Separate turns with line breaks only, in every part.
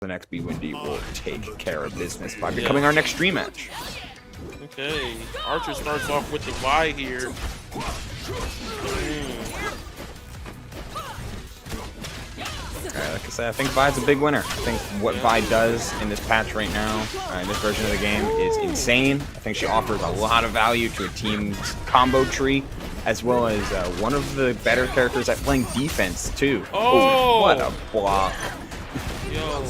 The next Windy will take care of business by becoming our next stream match.
Okay, Archer starts off with the Vi here.
Like I said, I think Vi's a big winner. I think what Vi does in this patch right now, in this version of the game, is insane. I think she offers a lot of value to a team's combo tree, as well as one of the better characters at playing defense, too.
Oh!
What a block.
Yo,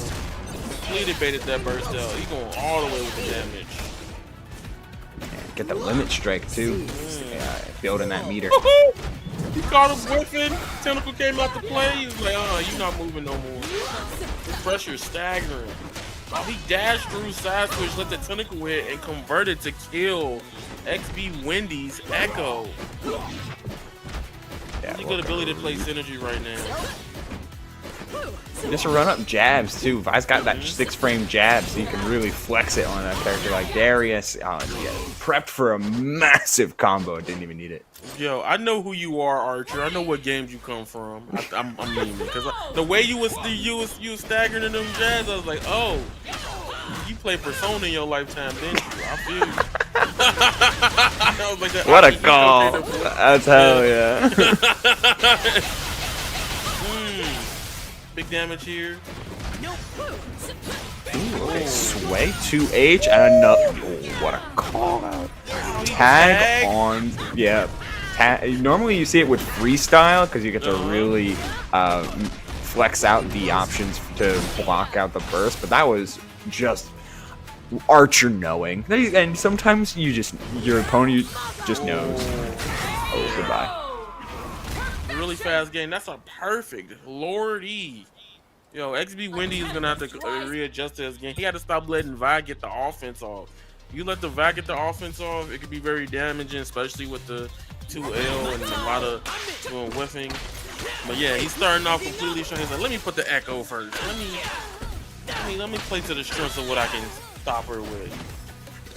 completely baited that burst out. He going all the way with the damage.
And get the limit strike, too. Yeah, building that meter.
He caught him whiffing. Tentacle came out to play. He was like, you're not moving no more. The pressure's staggering. Oh, he dashed through side switch, let the tentacle hit, and converted to kill XB Wendy's Echo.
Yeah,
Pretty good ability to play synergy right now.
Just run up jabs too. Vi's got that 6-frame jab, so you can really flex it on a character like Darius. Oh, yeah, prepped for a massive combo. Didn't even need it.
Yo, I know who you are, Archer. I know what games you come from. I'm meaning because the way you was staggering in them jabs, I was like, oh, you play Persona in your lifetime, didn't you? I feel you. I was like,
what a call! That's hell yeah.
Big damage here.
Ooh, sway 2H and another. Oh, what a call out. Tag on. Yeah. Normally you see it with freestyle because you get to really flex out the options to block out the burst, but that was just Archer knowing. And sometimes your opponent just knows. Oh, goodbye.
Really fast game. That's a perfect Lordy. Yo, XB Wendy is gonna have to readjust to his game. He got to stop letting Vi get the offense off. You let the Vi get the offense off, it could be very damaging, especially with the 2L and a lot of whiffing. But yeah, he's starting off completely strong. He's like, let me put the Echo first. Let me play to the strengths of what I can stop her with.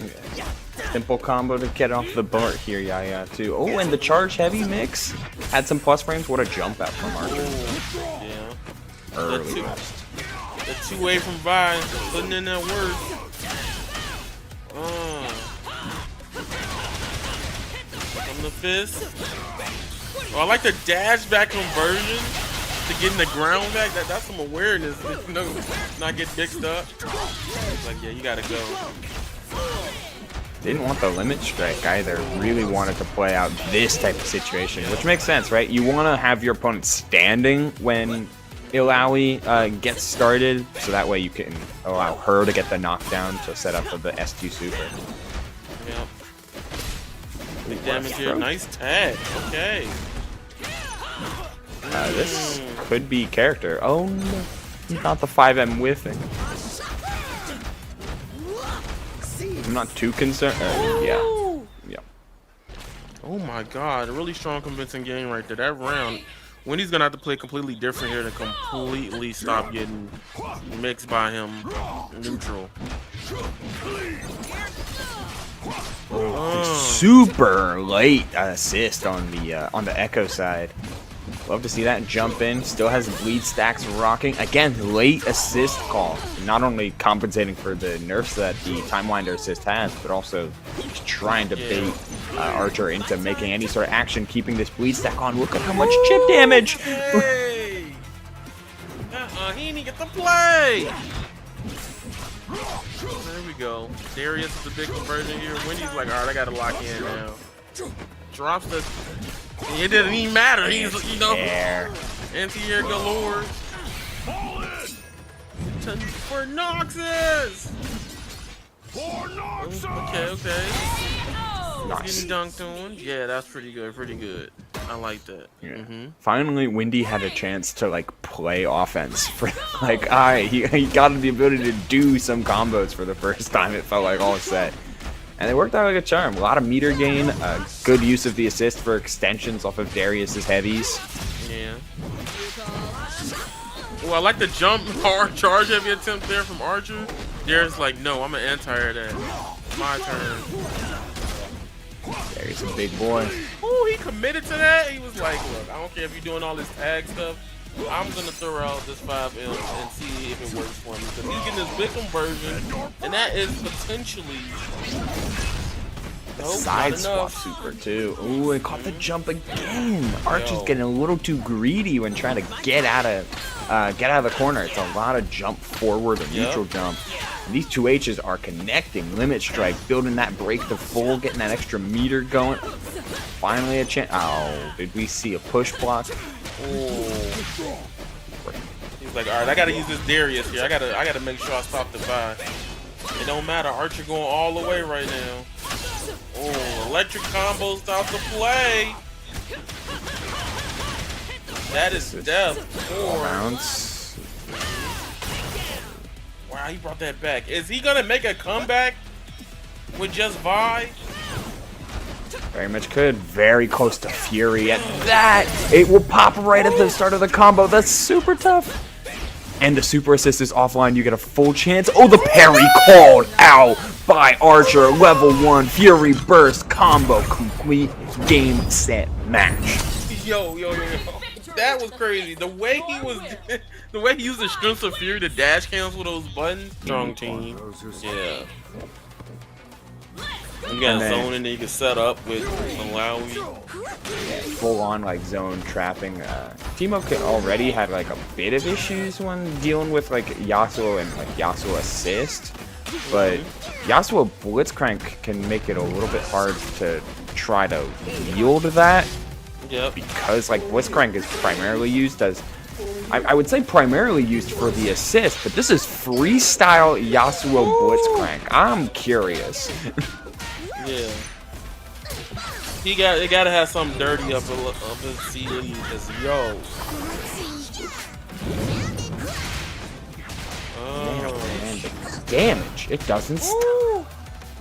Okay. Simple combo to get off the board here, Yaya, too. Oh, and the charge heavy mix had some plus frames. What a jump out from Archer.
Yeah.
Early
the 2A from Vi, putting in that work. From the fist. Oh, I like the dash back conversion to getting the ground back. That's some awareness. You know, not get mixed up. It's like, yeah, you gotta go.
Didn't want the limit strike either. Really wanted to play out this type of situation, which makes sense, right? You want to have your opponent standing when Illaoi gets started, so that way you can allow her to get the knockdown to set up for the S2 super.
Yep. Big damage here. Nice tag. Okay.
This could be character. Oh no. Not the 5M whiffing. I'm not too concerned. Yeah.
Oh my god, a really strong convincing game right there. That round, Wendy's gonna have to play completely different here to completely stop getting mixed by him neutral.
Super late assist on the Echo side. Love to see that jump in. Still has bleed stacks rocking. Again, late assist call. Not only compensating for the nerfs that the Timewinder assist has, but also just trying to bait Archer into making any sort of action, keeping this bleed stack on. Look at how much chip damage!
Hey! He didn't get to play! There we go. Darius is the big conversion here. Wendy's like, alright, I gotta lock in now. Drops the... It didn't even matter. He's, you know, anti-air galore. For Noxus! Okay.
Nice.
Getting dunked on. Yeah, that's pretty good. I like that.
Yeah. Finally, Wendy had a chance to like play offense for like, alright, he got the ability to do some combos for the first time. It felt like all set. And it worked out like a charm. A lot of meter gain, good use of the assist for extensions off of Darius's heavies.
Yeah. Well, I like the jump hard charge heavy attempt there from Archer. Darius like, no, I'm an anti-air that. My turn.
Darius a big boy.
Oh, he committed to that. He was like, look, I don't care if you're doing all this tag stuff. I'm gonna throw out this 5M and see if it works for me. Because he's getting this big conversion, and that is potentially
Side swap super too. Ooh, and caught the jump again. Archer's getting a little too greedy when trying to get out of the corner. It's a lot of jump forward or neutral jump. And these 2Hs are connecting. Limit strike, building that break to full, getting that extra meter going. Finally a chance. Oh, did we see a push block?
Oh. He's like, all right, I gotta use this Darius here. I gotta make sure I stop the buy. It don't matter. Archer going all the way right now. Oh, electric combo stops the play. That is death. 4
rounds.
Wow, he brought that back. Is he gonna make a comeback with just Vi?
Very much could. Very close to Fury at that. It will pop right at the start of the combo. That's super tough. And the super assist is offline. You get a full chance. Oh, the parry called out by Archer. Level 1 Fury burst combo complete. Game, set, match.
Yo. That was crazy. The way he used the strength of Fury to dash cancel those buttons. Strong team. Yeah. You got a zone and then you can set up with Malawi.
Yeah, full on like zone trapping. Teemo already had like a bit of issues when dealing with like Yasuo and like Yasuo assist, but Yasuo Blitzcrank can make it a little bit hard to try to yield that.
Yep.
Because like Blitzcrank is primarily used as, I would say primarily used for the assist, but this is freestyle Yasuo Blitzcrank. I'm curious.
Yeah. They gotta have something dirty up his sleeve, cause yo.
Man, the damage, it doesn't stop.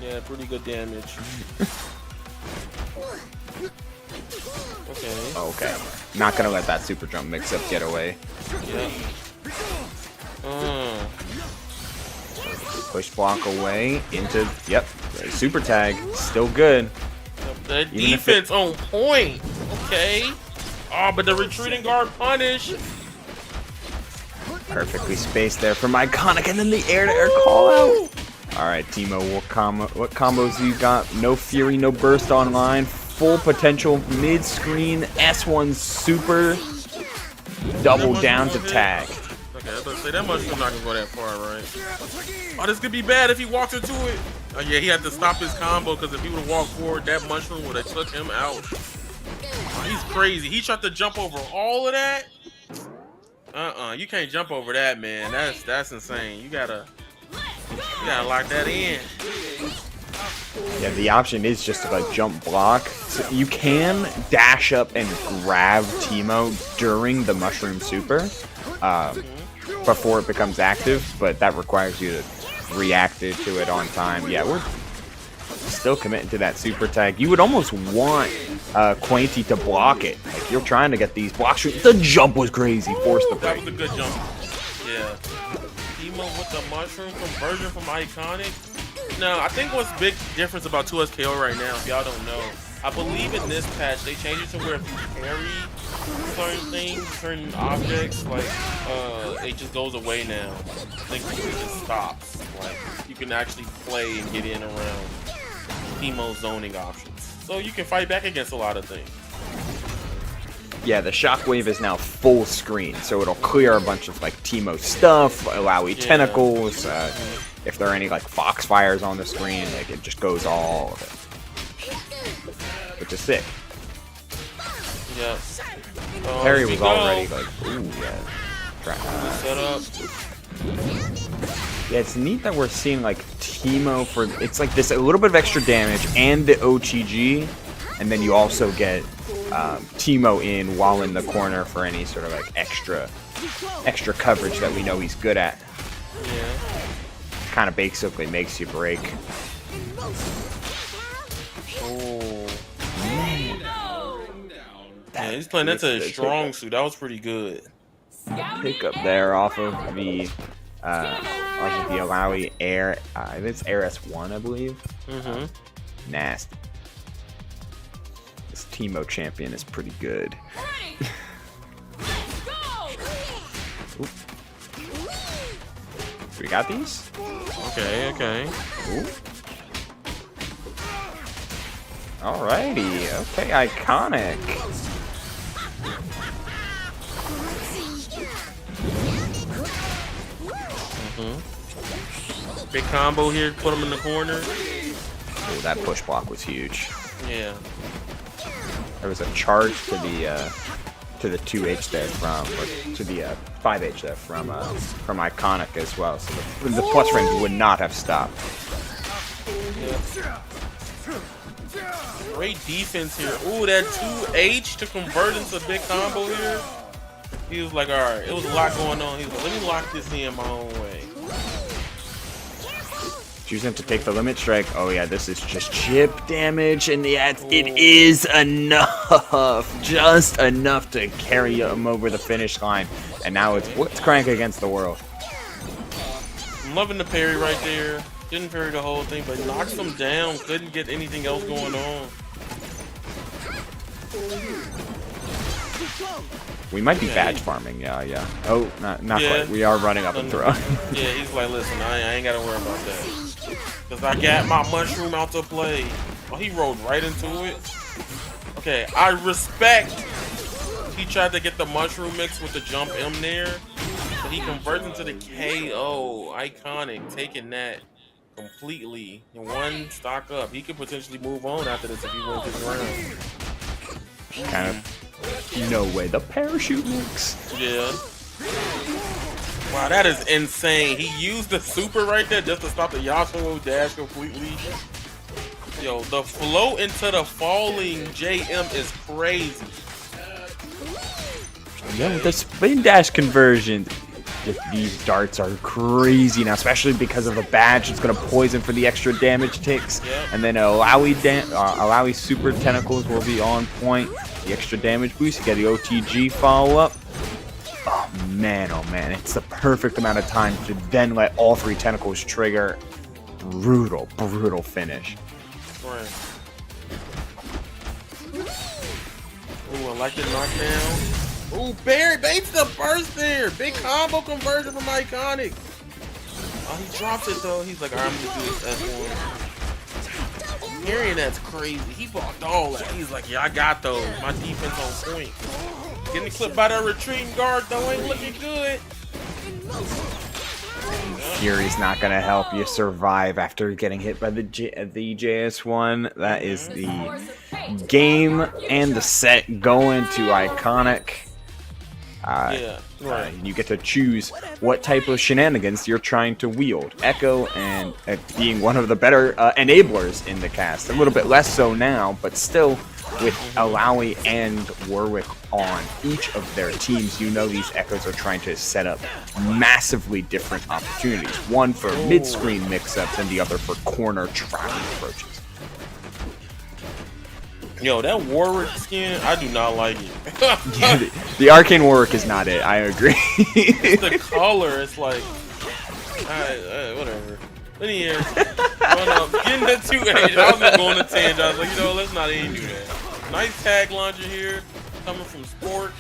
Yeah, pretty good damage.
Okay. Not gonna let that super jump mix up get away.
Yeah.
Push block away into, yep, super tag, still good.
The defense on point. Okay. Oh, but the retreating guard punish.
Perfectly spaced there from Iconic, and then the air-to-air call out. All right, Teemo, what combos you got? No Fury, no burst online. Full potential mid-screen S1 super. Double down to tag.
Okay, I was about to say that mushroom not gonna go that far, right? Oh, this could be bad if he walks into it. Oh yeah, he had to stop his combo because if he would have walked forward, that mushroom would have took him out. Oh, he's crazy. He tried to jump over all of that. You can't jump over that, man. That's insane. You gotta lock that in.
Yeah, the option is just to like jump block. So you can dash up and grab Teemo during the mushroom super before it becomes active, but that requires you to react to it on time. Yeah, we're still committing to that super tag. You would almost want Quainty to block it. Like you're trying to get these block shoots. The jump was crazy. Forced the break.
That was a good jump. Yeah. Teemo with the mushroom conversion from Iconic. No, I think what's big difference about 2SKO right now, if y'all don't know, I believe in this patch they changed it to where if you parry certain things, certain objects, like it just goes away now. I think it just stops. Like you can actually play and get in around Teemo's zoning options, so you can fight back against a lot of things.
Yeah, the shockwave is now full screen, so it'll clear a bunch of like Teemo stuff, allow tentacles. If there are any like foxfires on the screen, like it just goes all of it, which is sick.
Yeah.
Parry was already like, ooh, yeah.
Set up.
Yeah, it's neat that we're seeing like Teemo for, it's like this a little bit of extra damage and the OTG, and then you also get Teemo in while in the corner for any sort of like extra coverage that we know he's good at.
Yeah.
Kind of basically makes you break.
Oh. Yeah, he's playing that to a strong suit. That was pretty good.
Pick up there off of the like the Alawi Air. It's Air S1, I believe. Nasty. This Teemo champion is pretty good. Ooh. We got these?
Okay, okay.
Ooh. Alrighty. Okay, iconic.
Big combo here, put him in the corner.
Oh, that push block was huge.
Yeah.
There was a charge to the 2H there from, or to the 5H there from iconic as well. So the plus range would not have stopped.
Yeah. Great defense here. Ooh, that 2H to convert into big combo here. He was like, all right, it was a lot going on. He was like, let me lock this in my own way.
Choosing to take the limit strike. Oh yeah, this is just chip damage, and yeah, it is enough, just enough to carry him over the finish line. And now it's Blitzcrank against the world.
I'm loving the parry right there. Didn't parry the whole thing, but knocks him down. Couldn't get anything else going on.
We might be badge farming, yeah. Oh, not quite. We are running up and throw.
Yeah, he's like, listen, I ain't gotta worry about that. Cause I got my mushroom out to play. Oh, he rolled right into it. Okay, I respect. He tried to get the mushroom mix with the jump M there, but he converts into the KO. Iconic, taking that completely in one stock up. He could potentially move on after this if he wins this round.
Kind of. No way, the parachute mix.
Yeah. Wow, that is insane. He used the super right there just to stop the Yasuo dash completely. Yo, the flow into the falling JM is crazy.
Yo, the spin dash conversion. These darts are crazy now, especially because of the badge. It's going to poison for the extra damage ticks.
Yep.
And then Alawi super tentacles will be on point. The extra damage boost, you get the OTG follow-up. Oh man, it's the perfect amount of time to then let all three tentacles trigger. Brutal finish.
Right. Ooh, I like the knockdown. Ooh, Barry baits the burst there. Big combo conversion from Iconic. Oh, he drops it though. He's like, all right, I'm gonna do this S1. Hearing that's crazy. He blocked all that. He's like, yeah, I got those. My defense on point. Getting clipped by that retreating guard though ain't looking good.
Fury's not gonna help you survive after getting hit by the JS1. That is the game and the set going to Iconic. You get to choose what type of shenanigans you're trying to wield. Echo and being one of the better enablers in the cast. A little bit less so now, but still with Alawi and Warwick on each of their teams, you know these Echoes are trying to set up massively different opportunities. One for mid-screen mix-ups and the other for corner trapping approaches.
Yo, that Warwick skin, I do not like it.
Yeah, the Arcane Warwick is not it, I agree.
It's the color, it's like, whatever. But yeah, getting the 2H, I was just going to tangent. I was like, let's not even do that. Nice tag launcher here, coming from Sport.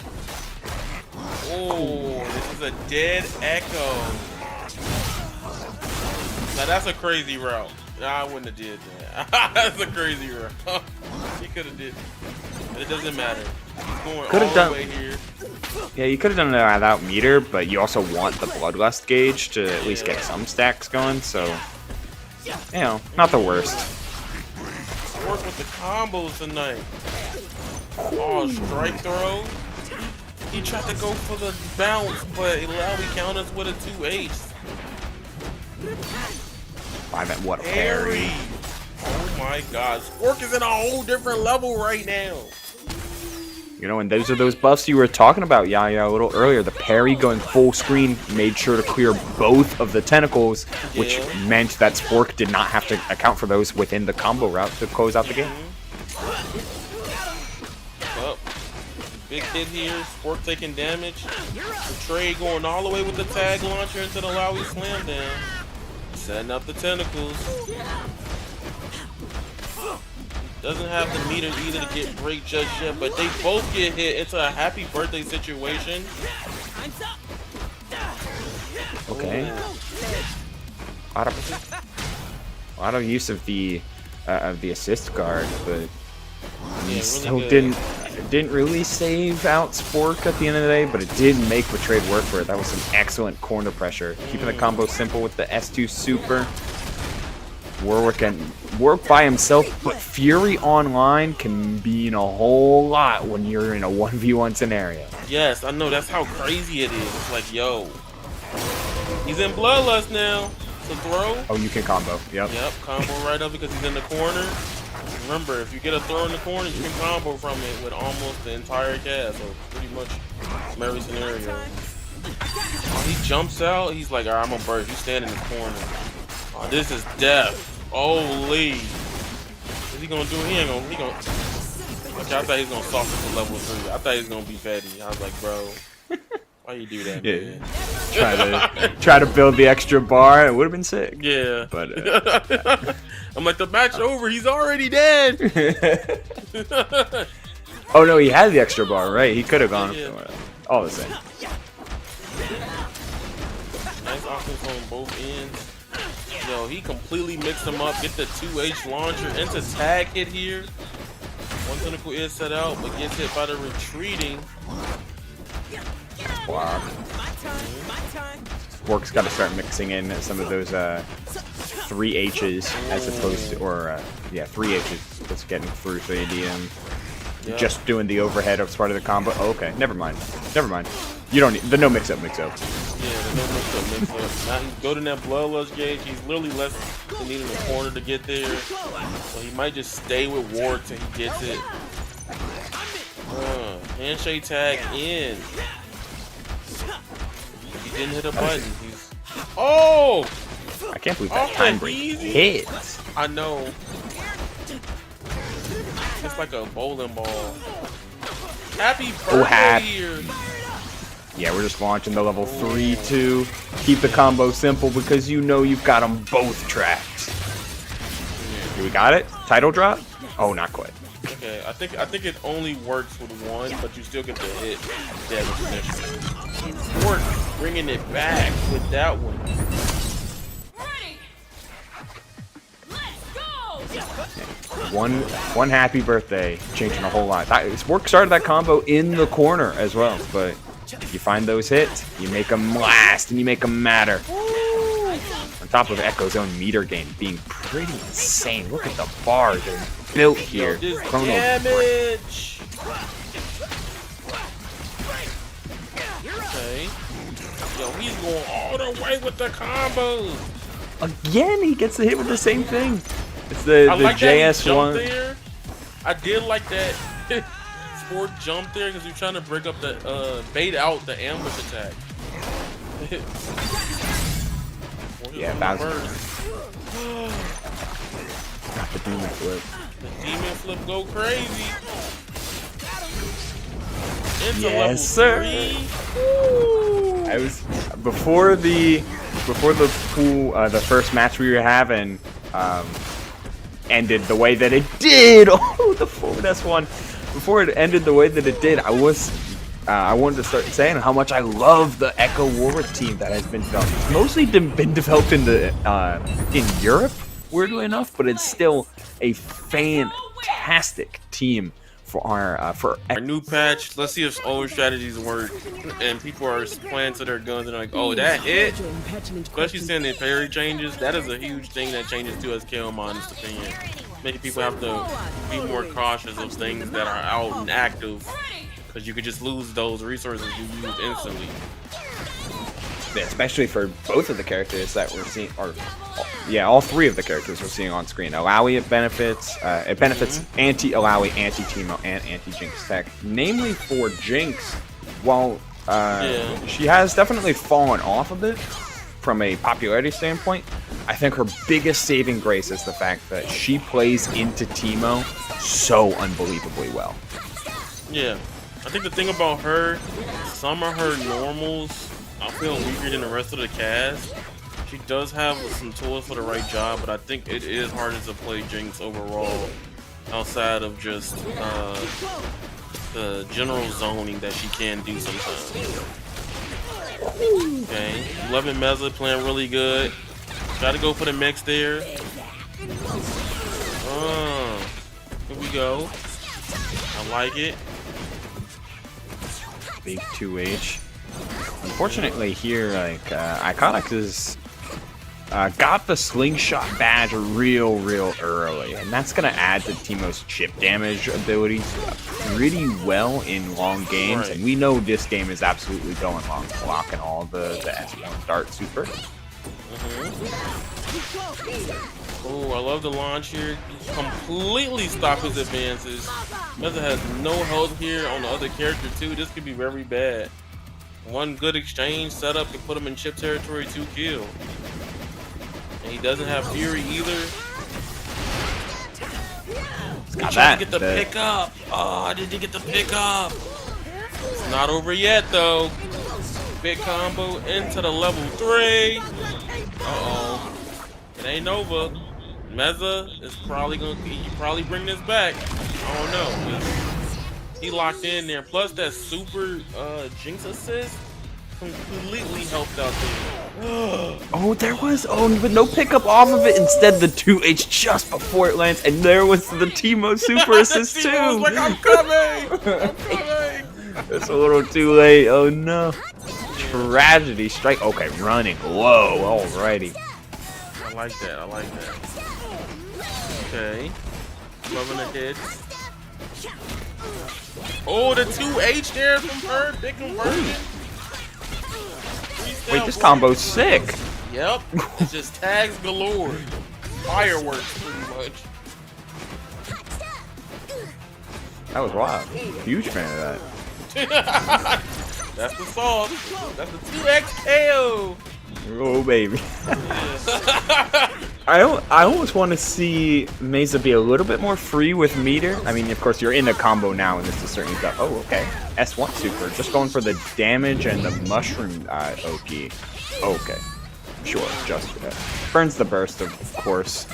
Oh, this is a dead Echo. Now that's a crazy route. I wouldn't have did that. That's a crazy route. He could have did, but it doesn't matter. He's going all the way here.
Yeah, you could have done it without meter, but you also want the Bloodlust gauge to at least get some stacks going, so, not the worst.
Work with the combos tonight. Oh, strike throw. He tried to go for the bounce, but Alawi counters with a 2H.
What a parry.
Oh my god, Spork is in a whole different level right now.
And those are those buffs you were talking about, Yaya, a little earlier. The parry going full screen made sure to clear both of the tentacles, which meant that Spork did not have to account for those within the combo route to close out the game.
Oh, big hit here, Spork taking damage. The trade going all the way with the tag launcher into the Alawi slam down. Setting up the tentacles. Doesn't have the meter either to get break just yet, but they both get hit into a happy birthday situation.
Okay. A lot of use of the assist guard, but he still didn't really save out Spork at the end of the day, but it did make Betrayed work for it. That was some excellent corner pressure. Keeping the combo simple with the S2 super. Warwick can work by himself, but Fury online can mean a whole lot when you're in a 1v1 scenario.
Yes, I know. That's how crazy it is. It's like, yo, he's in Bloodlust now. To throw.
Oh, you can combo. Yep.
Yep, combo right up because he's in the corner. Remember, if you get a throw in the corner, you can combo from it with almost the entire cast, or pretty much from every scenario. When he jumps out, he's like, all right, I'm gonna burst. You stand in the corner. Oh, this is death. Holy. What's he gonna do? He gonna. Okay, I thought he was gonna soften to level 3. I thought he was gonna be petty. I was like, bro, why you do that, man?
Try to build the extra bar. It would have been sick.
Yeah.
But
I'm like, the match over. He's already dead.
oh no, he had the extra bar, right? He could have gone.
Yeah.
All the same.
Nice offense on both ends. Yo, he completely mixed them up. Get the 2H launcher into tag hit here. One tentacle is set out, but gets hit by the retreating.
Wow. Work's got to start mixing in some of those 3 H's as opposed to, or yeah, 3 H's that's getting through 3DM.
Yep.
Just doing the overhead as part of the combo. Oh, okay, never mind. Never mind. You don't need the no mix up.
Yeah, the no mix up. Now he's building that bloodlust gauge. He's literally less than needing a corner to get there. So he might just stay with Ward till he gets it. Handshake tag in. He didn't hit a button. Oh!
I can't believe that time break hit.
I know. It's like a bowling ball. Happy birthday here.
Yeah, we're just launching the level 3-2. Keep the combo simple because you know you've got them both tracked. We got it? Title drop? Oh, not quite.
Okay, I think it only works with one, but you still get the hit damage initially. Fort bringing it back with that one.
One happy birthday, changing a whole lot. Work started that combo in the corner as well, but if you find those hits, you make them last and you make them matter. On top of Echo's own meter gain being pretty insane. Look at the bar they're built here.
Yo, damage. Okay. Yo, he's going all the way with the combos.
Again, he gets the hit with the same thing. It's the
like
JS1.
There. I did like that Sport jump there because you're trying to break up the bait out the ambush attack.
Yeah, Bowser. Got the demon flip.
The demon flip go crazy. Into
yes, sir. I was before the pool, the first match we were having ended the way that it did. Oh, the forward S1. Before it ended the way that it did, I wanted to start saying how much I love the Echo Warwick team that has been developed. It's mostly been developed in Europe, weirdly enough, but it's still a fantastic team for our
new patch. Let's see if old strategies work. And people are playing to their guns and like, oh, that hit. Especially seeing the parry changes, that is a huge thing that changes to us KO honest opinion. Making people have to be more cautious of things that are out and active. Because you could just lose those resources you used instantly.
Yeah, especially for both of the characters that we're seeing, or yeah, all 3 of the characters we're seeing on screen. Alawi, it benefits anti-Alawi, anti-Teemo, and anti-Jinx tech. Namely for Jinx, while she has definitely fallen off a bit from a popularity standpoint, I think her biggest saving grace is the fact that she plays into Teemo so unbelievably well.
Yeah. I think the thing about her, some of her normals I feel weaker than the rest of the cast. She does have some tools for the right job, but I think it is harder to play Jinx overall outside of just the general zoning that she can do sometimes. Okay, 11 Meza playing really good. Try to go for the mix there. Here we go. I like it.
Big 2H. Unfortunately here, like, Iconics is got the slingshot badge real early, and that's gonna add to Teemo's chip damage abilities pretty well in long games.
Right.
And we know this game is absolutely going long, blocking all the S1 dart super.
Oh, I love the launch here. Completely stop his advances. Meza has no health here on the other character too. This could be very bad. One good exchange setup to put him in chip territory, 2 kill. And he doesn't have Fury either.
Got
Trying
that.
to get the pick up. Oh, did he get the pick up? It's not over yet though. Big combo into the level 3. Uh-oh. It ain't over. Meza is probably gonna probably bring this back. I don't know. He locked in there. Plus that super Jinx assist completely helped out there.
Oh, there was but no pickup off of it. Instead, the 2H just before it lands, and there was the Teemo super assist too.
Teemo was like, I'm coming. I'm coming.
It's a little too late. Oh no. Tragedy strike. Okay, running. Whoa. Alrighty.
I like that. I like that. Okay. Loving the hit. Oh, the 2H there from her. Big conversion.
Wait, this combo's sick.
Yep. It's just tags galore. Fireworks, pretty much.
That was wild. Huge fan of that.
That's the sauce. That's the 2X KO.
Oh baby. I almost want to see Meza be a little bit more free with meter. I mean, of course, you're in a combo now, and this is certainly tough. Oh, okay. S1 super, just going for the damage and the mushroom Oki. Okay, sure, just burns the burst, of course.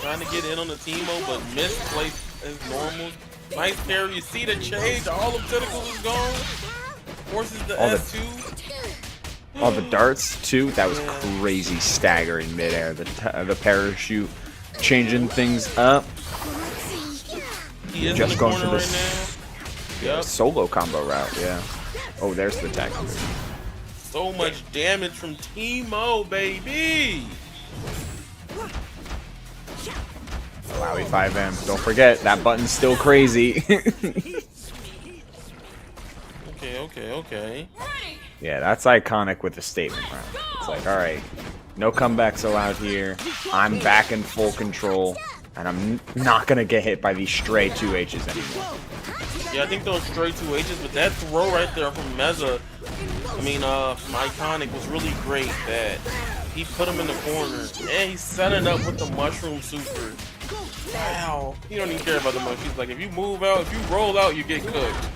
Trying to get in on the Teemo, but misplaced as normal. Nice parry. You see the change. All of tentacles is gone. Forces the S2.
All the darts too. That was crazy stagger in midair. The parachute changing things up.
He is
Just
in the
going
corner
for this
right now.
solo combo route. Yeah. Oh, there's the attack.
So much damage from Teemo, baby.
Wowie 5M. Don't forget that button's still crazy.
Okay.
Yeah, that's iconic with the statement round. It's like, all right, no comebacks allowed here. I'm back in full control, and I'm not gonna get hit by these stray 2Hs anymore.
Yeah, I think those stray 2Hs, but that throw right there from Meza, from Iconic was really great. That he put him in the corner, and he's setting up with the mushroom super. Wow, he don't even care about the mushroom. He's like, if you move out, if you roll out, you get cooked.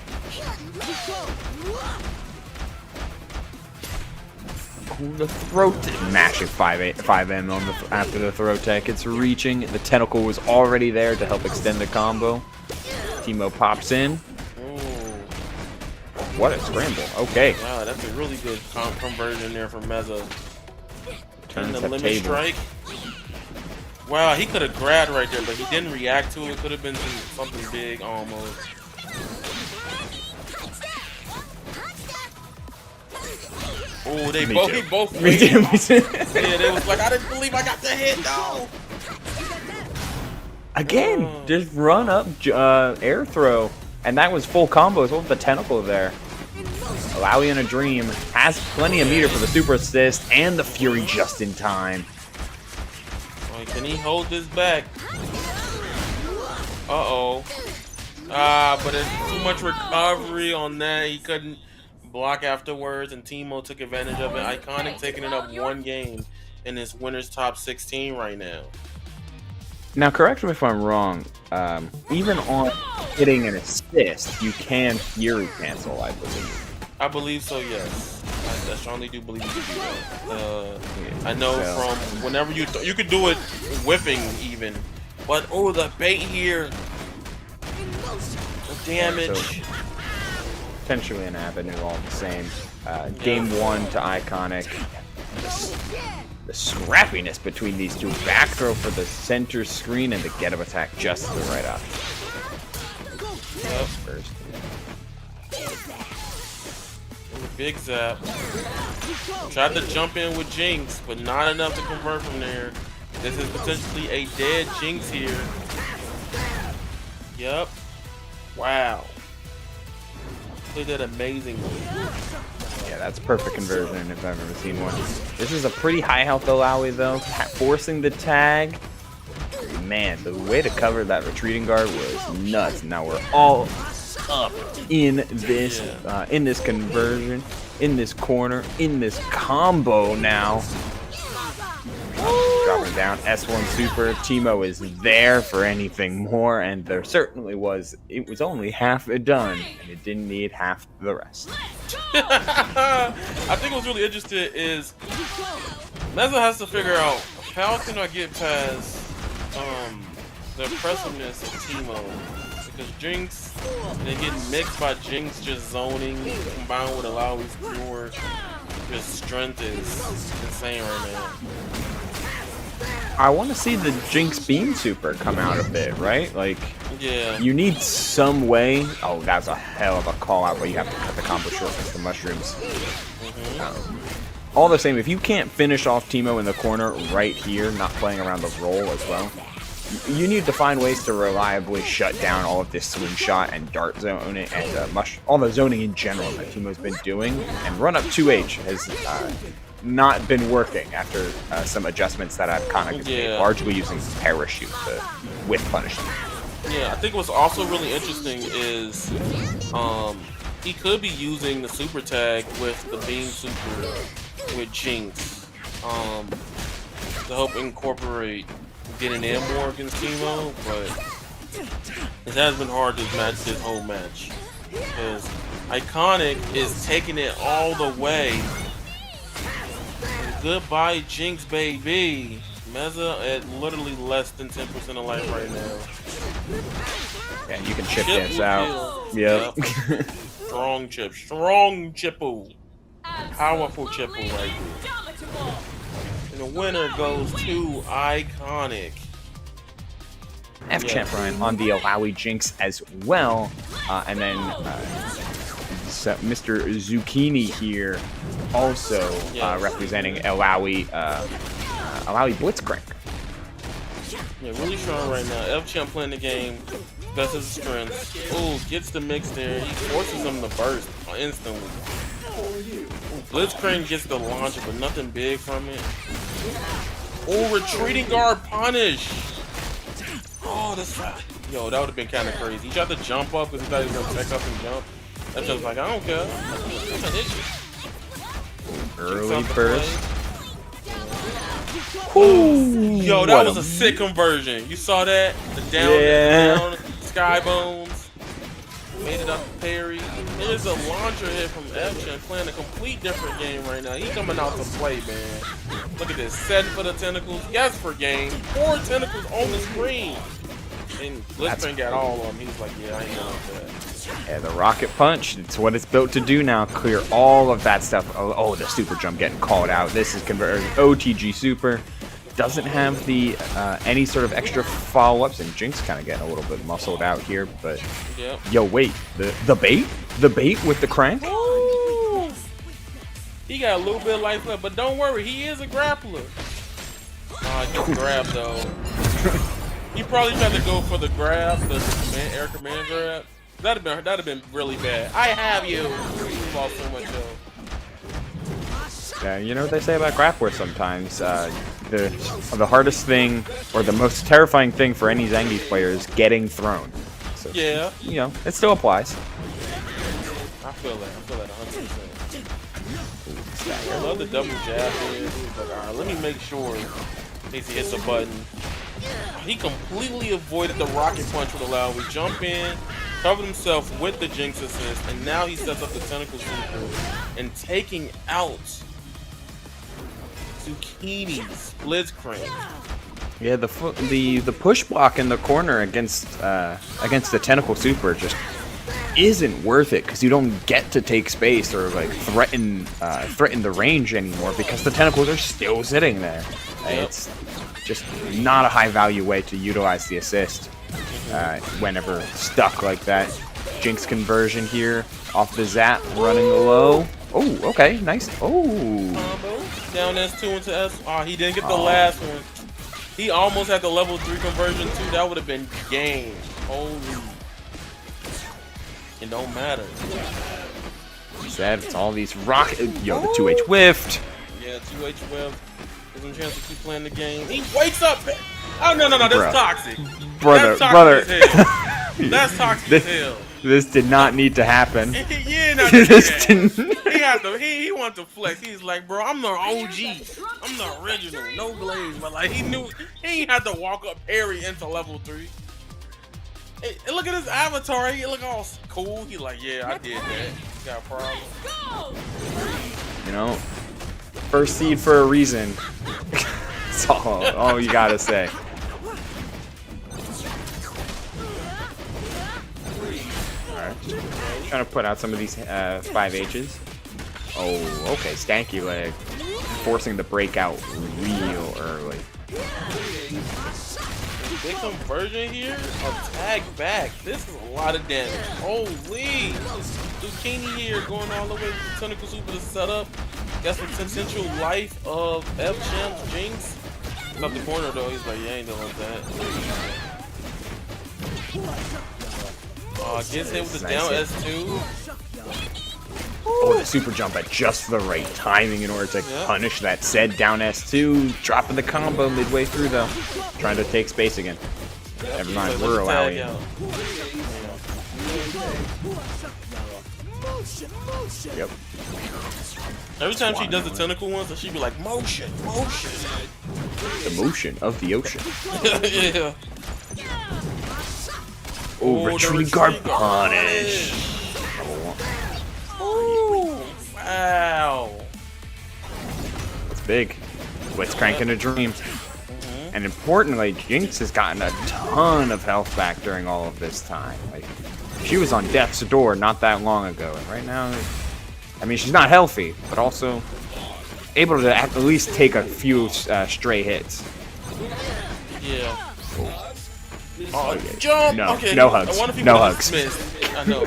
The throat mashing 5M on after the throw tech. It's reaching. The tentacle was already there to help extend the combo. Teemo pops in.
Ooh.
What a scramble. Okay.
Wow, that's a really good conversion there from Meza.
Turns
the
that
limit
table.
strike. Wow, he could have grabbed right there, but he didn't react to it. Could have been something big almost. Oh, they both waited. Yeah, they was like, I didn't believe I got the hit. No.
Again, just run up air throw, and that was full combos with the tentacle there. Alawi in a dream has plenty of meter for the super assist and the fury just in time.
Right, can he hold this back? Uh-oh. But it's too much recovery on that. He couldn't block afterwards, and Teemo took advantage of it. Iconic taking it up 1 game in this winner's top 16 right now.
Now, correct me if I'm wrong. Even on hitting an assist, you can fury cancel, I believe.
I believe so, yes. I strongly do believe you can do that. I know from whenever you could do it whiffing even, but the bait here, the damage.
potentially an avenue all the same. Game 1 to Iconic. The scrappiness between these two. Back throw for the center screen and the get up attack just the right option.
Yep.
First.
Big zap. Tried to jump in with Jinx, but not enough to convert from there. This is potentially a dead Jinx here. Yep. Wow. They did amazingly.
Yeah, that's perfect conversion if I've ever seen one. This is a pretty high health Alawi though. Forcing the tag. Man, the way to cover that retreating guard was nuts. Now we're all up in this conversion, in this corner, in this combo now. Dropping down S1 Super. Timo is there for anything more, and there certainly was. It was only half done, and it didn't need half the rest.
I think what's really interesting is Meza has to figure out how can I get past the impressiveness of Timo, because Jinx, they get mixed by Jinx just zoning combined with Alawi's pure just strength is insane right now.
I want to see the Jinx Beam Super come out a bit, right? Like,
yeah,
you need some way. Oh, that's a hell of a call out, but you have to cut the combo short with the mushrooms. All the same, if you can't finish off Timo in the corner right here, not playing around the roll as well, you need to find ways to reliably shut down all of this swing shot and dart zone and all the zoning in general that Timo's been doing. And run up 2H has not been working after some adjustments that Iconic has made, largely using parachute to whiff punishment.
Yeah, I think what's also really interesting is he could be using the super tag with the beam super with Jinx to help incorporate getting in more against Timo, but it has been hard this whole match because Iconic is taking it all the way. Goodbye, Jinx, baby. Meza at literally less than 10% of life right now.
Yeah, you can chip dance out. Yep.
Strong chip. Strong chipple. Powerful chipple right here. And the winner goes to Iconic.
F-Champ Ryan on the Alawi Jinx as well. And then Mr. Zucchini here also representing Alawi Blitzcrank.
Yeah, really strong right now. F-Champ playing the game. Best of his strength. Ooh, gets the mix there. He forces him to burst instantly. Blitzcrank gets the launcher, but nothing big from it. Oh, retreating guard punish. Oh, that's right. Yo, that would have been kind of crazy. He tried to jump up because he thought he was going to back up and jump. That's just like, I don't care. I'm an issue.
Early burst.
Ooh, yo, that was a sick conversion. You saw that? The down sky bones. Made it up to parry. There's a launcher hit from F-Champ playing a complete different game right now. He's coming out to play, man. Look at this. Setting for the tentacles. Yes, for game. 4 tentacles on the screen. And Blitzcrank got all of them. He was like, yeah, I ain't going with that.
Yeah, the rocket punch. It's what it's built to do now. Clear all of that stuff. Oh, the super jump getting called out. This is converted OTG super. Doesn't have the any sort of extra follow-ups, and Jinx kind of getting a little bit muscled out here. But yo, wait, the bait with the crank.
Ooh. He got a little bit of life left, but don't worry, he is a grappler. Good grab though. He probably tried to go for the grab, the air command grab. That'd have been really bad. I have you. He lost so much though.
Yeah, you know what they say about grapplers sometimes. The hardest thing, or the most terrifying thing for any Zangief player is getting thrown. So,
yeah.
You know, it still applies.
I feel that 100%. I love the double jab here. But alright, let me make sure he hits a button. He completely avoided the rocket punch with Alawi. Jump in, covered himself with the Jinx assist, and now he sets up the tentacle super and taking out Zucchini's Blitzcrank.
Yeah, the push block in the corner against the tentacle super just isn't worth it because you don't get to take space or like threaten the range anymore because the tentacles are still sitting there. It's just not a high value way to utilize the assist whenever stuck like that. Jinx conversion here off the zap, running low. Oh, okay, nice. Oh,
combo down S2 into S. Oh, he didn't get the last one. He almost had the level 3 conversion too. That would have been game. Holy. It don't matter.
Said it's all these rocket. Yo, the 2H whiffed.
Yeah, 2H whiff. Gives him a chance to keep playing the game. He wakes up. Oh no, that's toxic.
Brother.
As hell. That's toxic as hell.
This did not need to happen.
Yeah, no,
This didn't.
He wanted to flex. He's like, bro, I'm the OG. I'm the original. No blaze. But like, he knew he had to walk up parry into level 3. Hey, look at his avatar. He look all cool. He like, yeah, I did that. Got a problem.
You know, first seed for a reason. That's all you gotta say. Alright. Trying to put out some of these 5Hs. Oh, okay. Stanky leg. Forcing the breakout real early.
Big conversion here. Tag back. This is a lot of damage. Holy. Zucchini here going all the way to Tentacle Super to set up. Got some potential life of F Champ's Jinx. He's up the corner though. He's like, yeah, ain't doing that. Gets hit with the down S2.
Oh, the super jump at just the right timing in order to punish that said down S2. Dropping the combo midway through though. Trying to take space again. Never mind, we're allowing it. Yep.
Every time she does the tentacle ones, she'd be like, motion, motion.
The motion of the ocean.
Yeah.
Oh, retreat guard punish.
Ooh, wow.
That's big. Blitzcrank in a dream. And importantly, Jinx has gotten a ton of health back during all of this time. Like, she was on death's door not that long ago, and right now, I mean, she's not healthy, but also able to at least take a few stray hits.
Yeah. Oh, jump!
No,
okay.
no hugs. No hugs.
I know.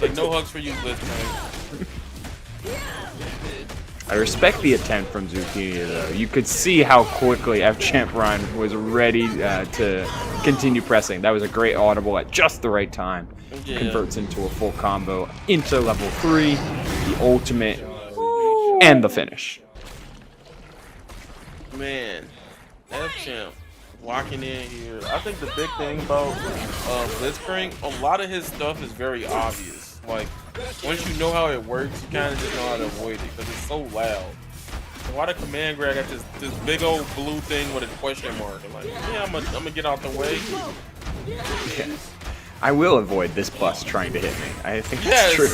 Like, no hugs for you, Blitzcrank.
I respect the attempt from Zucchini, though. You could see how quickly F-Champ Ryan was ready to continue pressing. That was a great audible at just the right time. Yeah. Converts into a full combo, into level 3, the ultimate, and the finish.
Man, F-Champ walking in here. I think the big thing about Blitzcrank, a lot of his stuff is very obvious. Like, once you know how it works, you kind of just know how to avoid it because it's so loud. A lot of command grab got this big old blue thing with a question mark. I'm like, yeah, I'm gonna get out the way.
Yeah. I will avoid this bus trying to hit me. I think that's true.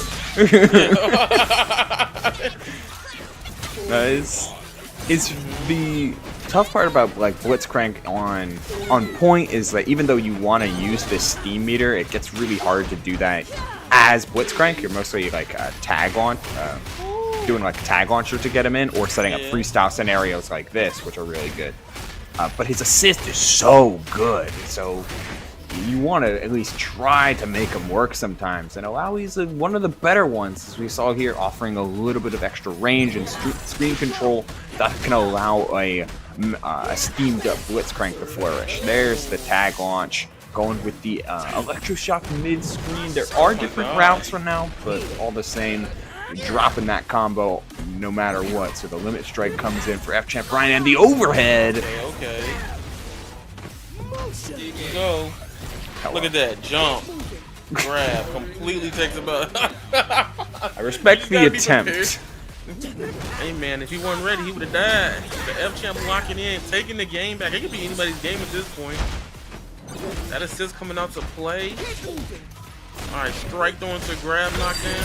It's the tough part about like Blitzcrank on point is that even though you want to use this steam meter, it gets really hard to do that as Blitzcrank. You're mostly like tag on, doing like a tag launcher to get him in, or setting up freestyle scenarios like this, which are really good. But his assist is so good, so you want to at least try to make him work sometimes. And Alawi's one of the better ones, as we saw here, offering a little bit of extra range and screen control that can allow a steamed up Blitzcrank to flourish. There's the tag launch, going with the electroshock mid-screen. There are different routes for now, but all the same, dropping that combo no matter what. So the limit strike comes in for F-Champ Ryan, and the overhead.
Okay. Here you go. Look at that jump, grab, completely takes about.
I respect the attempt.
Hey man, if he wasn't ready, he would have died. The F-Champ locking in, taking the game back. It could be anybody's game at this point. That assist coming out to play. All right, strike throwing to grab knockdown.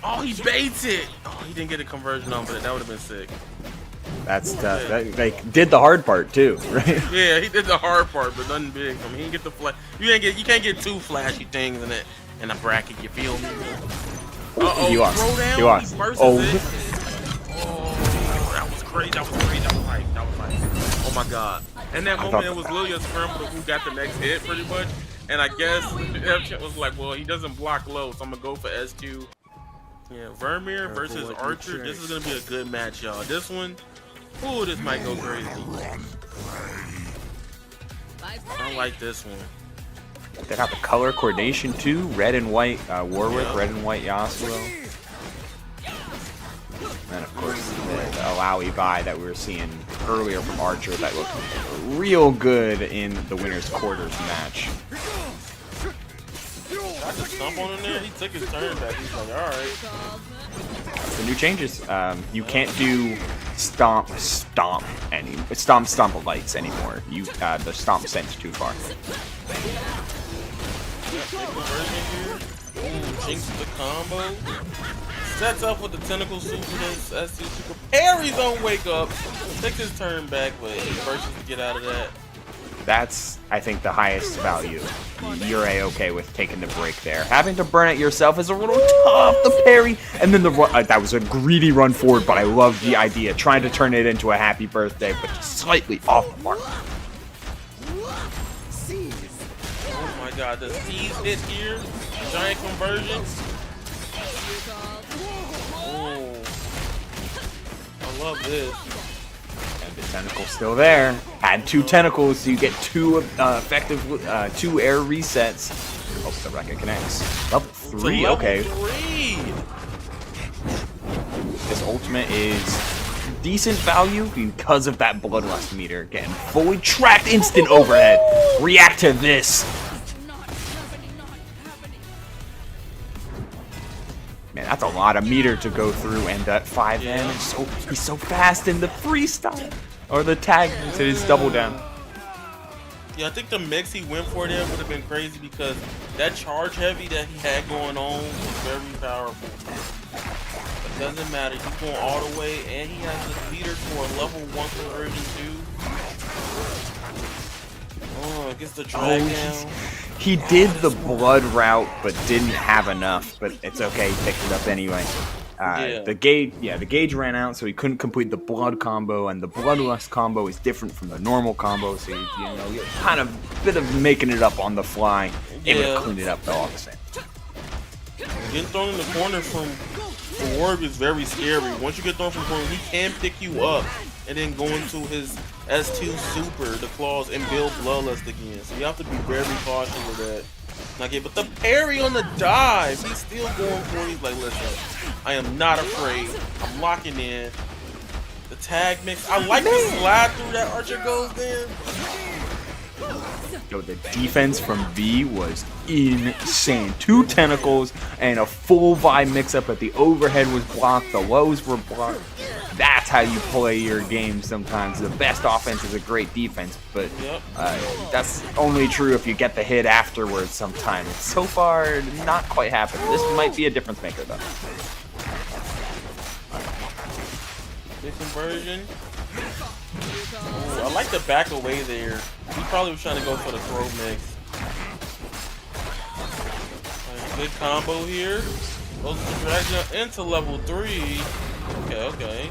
Oh, he baits it. Oh, he didn't get a conversion on, but that would have been sick.
That's tough. That, like, did the hard part too, right?
Yeah, he did the hard part, but nothing big. I mean, he didn't get the flash. You can't get two flashy things in in a bracket. You feel me?
He lost.
Throwdown.
He lost.
Versus
Oh.
it. Oh, that was crazy. That was crazy. That was hype. That was hype. Oh my god. In that moment, it was literally a scramble to who got the next hit, pretty much. And I guess F was like, well, he doesn't block low, so I'm gonna go for S2. Yeah, Vermeer versus Archer. This is gonna be a good match, y'all. This one, ooh, this might go crazy. I like this one.
They got the color coordination too. Red and white Warwick, red and white Yasuo. And of course the Alawi buy that we were seeing earlier from Archer that looked real good in the winner's quarters match.
I just stomp on him there. He took his turn back. He's like, all right.
The new changes. You can't do stomp lights anymore. You the stomp sends too far.
Jinx the combo. Sets up with the tentacle super. SC super. Parries don't wake up. Takes his turn back, but he versus to get out of that.
That's, I think, the highest value. You're A-okay with taking the break there. Having to burn it yourself is a little tough. The parry, and then the run, that was a greedy run forward, but I love the idea. Trying to turn it into a happy birthday, but just slightly off the mark.
Oh my god, the C's hit here. Giant conversion. Oh, I love this.
And the tentacle's still there. Add 2 tentacles so you get 2 effective 2 air resets. Hope the record connects. Level 3, okay. This ultimate is decent value because of that bloodlust meter. Getting fully tracked, instant overhead. React to this. Man, that's a lot of meter to go through, and that 5N is he's so fast in the freestyle. Or the tag to his double down.
Yeah, I think the mix he went for there would have been crazy because that charge heavy that he had going on was very powerful. It doesn't matter, he's going all the way, and he has the meter for a level 1 conversion too. Oh, it gets the drag down.
He did the blood route, but didn't have enough. But it's okay, he picked it up anyway. The gauge ran out, so he couldn't complete the blood combo, and the bloodlust combo is different from the normal combo. So you're kind of bit of making it up on the fly. Able to clean it up though, all the same.
Getting thrown in the corner from the Warwick is very scary. Once you get thrown from the corner, he can pick you up and then go into his S2 super, the claws, and build bloodlust again. So you have to be very cautious with that. Okay, but the parry on the dive, he's still going for it. He's like, listen, I am not afraid. I'm locking in. The tag mix. I like the slide through that Archer goes in.
Yo, the defense from V was insane. 2 tentacles and a full vibe mix-up, but the overhead was blocked, the lows were blocked. That's how you play your game sometimes. The best offense is a great defense, but that's only true if you get the hit afterwards sometimes. So far, not quite happened. This might be a difference maker, though.
Big conversion. Ooh, I like the back away there. He probably was trying to go for the throw mix. Good combo here. Goes to drag jump into level 3. Okay.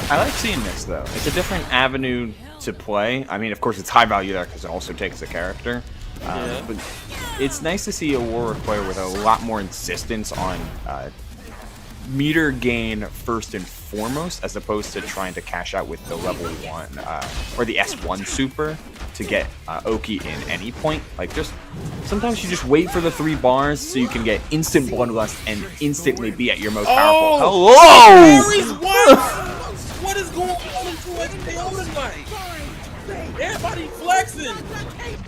I like seeing this, though. It's a different avenue to play. I mean, of course, it's high value there because it also takes a character. But it's nice to see a Warwick player with a lot more insistence on meter gain first and foremost, as opposed to trying to cash out with the level 1 or the S1 super to get Oki in any point. Like, just sometimes you just wait for the 3 bars so you can get instant bloodlust and instantly be at your most powerful. Hello!
What is going on in 2XKO tonight? Everybody flexing.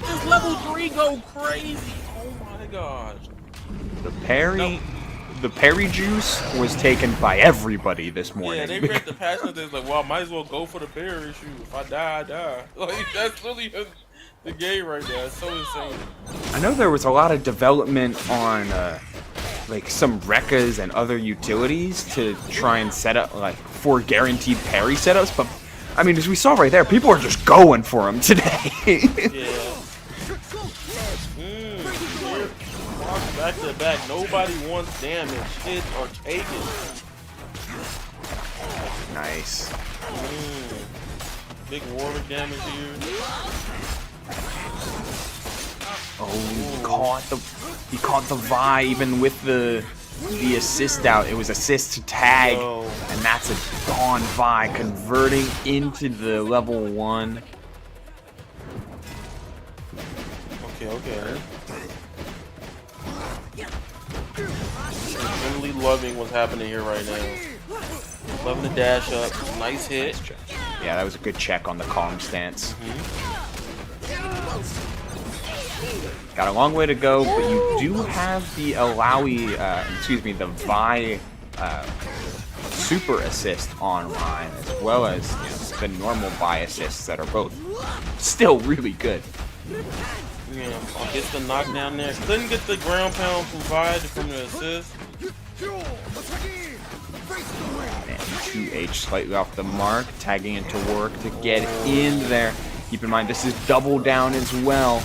This level 3 go crazy. Oh my gosh.
The parry juice was taken by everybody this morning.
Yeah, they read the patch notes. They're like, well, I might as well go for the parry shoot. If I die, I die. Like, that's really the game right there. It's so insane.
I know there was a lot of development on like some Rekkas and other utilities to try and set up like 4 guaranteed parry setups, but I mean, as we saw right there, people are just going for them today.
back to back. Nobody wants damage. Hit or take it.
Nice.
Big Warwick damage here.
Oh, he caught the Vi even with the assist out. It was assist to tag, and that's a gone Vi converting into the level 1.
Okay. Really loving what's happening here right now. Loving the dash up. Nice hit.
Yeah, that was a good check on the calm stance. Got a long way to go, but you do have the the Vi super assist online, as well as the normal Vi assists that are both still really good.
Yeah, gets the knockdown there. Couldn't get the ground pound provided from the assist.
And 2H slightly off the mark, tagging into work to get in there. Keep in mind, this is double down as well.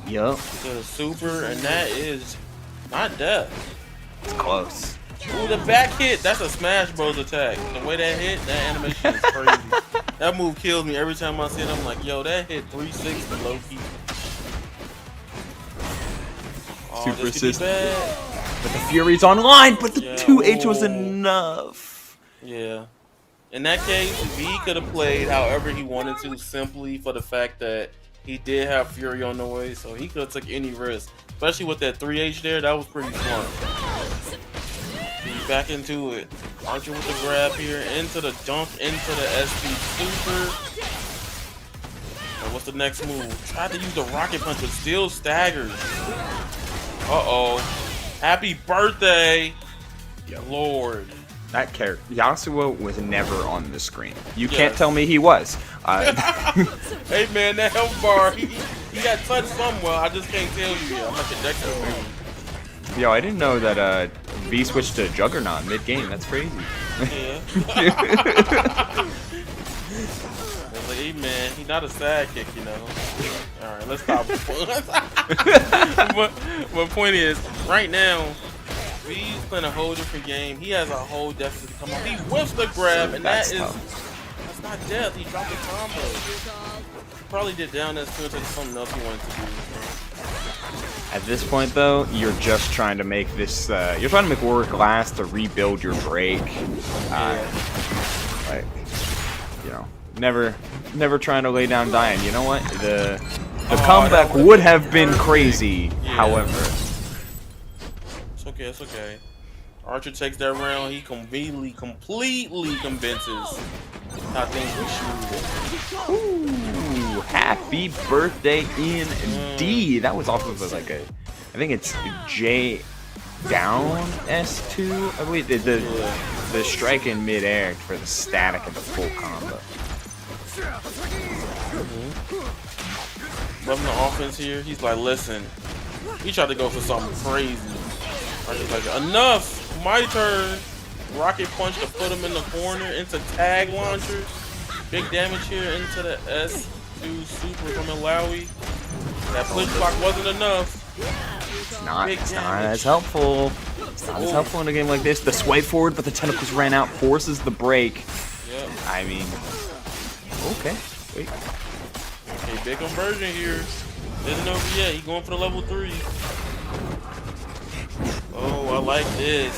Yup.
The super, and that is not death.
It's close.
Ooh, the back hit. That's a Smash Bros attack. The way that hit, that animation is crazy. That move kills me every time I see it. I'm like, yo, that hit 360 low key.
Super assist. But the Fury's online, but the 2H was enough.
Yeah. In that case, V could have played however he wanted to, simply for the fact that he did have Fury on the way, so he could have took any risk. Especially with that 3H there, that was pretty smart. He's back into it. Archer with the grab here, into the jump, into the SP super. And what's the next move? Tried to use the rocket punch, but still staggers. Uh-oh. Happy birthday, Lord.
That character, Yasuo, was never on the screen. You can't tell me he was.
Hey man, that health bar, he got touched somewhere. I just can't tell you yet. I'm like a Dexter fan.
Yo, I didn't know that V switched to Juggernaut mid-game. That's crazy.
Yeah. Like, hey man, he's not a sidekick, you know. All right, let's stop. But point is, right now, V's playing a whole different game. He has a whole deficit to come on. He whiffs the grab, and that's not death. He dropped the combo. He probably did down that to something else he wanted to do.
At this point, though, you're just trying to make this. You're trying to make Warwick last to rebuild your break. Like, you know, never trying to lay down dying. You know what? The comeback would have been crazy. However.
It's okay. Archer takes that round. He completely convinces how things will shoot.
Ooh, happy birthday indeed. That was off of I think it's J down S2. I believe the strike in midair for the static and the full combo.
Loving the offense here. He's like, listen, he tried to go for something crazy. Archer's like, enough! My turn! Rocket punch to put him in the corner into tag launcher. Big damage here into the S2 super from Malawi. That push block wasn't enough.
It's not as helpful. It's not as helpful in a game like this. The sway forward, but the tentacles ran out, forces the break.
Yep.
I mean, okay. Wait.
Okay, big conversion here. Isn't over yet. He's going for the level 3. Oh, I like this.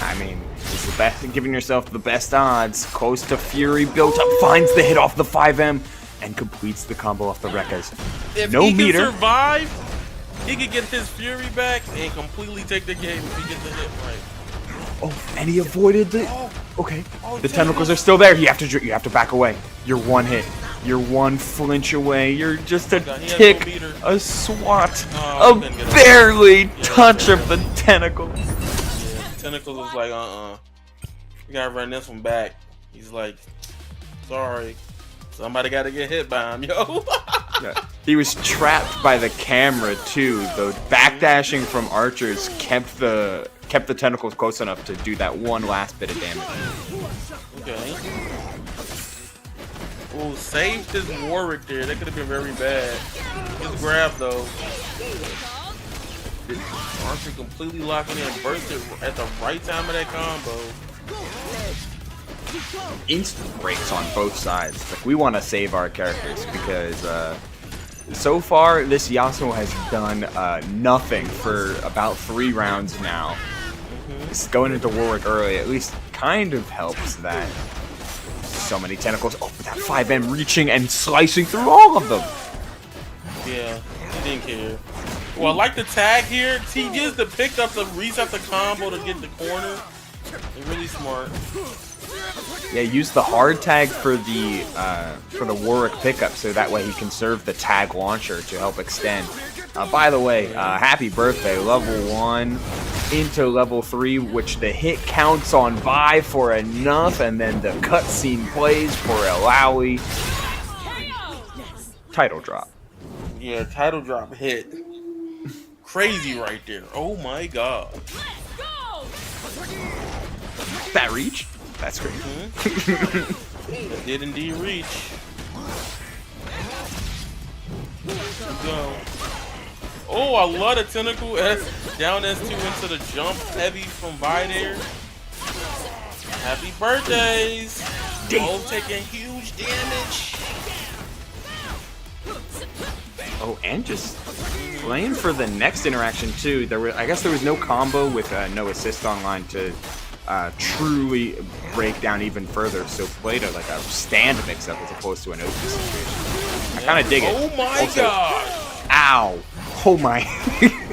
I mean, it's the best, giving yourself the best odds. Close to Fury, built up, finds the hit off the 5M, and completes the combo off the Rekkas.
If
no
he
meter.
Can survive, he could get his Fury back and completely take the game if he gets the hit right.
Oh, and he avoided the. Okay. The tentacles are still there. You have to back away. You're one hit. You're one flinch away. You're just a tick, a swat, a barely touch of the tentacle.
Yeah, the tentacles was like, you gotta run this one back. He's like, sorry, somebody gotta get hit by him, yo.
Yeah. He was trapped by the camera too. The backdashing from archers kept the tentacles close enough to do that one last bit of damage.
Okay. Oh, save this Warwick there. That could have been very bad. Good grab though. Archer completely locking in, bursted at the right time of that combo.
Instant breaks on both sides. Like, we want to save our characters because so far this Yasuo has done nothing for about 3 rounds now. Just going into Warwick early at least kind of helps that. So many tentacles. Oh, but that 5M reaching and slicing through all of them.
Yeah, he didn't care. Well, I like the tag here. He gets the pick up to reset the combo to get the corner. They're really smart.
Yeah, use the hard tag for the Warwick pickup so that way he can serve the tag launcher to help extend. By the way, happy birthday, level 1 into level 3, which the hit counts on Vi for enough, and then the cutscene plays for Alawi. Title drop.
Yeah, title drop hit. Crazy right there. Oh my god.
That reach? That's great.
That did indeed reach. Go. Oh, I love the tentacle S down S2 into the jump heavy from Vi there. Happy birthdays! Both taking huge damage.
Oh, and just playing for the next interaction too. I guess there was no combo with no assist online to truly break down even further. So played like a stand mix-up as opposed to an OP situation. I kind of dig it.
Oh my god!
Ow! Oh my!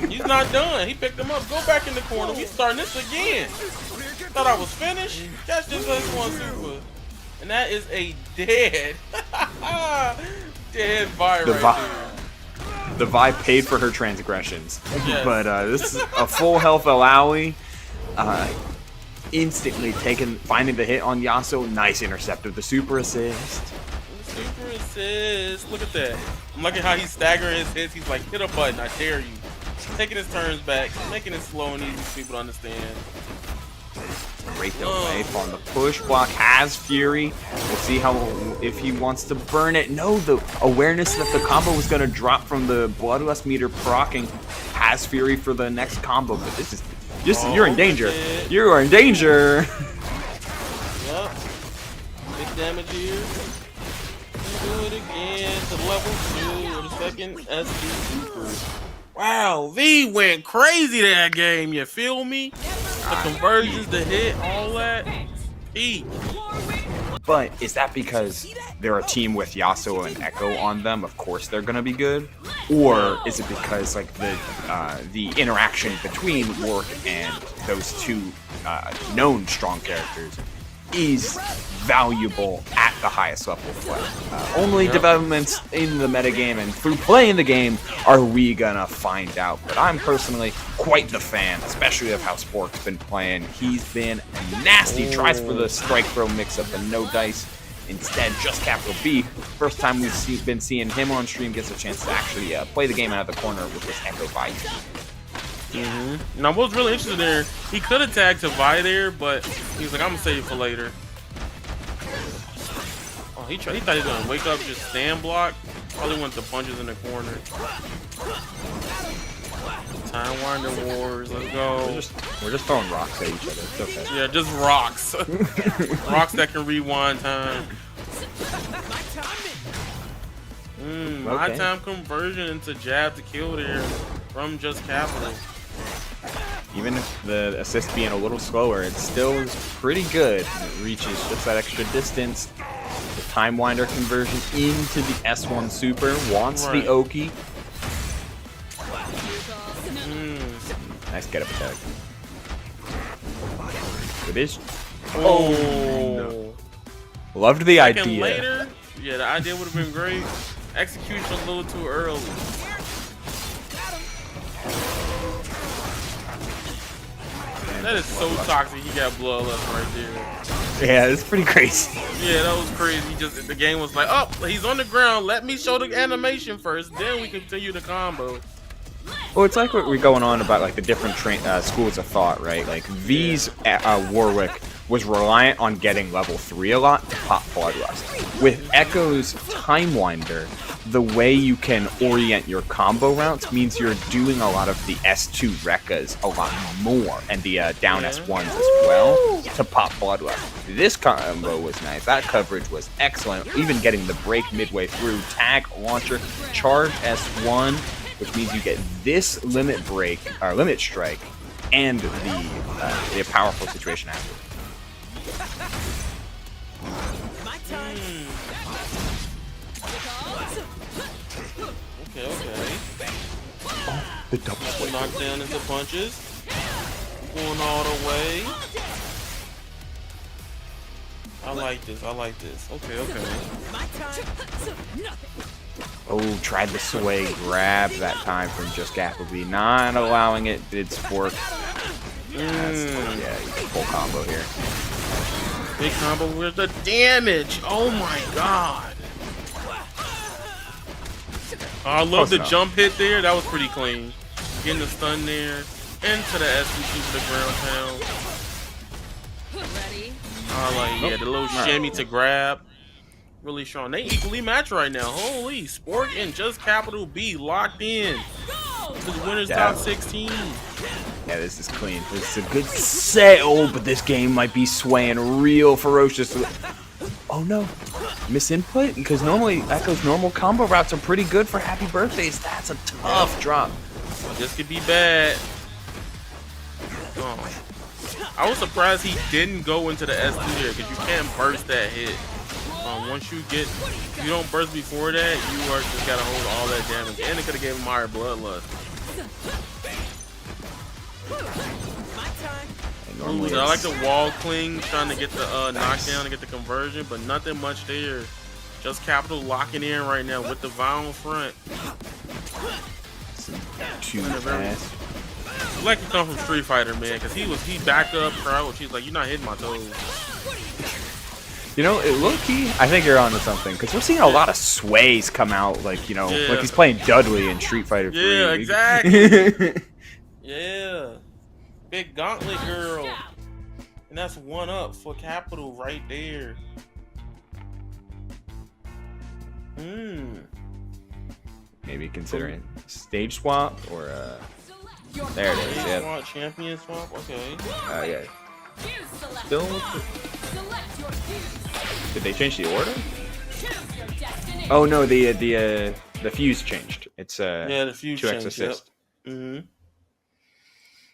He's not done. He picked him up. Go back in the corner. We starting this again. Thought I was finished. Catch this S1 super, and that is a dead, dead Vi right there.
The Vi paid for her transgressions.
Yes.
But this is a full health Alawi. Instantly finding the hit on Yasuo. Nice intercept of the super assist.
Super assist. Look at that. I'm liking how he's staggering his hits. He's like, hit a button, I dare you. Taking his turns back, making it slow and easy for people to understand.
Great life on the push block. Has Fury. We'll see if he wants to burn it. No, the awareness that the combo was going to drop from the Bloodlust meter proccing Has Fury for the next combo. But this is just you're in danger. You are in danger.
Yep. Big damage here. Do it again to level 2 with a second SD super. Wow, V went crazy that game, you feel me? The conversions, the hit, all that. Peak.
But is that because they're a team with Yasuo and Echo on them? Of course they're gonna be good. Or is it because like the interaction between Warwick and those two known strong characters is valuable at the highest level of play? Only developments in the metagame and through playing the game are we gonna find out. But I'm personally quite the fan, especially of how Spork's been playing. He's been nasty. Tries for the strike throw mix-up and no dice. Instead, just capital B. First time we've been seeing him on stream gets a chance to actually play the game out of the corner with this Echo fight.
Now, what was really interesting there, he could have tagged to Vi there, but he was like, I'm going to save it for later. Oh, he thought he was going to wake up, just stand block. Probably went to punches in the corner. Time Winder Wars, let's go.
We're just throwing rocks at each other. It's okay.
Yeah, just rocks. Rocks that can rewind time. My time conversion into jab to kill there from just capital.
Even if the assist being a little slower, it still is pretty good. It reaches just that extra distance. The Time Winder conversion into the S1 Super. Wants the Oki. Nice get up attack. It is. Oh! No. Loved the idea.
Later, yeah, the idea would have been great. Execution a little too early. That is so toxic. He got bloodlust right there.
Yeah, it's pretty crazy.
Yeah, that was crazy. The game was like, oh, he's on the ground. Let me show the animation first, then we continue the combo.
Well, it's like what we're going on about, like the different schools of thought, right? Like V's Warwick was reliant on getting level 3 a lot to pop Bloodlust. With Echo's Time Winder, the way you can orient your combo routes means you're doing a lot of the S2 Rekkas a lot more, and the down S1s as well, to pop Bloodlust. This combo was nice. That coverage was excellent. Even getting the break midway through, tag, launcher, charge S1, which means you get this limit break, or limit strike, and the powerful situation after.
Okay.
Oh, the double swipe.
Knocked down into punches. Going all the way. I like this. Okay.
Oh, tried the sway grab that time from Just Appleby. Not allowing it, did Sport. Yeah, full combo here.
Big combo with the damage. Oh my god. Oh, I love the jump hit there. That was pretty clean. Getting the stun there. Into the SVP for the ground pound.
Ready?
I like, the little shimmy to grab. Really strong. They equally matched right now. Holy, Sport and Just Capital B locked in. This is winners top 16.
Yeah, this is clean. This is a good set. Oh, but this game might be swaying real ferociously. Oh no, misinput? Because normally Echo's normal combo routes are pretty good for happy birthdays. That's a tough drop.
This could be bad. Oh. I was surprised he didn't go into the S2 there because you can't burst that hit. Once if you don't burst before that, you are just gotta hold all that damage. And it could have gave him higher bloodlust. Ooh, I like the wall cling, trying to get the knockdown and get the conversion, but nothing much there. Just Capital locking in right now with the violent front.
Too fast.
I like to come from Street Fighter, man, because he back up crouch. He's like, you're not hitting my toes.
You know, low key, I think you're onto something, because we're seeing a lot of sways come out, like, you know, like he's playing Dudley in Street Fighter 3.
Yeah, exactly. Yeah. Big gauntlet girl. And that's 1-up for Capital right there.
Maybe considering stage swap or there it is. Yeah.
Champion swap. Okay.
Yeah. Still. Did they change the order? Oh no, the fuse changed. It's
the fuse
2x
changed.
assist.
Yep.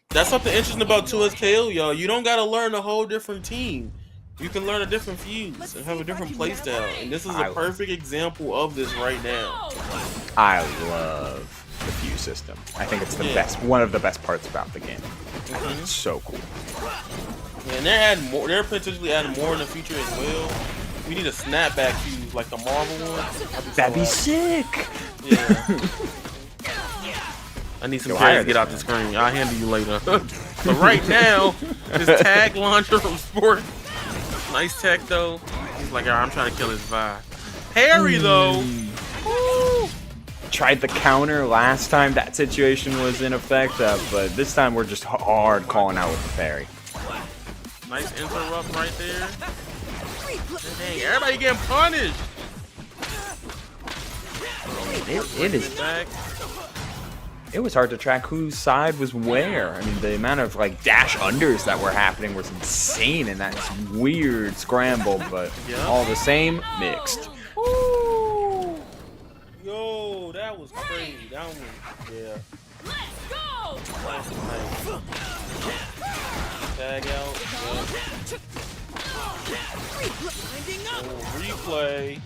That's something interesting about 2SKO, y'all. You don't gotta learn a whole different team. You can learn a different fuse and have a different playstyle. And this is a perfect example of this right now.
I love the fuse system. I think it's the best, one of the best parts about the game. It's so cool.
Yeah, and they're adding more. They're potentially adding more in the future as well. We need a snapback fuse like the Marvel one.
That'd be sick.
Yeah. I need some gas to get out the screen. I'll handle you later. But right now, this tag launcher from Sport. Nice tech though. He's like, I'm trying to kill his vibe. Parry though. Woo.
Tried the counter last time that situation was in effect, but this time we're just hard calling out with the parry.
Nice interrupt right there. Dang, everybody getting punished.
It is back. It was hard to track whose side was where. I mean, the amount of like dash unders that were happening was insane in that weird scramble, but all the same, mixed.
Woo. Yo, that was crazy. That one, yeah.
Let's go.
Nice. Tag out. Oh, replay.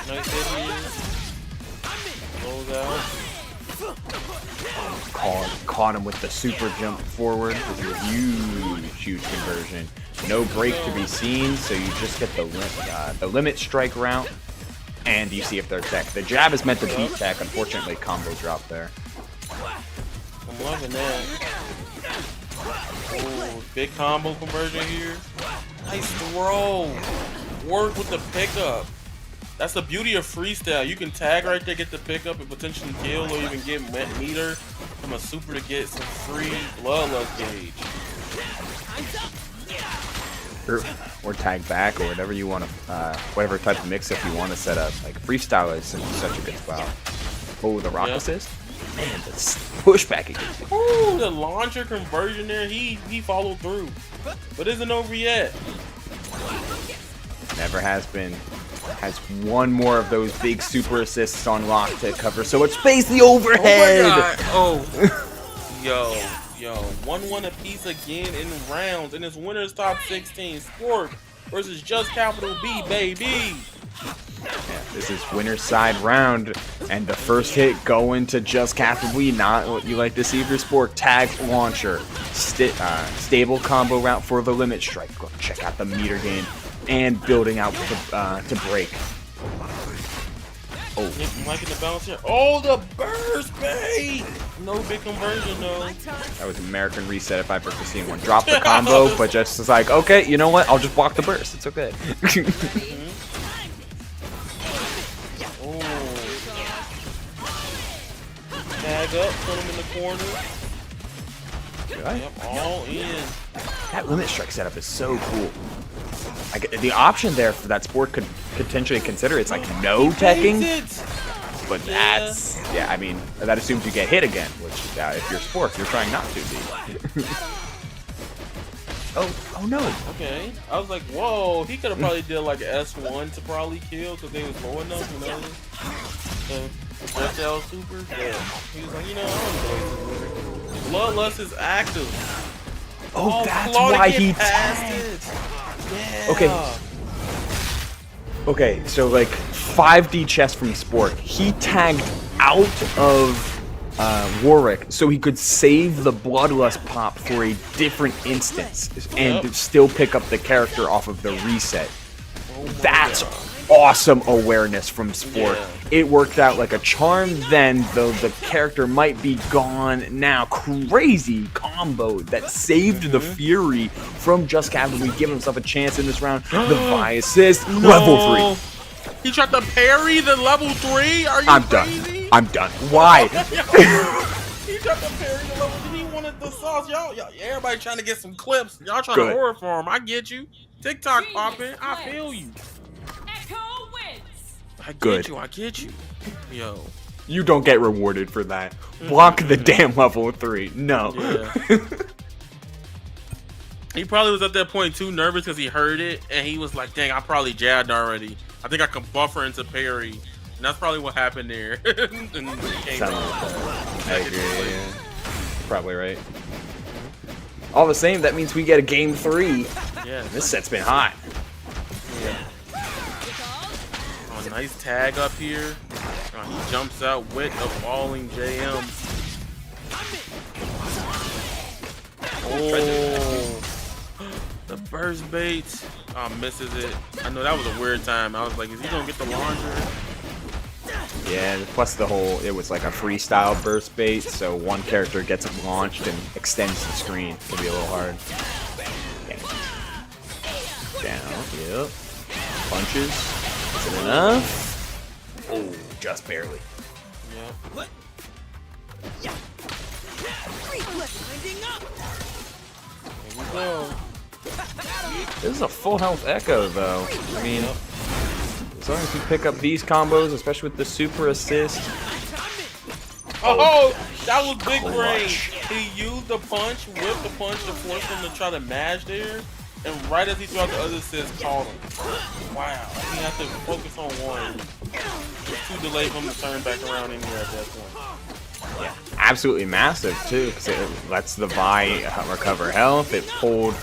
Nice hit here. Goes out.
Caught him with the super jump forward with a huge conversion. No break to be seen, so you just get the limit strike route, and you see if they're tech. The jab is meant to beat tech. Unfortunately, combo drop there.
I'm loving that. Oh, big combo conversion here. Nice throw. Work with the pickup. That's the beauty of freestyle. You can tag right there, get the pickup, and potentially kill, or even get meter from a super to get some free bloodlust gauge.
or tag back or whatever you want to, whatever type of mix-up you want to set up. Like freestyle is such a good spot. Oh, the rock assist. Man, the pushback it gives you.
Ooh, the launcher conversion there. He followed through, but isn't over yet.
Never has been. Has one more of those big super assists on lock to cover so much space. The overhead.
Oh my God. Oh, yo, 1-1 apiece again in rounds, and it's winners top 16. Sport versus Just Capital B, baby.
Yeah, this is winner's side round, and the first hit going to Just Capital B. Not what you like to see for Sport. Tag launcher, stable combo route for the limit strike. Go check out the meter gain. And building out to break. Oh,
I'm liking the bounce here. Oh, the burst bait! No big conversion though.
That was American Reset if I've ever seen one. Drop the combo, but just is like, okay, you know what? I'll just block the burst. It's okay.
Oh. Tag up, put him in the corner. Yep, all in.
That limit strike setup is so cool. Like, the option there for that Sport could potentially consider it's like no teching, but that's I mean that assumes you get hit again, which if you're Sport, you're trying not to be. oh no.
Okay, I was like, whoa, he could have probably did like an S1 to probably kill because they was low enough, you know. The SL super, yeah. He was like, you know, I don't know. Bloodlust is active.
Oh, that's why he tagged.
Yeah.
Okay, so like 5D chess from Sport. He tagged out of Warwick so he could save the Bloodlust pop for a different instance and still pick up the character off of the reset. That's awesome awareness from Sport.
Yeah.
It worked out like a charm then, though the character might be gone now. Crazy combo that saved the Fury from Just Capital. Give himself a chance in this round. The Vi assist, level 3.
He tried to parry the level 3? Are you crazy?
I'm done. Why?
He tried to parry the level 3. He wanted the sauce. Y'all, everybody trying to get some clips. Y'all trying to horror for him. I get you. TikTok popping. I feel you. I get you. Yo.
You don't get rewarded for that. Block the damn level 3. No.
Yeah. He probably was at that point too nervous because he heard it, and he was like, dang, I probably jabbed already. I think I can buffer into parry. And that's probably what happened there. And he came
I agree, yeah. Probably right. All the same, that means we get a game 3.
Yeah.
This set's been hot.
Yeah. Nice tag up here. He jumps out with a falling JM. Oh, the burst bait. Oh, misses it. I know that was a weird time. I was like, is he gonna get the launcher?
Yeah, plus the whole, it was like a freestyle burst bait, so one character gets it launched and extends the screen. It can be a little hard. Down, yep. Punches. Is it enough? Oh, just barely.
Yep. Here we go.
This is a full health Echo, though. I mean, as long as you pick up these combos, especially with the super assist.
Oh, that was big brain. He used the punch, whipped the punch to force him to try to mash there. And right as he threw out the other assist, called him. Wow, he had to focus on one. It's too delayed for him to turn back around in here at that point.
Yeah, absolutely massive too, because it lets the Vi recover health. It pulled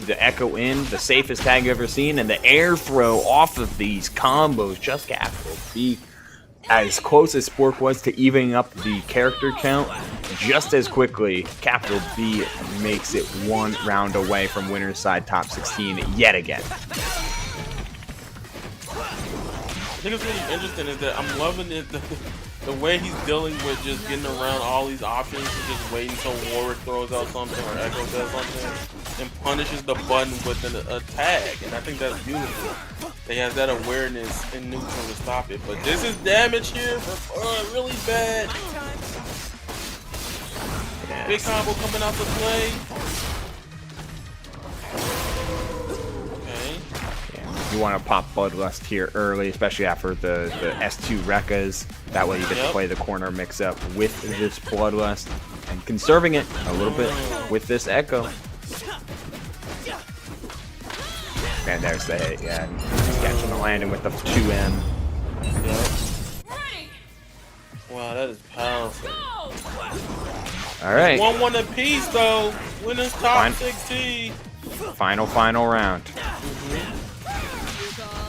the Echo in, the safest tag I've ever seen, and the air throw off of these combos. Just Capital B, as close as Spork was to evening up the character count, just as quickly, Capital B makes it one round away from winner's side top 16 yet again.
I think it's really interesting is that I'm loving it, the way he's dealing with just getting around all these options and just waiting until Warwick throws out something or Echo does something and punishes the button with a tag. And I think that's beautiful. He has that awareness in neutral to stop it. But this is damage here for really bad. Big combo coming out to play.
You want to pop Bloodlust here early, especially after the S2 Rekkas. That way you get to play the corner mix-up with this Bloodlust and conserving it a little bit with this Echo. And there's the hit, yeah. He's catching the landing with the 2M.
Wow, that is powerful.
All right.
1-1 apiece, though. Winners top 16.
Final round.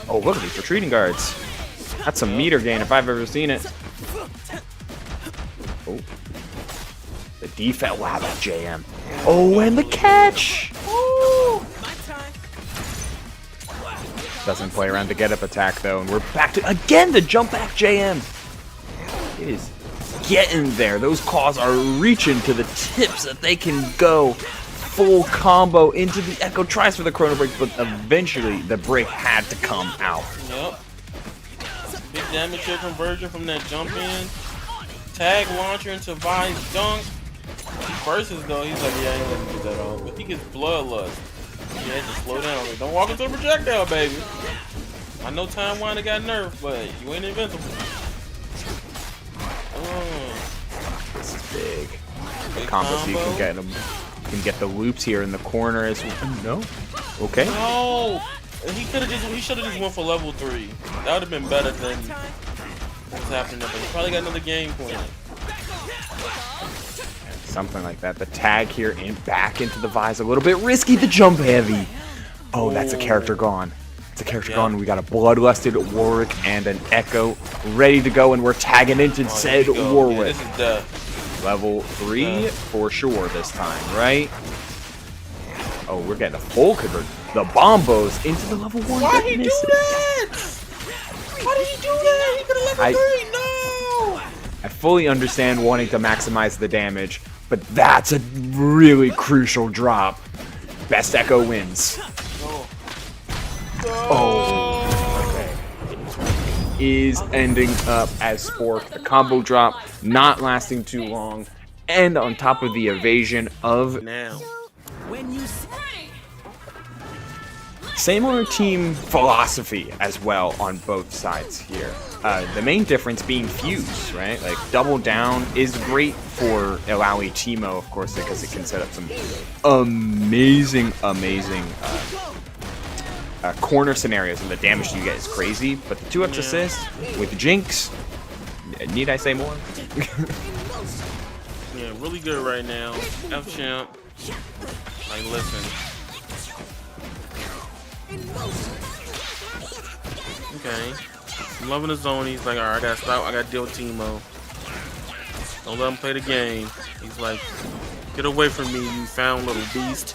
Oh, look at these retreating guards. That's some meter gain if I've ever seen it. Oh. The defense. Wow, that JM. Oh, and the catch. Woo. Doesn't play around the get-up attack, though. And we're back to, again, the jump back JM. It is getting there. Those claws are reaching to the tips that they can go. Full combo into the Echo, tries for the Chrono Break, but eventually the break had to come out.
Yep. Big damage here conversion from that jump in. Tag launcher into Vi's dunk. Versus though, he's like, yeah, I ain't gonna do that all. But he gets Bloodlust. You had to slow down. Like, don't walk into a projectile, baby. I know Time Winder got nerfed, but you ain't invincible.
This is big. The combos you can get them. You can get the loops here in the corner as well. No. Okay.
No. He should have just went for level 3. That would have been better than what's happening. But he probably got another game plan.
Something like that. The tag here in back into the vise a little bit risky. The jump heavy. Oh, that's a character gone. It's a character gone. We got a Bloodlusted Warwick and an Echo ready to go, and we're tagging into said Warwick.
Yeah, this is
level 3 for sure this time, right? Oh, we're getting a full convert. The bombos into the level 1.
Why did he do that? Why did he do that? He could have level 3. No.
I fully understand wanting to maximize the damage, but that's a really crucial drop. Best Echo wins. Oh, okay. Is ending up as Spork. The combo drop not lasting too long, and on top of the evasion of
now.
Similar team philosophy as well on both sides here. The main difference being fuse, right? Like double down is great for Illaoi Teemo, of course, because it can set up some amazing corner scenarios, and the damage you get is crazy. But the 2x assist with Jinx, need I say more?
Yeah, really good right now. F champ. Like, listen. Okay. I'm loving the zone. He's like, alright, I gotta stop. I gotta deal with Teemo. Don't let him play the game. He's like, get away from me, you found little beast.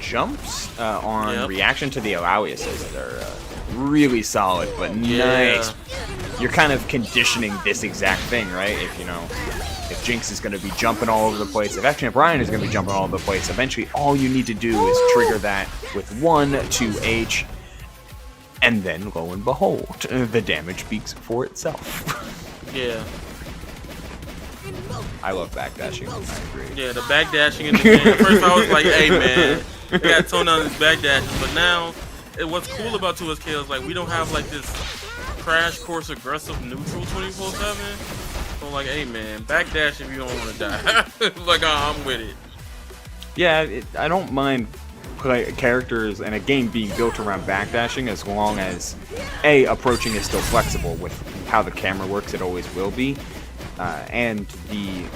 Jumps on reaction to the Illaoi assist are really solid, but nice. You're kind of conditioning this exact thing, right? If Jinx is going to be jumping all over the place, if F-Champ Ryan is going to be jumping all over the place, eventually all you need to do is trigger that with 1-2H, and then lo and behold, the damage speaks for itself.
Yeah.
I love backdashing. I agree.
Yeah, the backdashing in the game. At first I was like, hey man, we gotta tone down this backdashing. But now, what's cool about 2SK is like we don't have like this crash course aggressive neutral 24/7. So like, hey man, backdash if you don't want to die. Like, I'm with it.
Yeah, I don't mind characters and a game being built around backdashing as long as approaching is still flexible with how the camera works. It always will be. And the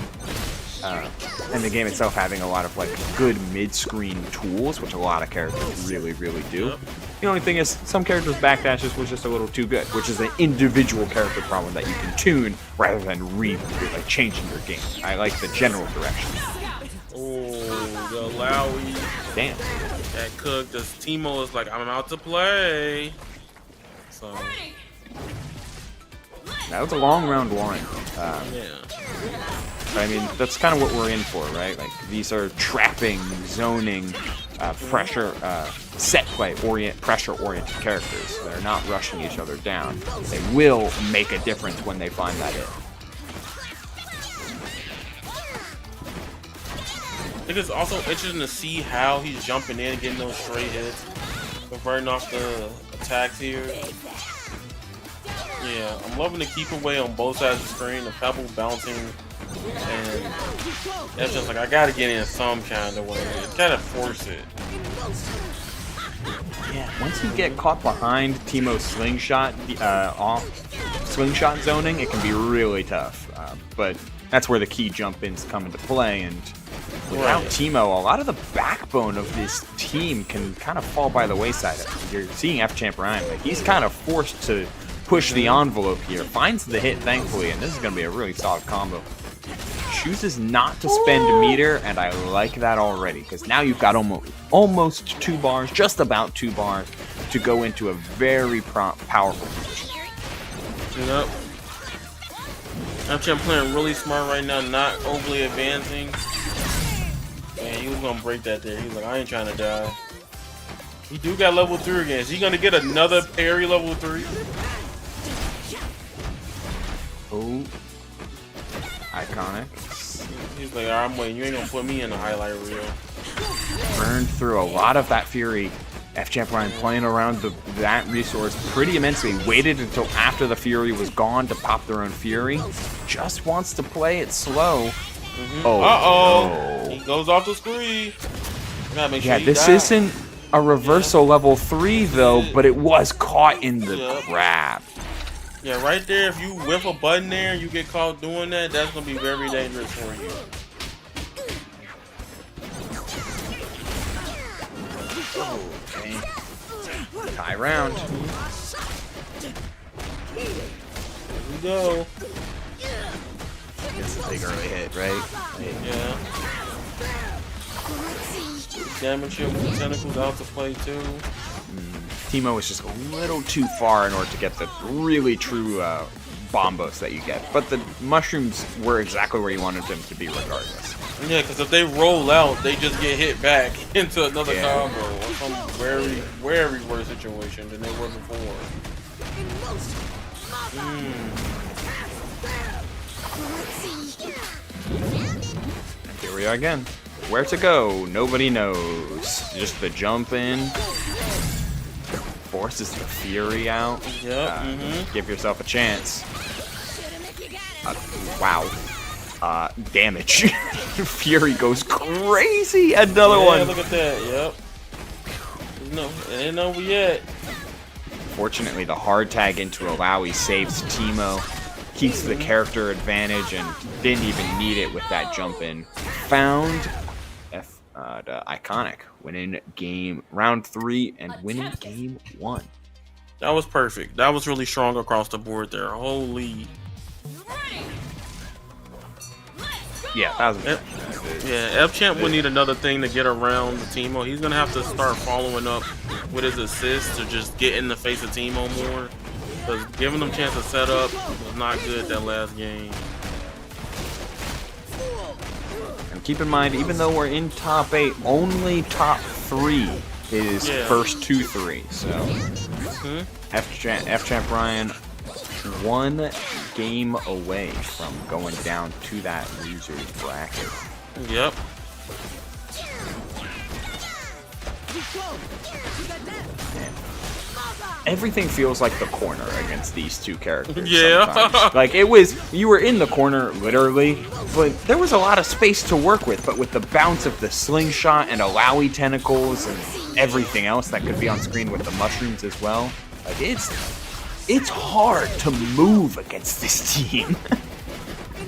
game itself having a lot of like good mid-screen tools, which a lot of characters really do.
Yep.
The only thing is some characters' backdashes was just a little too good, which is an individual character problem that you can tune rather than like changing your game. I like the general direction.
Oh, the Illaoi.
Damn.
That cooked. This Teemo is like, I'm out to play. So.
That was a long round 1.
Yeah.
I mean, that's kind of what we're in for, right? Like, these are trapping, zoning, pressure, set play, pressure-oriented characters that are not rushing each other down. They will make a difference when they find that it.
I think it's also interesting to see how he's jumping in and getting those straight hits. Converting off the attacks here. Yeah, I'm loving the keep away on both sides of the screen. The pebble bouncing, and that's just like I gotta get in some kind of way. It's gotta force it.
Yeah, once you get caught behind Teemo's slingshot, slingshot zoning, it can be really tough. But that's where the key jump-ins come into play, and without Teemo, a lot of the backbone of this team can kind of fall by the wayside. You're seeing F-Champ Ryan, like he's kind of forced to push the envelope here, finds the hit thankfully, and this is going to be a really solid combo. Chooses not to spend meter, and I like that already, because now you've got almost 2 bars, just about 2 bars, to go into a very powerful position.
Yep. I'm playing really smart right now, not overly advancing. Man, he was gonna break that there. He's like, I ain't trying to die. He do got level 3 again. Is he gonna get another parry level 3?
Oh, iconic.
He's like, I'm waiting. You ain't gonna put me in the highlight reel.
Burned through a lot of that Fury. F-Champ Ryan playing around that resource pretty immensely. Waited until after the Fury was gone to pop their own Fury. Just wants to play it slow. Oh,
uh-oh. No. He goes off the screen. Make sure
this isn't a reversal level 3 though, but it was caught in the grab.
Yeah, right there, if you whiff a button there and you get caught doing that, that's going to be very dangerous for you.
Okay. Tie round.
Here we go.
It's a big early hit, right?
Yeah. Damage here with the tentacles out to play too.
Teemo is just a little too far in order to get the really true bombos that you get. But the mushrooms were exactly where you wanted them to be regardless.
Yeah, because if they roll out, they just get hit back into another combo or some very, very worse situation than they were before.
Here we are again. Where to go? Nobody knows. Just the jump in. Forces the Fury out.
Yep.
Give yourself a chance. Wow. Damage. Fury goes crazy. Another one.
Look at that. Yep. No, it ain't over yet.
Fortunately, the hard tag into Alawi saves Teemo. Keeps the character advantage and didn't even need it with that jump in. Found the iconic, winning round 3 and winning game 1.
That was perfect. That was really strong across the board there. Holy.
Yeah, that was
F-Champ will need another thing to get around the Teemo. He's gonna have to start following up with his assists to just get in the face of Teemo more. Because giving them a chance to set up was not good that last game.
And keep in mind, even though we're in top 8, only top 3 is first 2-3. So F-Champ Ryan 1 game away from going down to that loser's bracket.
Yep.
Everything feels like the corner against these two characters.
Yeah.
Like you were in the corner literally, but there was a lot of space to work with. But with the bounce of the slingshot and Alawi tentacles and everything else that could be on screen with the mushrooms as well, like it's hard to move against this team.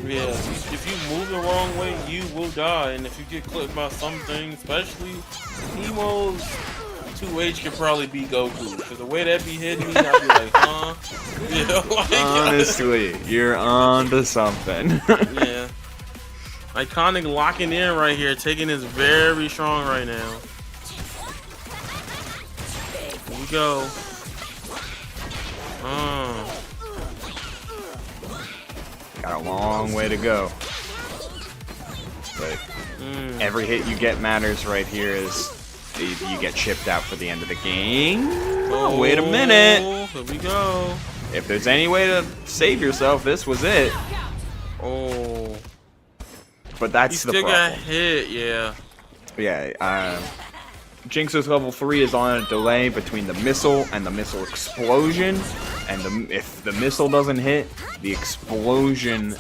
Yeah, if you move the wrong way, you will die. And if you get clipped by something, especially Teemo's 2H could probably be Goku. Because the way that be hitting me, I'd be like, huh? Yeah, like,
honestly, you're on to something.
Yeah. Iconic locking in right here, taking this very strong right now. Here we go.
Got a long way to go. But every hit you get matters right here as you get chipped out for the end of the game. Oh, wait a minute.
Here we go.
If there's any way to save yourself, this was it.
Oh.
But that's the problem.
He still got hit, yeah.
Yeah, Jinx's level 3 is on a delay between the missile and the missile explosion, and if the missile doesn't hit, the explosion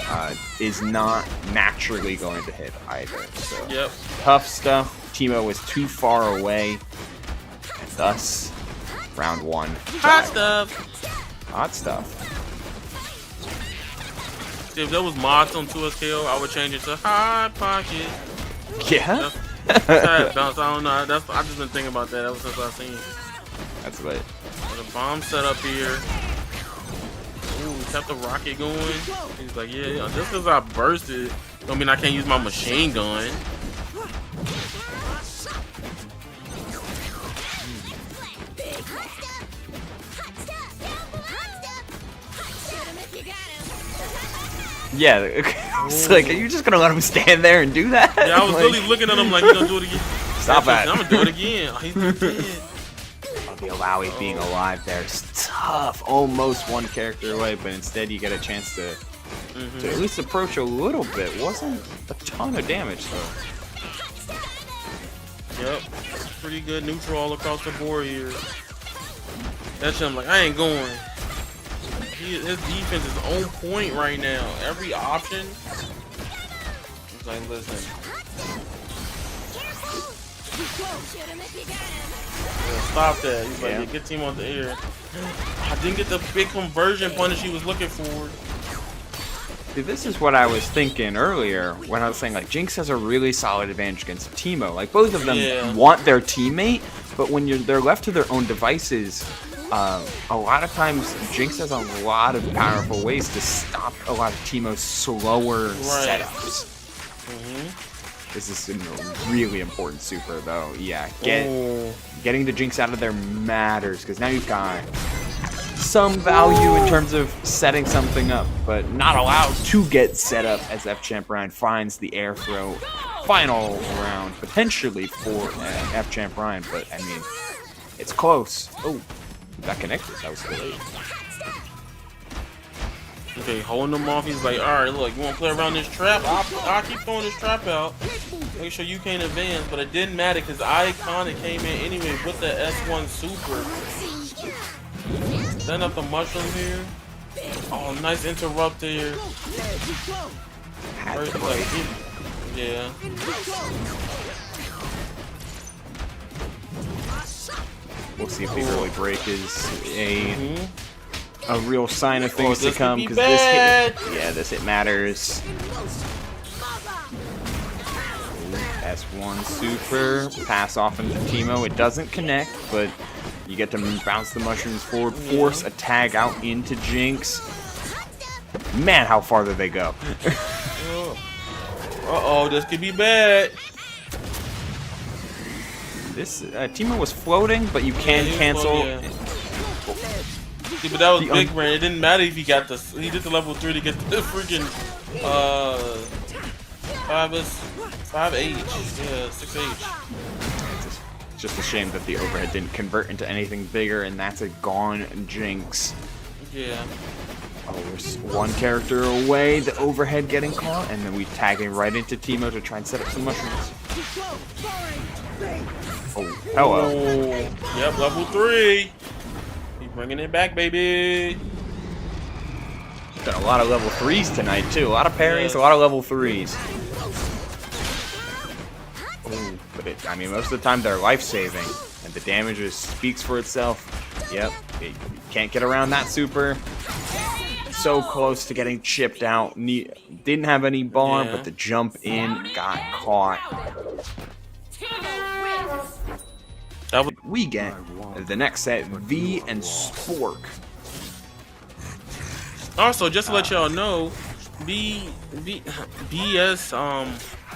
is not naturally going to hit either. So
Yep.
tough stuff. Teemo was too far away, and thus round 1.
Hot stuff.
Hot stuff.
If there was mods on 2SKO, I would change it to Hot Pocket.
Yeah.
Bounce. I don't know. I've just been thinking about that ever since I seen it.
That's lit.
There's a bomb set up here. Ooh, kept the rocket going. He's like, yeah, just because I bursted, don't mean I can't use my machine gun.
Yeah, it's like, are you just gonna let him stand there and do that?
Yeah, I was
like,
really looking at him like, he's gonna do it again.
Stop that.
I'm gonna do it again. Oh, he's not dead.
The Alawi being alive there is tough. Almost one character away, but instead you get a chance to at least approach a little bit. Wasn't a ton of damage though.
Yep, pretty good neutral all across the board here. That's him like, I ain't going. His defense is on point right now. Every option. He's like, listen. Yeah, stop that. He's like, yeah, get team on the air. I didn't get the big conversion punish he was looking for.
See, this is what I was thinking earlier when I was saying, like, Jinx has a really solid advantage against Teemo. Like, both of them want their teammate, but when they're left to their own devices, a lot of times Jinx has a lot of powerful ways to stop a lot of Teemo's slower setups. This is a really important super, though. Yeah, getting the Jinx out of there matters, because now you've got some value in terms of setting something up, but not allowed to get set up as F-Champ Ryan finds the air throw. Final round, potentially for F-Champ Ryan, but, I mean, it's close. Oh, that connected. That was delayed.
Okay, holding them off. He's like, all right, look, you want to play around this trap? I'll keep throwing this trap out. Make sure you can't advance, but it didn't matter because Iconic came in anyway with the S1 super. Setting up the mushroom here. Oh, nice interrupt here. Yeah.
We'll see if the early break is a real sign of things to come, because this hit matters. S1 super, pass off into Teemo. It doesn't connect, but you get to bounce the mushrooms forward, force a tag out into Jinx. Man, how far did they go?
Uh-oh, this could be bad.
This Teemo was floating, but you can cancel.
See, but that was big brain. It didn't matter if he got this. He did the level 3 to get the freaking 5H, yeah, 6H.
It's just a shame that the overhead didn't convert into anything bigger, and that's a gone Jinx.
Yeah.
Oh, we're one character away, the overhead getting caught, and then we tagging right into Teemo to try and set up some mushrooms. Oh, hello.
Oh, yep, level 3. He's bringing it back, baby.
Done a lot of level 3s tonight, too. A lot of parries, a lot of level 3s. Oh, but I mean, most of the time they're life-saving, and the damage speaks for itself. Yep, you can't get around that super. So close to getting chipped out. Didn't have any bar, but the jump in got caught. We get the next set, V and Spork.
Also, just to let y'all know, BS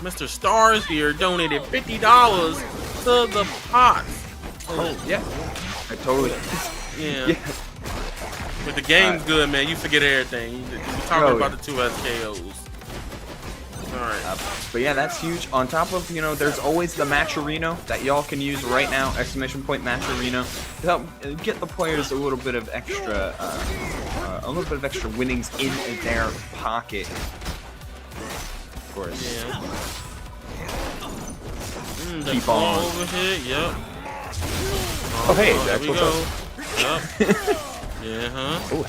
Mr. Stars here donated $50 to the pot.
Oh yeah, I totally.
Yeah. But the game's good, man. You forget everything. We're talking about the 2 SKOs. Alright.
But yeah, that's huge. On top of, there's always the Matcherino that y'all can use right now, ! Matcherino, to help get the players a little bit of extra winnings in their pocket. Of course.
Yeah.
Keep on.
Over here, yep.
Oh, hey,
there
that's
we
what's
go.
up.
Yep. Yeah, huh?
Ooh.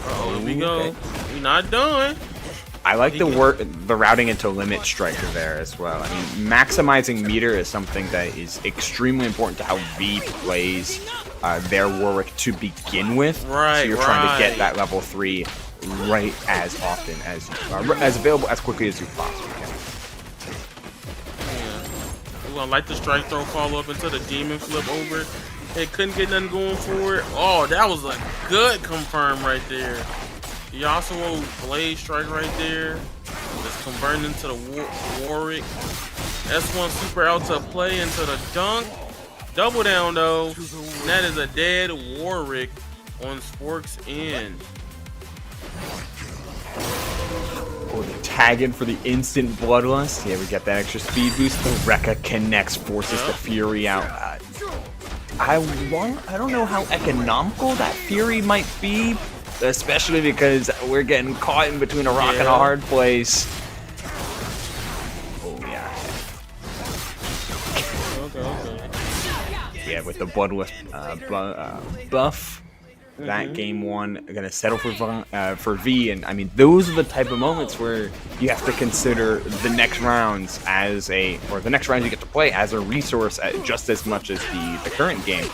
Oh, here we go.
Okay.
We not done.
I like the routing into limit striker there as well. I mean, maximizing meter is something that is extremely important to how V plays their Warwick to begin with.
Right,
so you're trying to get that level 3 right as often as available as quickly as you possibly can.
Yeah. Ooh, I like the strike throw follow up into the demon flip over. It couldn't get nothing going for it. Oh, that was a good confirm right there. Yasuo blade strike right there. Just converting into the Warwick. S1 super out to play into the dunk. Double down though. And that is a dead Warwick on Spork's end.
Oh, the tag in for the instant bloodlust. Yeah, we get that extra speed boost. The Rekka connects, forces the Fury out. I don't know how economical that Fury might be, especially because we're getting caught in between a rock and a hard place. Oh yeah. Okay. Yeah, with the bloodlust buff. That game one, gonna settle for V, and I mean those are the type of moments where you have to consider the next rounds the next rounds you get to play as a resource just as much as the current game,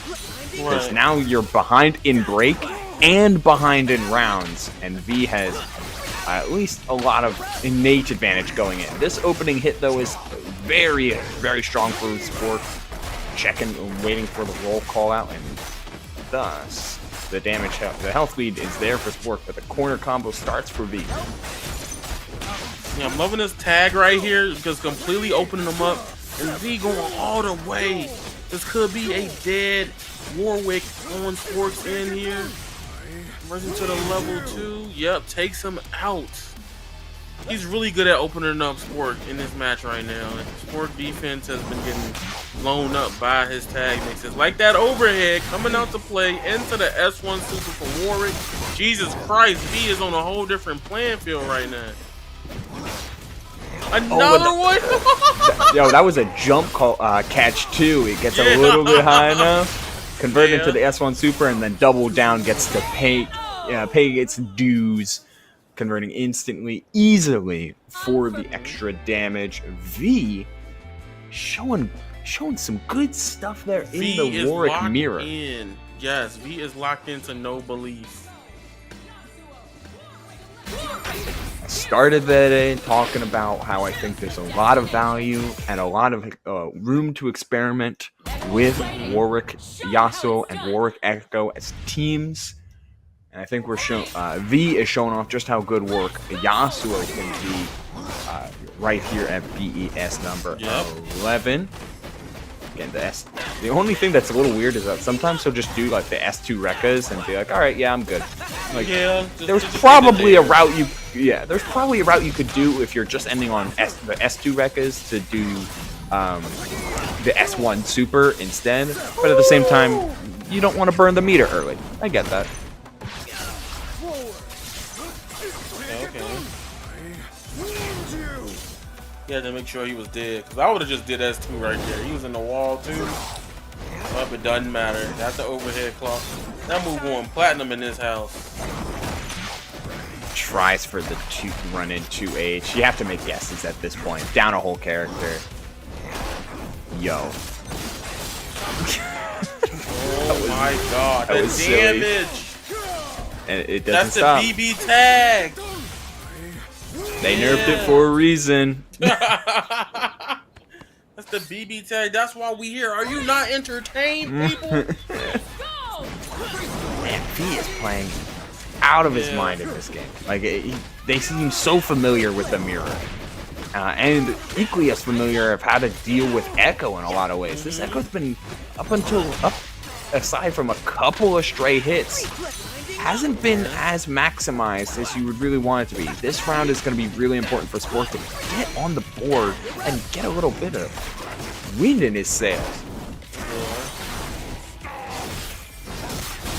because now you're behind in break and behind in rounds, and V has at least a lot of innate advantage going in. This opening hit though is very, very strong for Sport, checking and waiting for the roll call out, and thus the health lead is there for Sport, but the corner combo starts for V.
Yeah, I'm loving this tag right here because completely opening them up, and V going all the way. This could be a dead Warwick on Sport's in here. Rising to the level 2. Yep, takes him out. He's really good at opening up Sport in this match right now. Sport defense has been getting blown up by his tag mixes. Like that overhead coming out to play into the S1 super for Warwick. Jesus Christ, V is on a whole different playing field right now. Another one?
Yo, that was a jump call, catch too. It gets a little bit high enough. Convert into the S1 super, and then double down gets to pay its dues. Converting instantly, easily for the extra damage. V showing some good stuff there in the Warwick mirror.
Yes, V is locked into no belief.
I started the day talking about how I think there's a lot of value and a lot of room to experiment with Warwick Yasuo and Warwick Echo as teams. And I think we're V is showing off just how good work Yasuo can be right here at BES number 11. Again, the only thing that's a little weird is that sometimes he'll just do like the S2 Rekkas and be like, all right, yeah, I'm good. Like, there's probably a route you could do if you're just ending on the S2 Rekkas to do the S1 Super instead. But at the same time, you don't want to burn the meter early. I get that.
He had to make sure he was dead, because I would have just did S2 right there. He was in the wall too. But it doesn't matter. That's the overhead clock. That move going platinum in this house.
Tries for the run in 2H. You have to make guesses at this point. Down a whole character. Yo.
Oh my god. The damage.
And it doesn't stop.
That's the BB tag.
They nerfed it for a reason.
That's the BB tag. That's why we here. Are you not entertained, people?
Man, V is playing out of his mind in this game. Like they seem so familiar with the mirror, and equally as familiar of how to deal with Echo in a lot of ways. This Echo's been aside from a couple of stray hits, hasn't been as maximized as you would really want it to be. This round is going to be really important for Sport to get on the board and get a little bit of wind in his sails.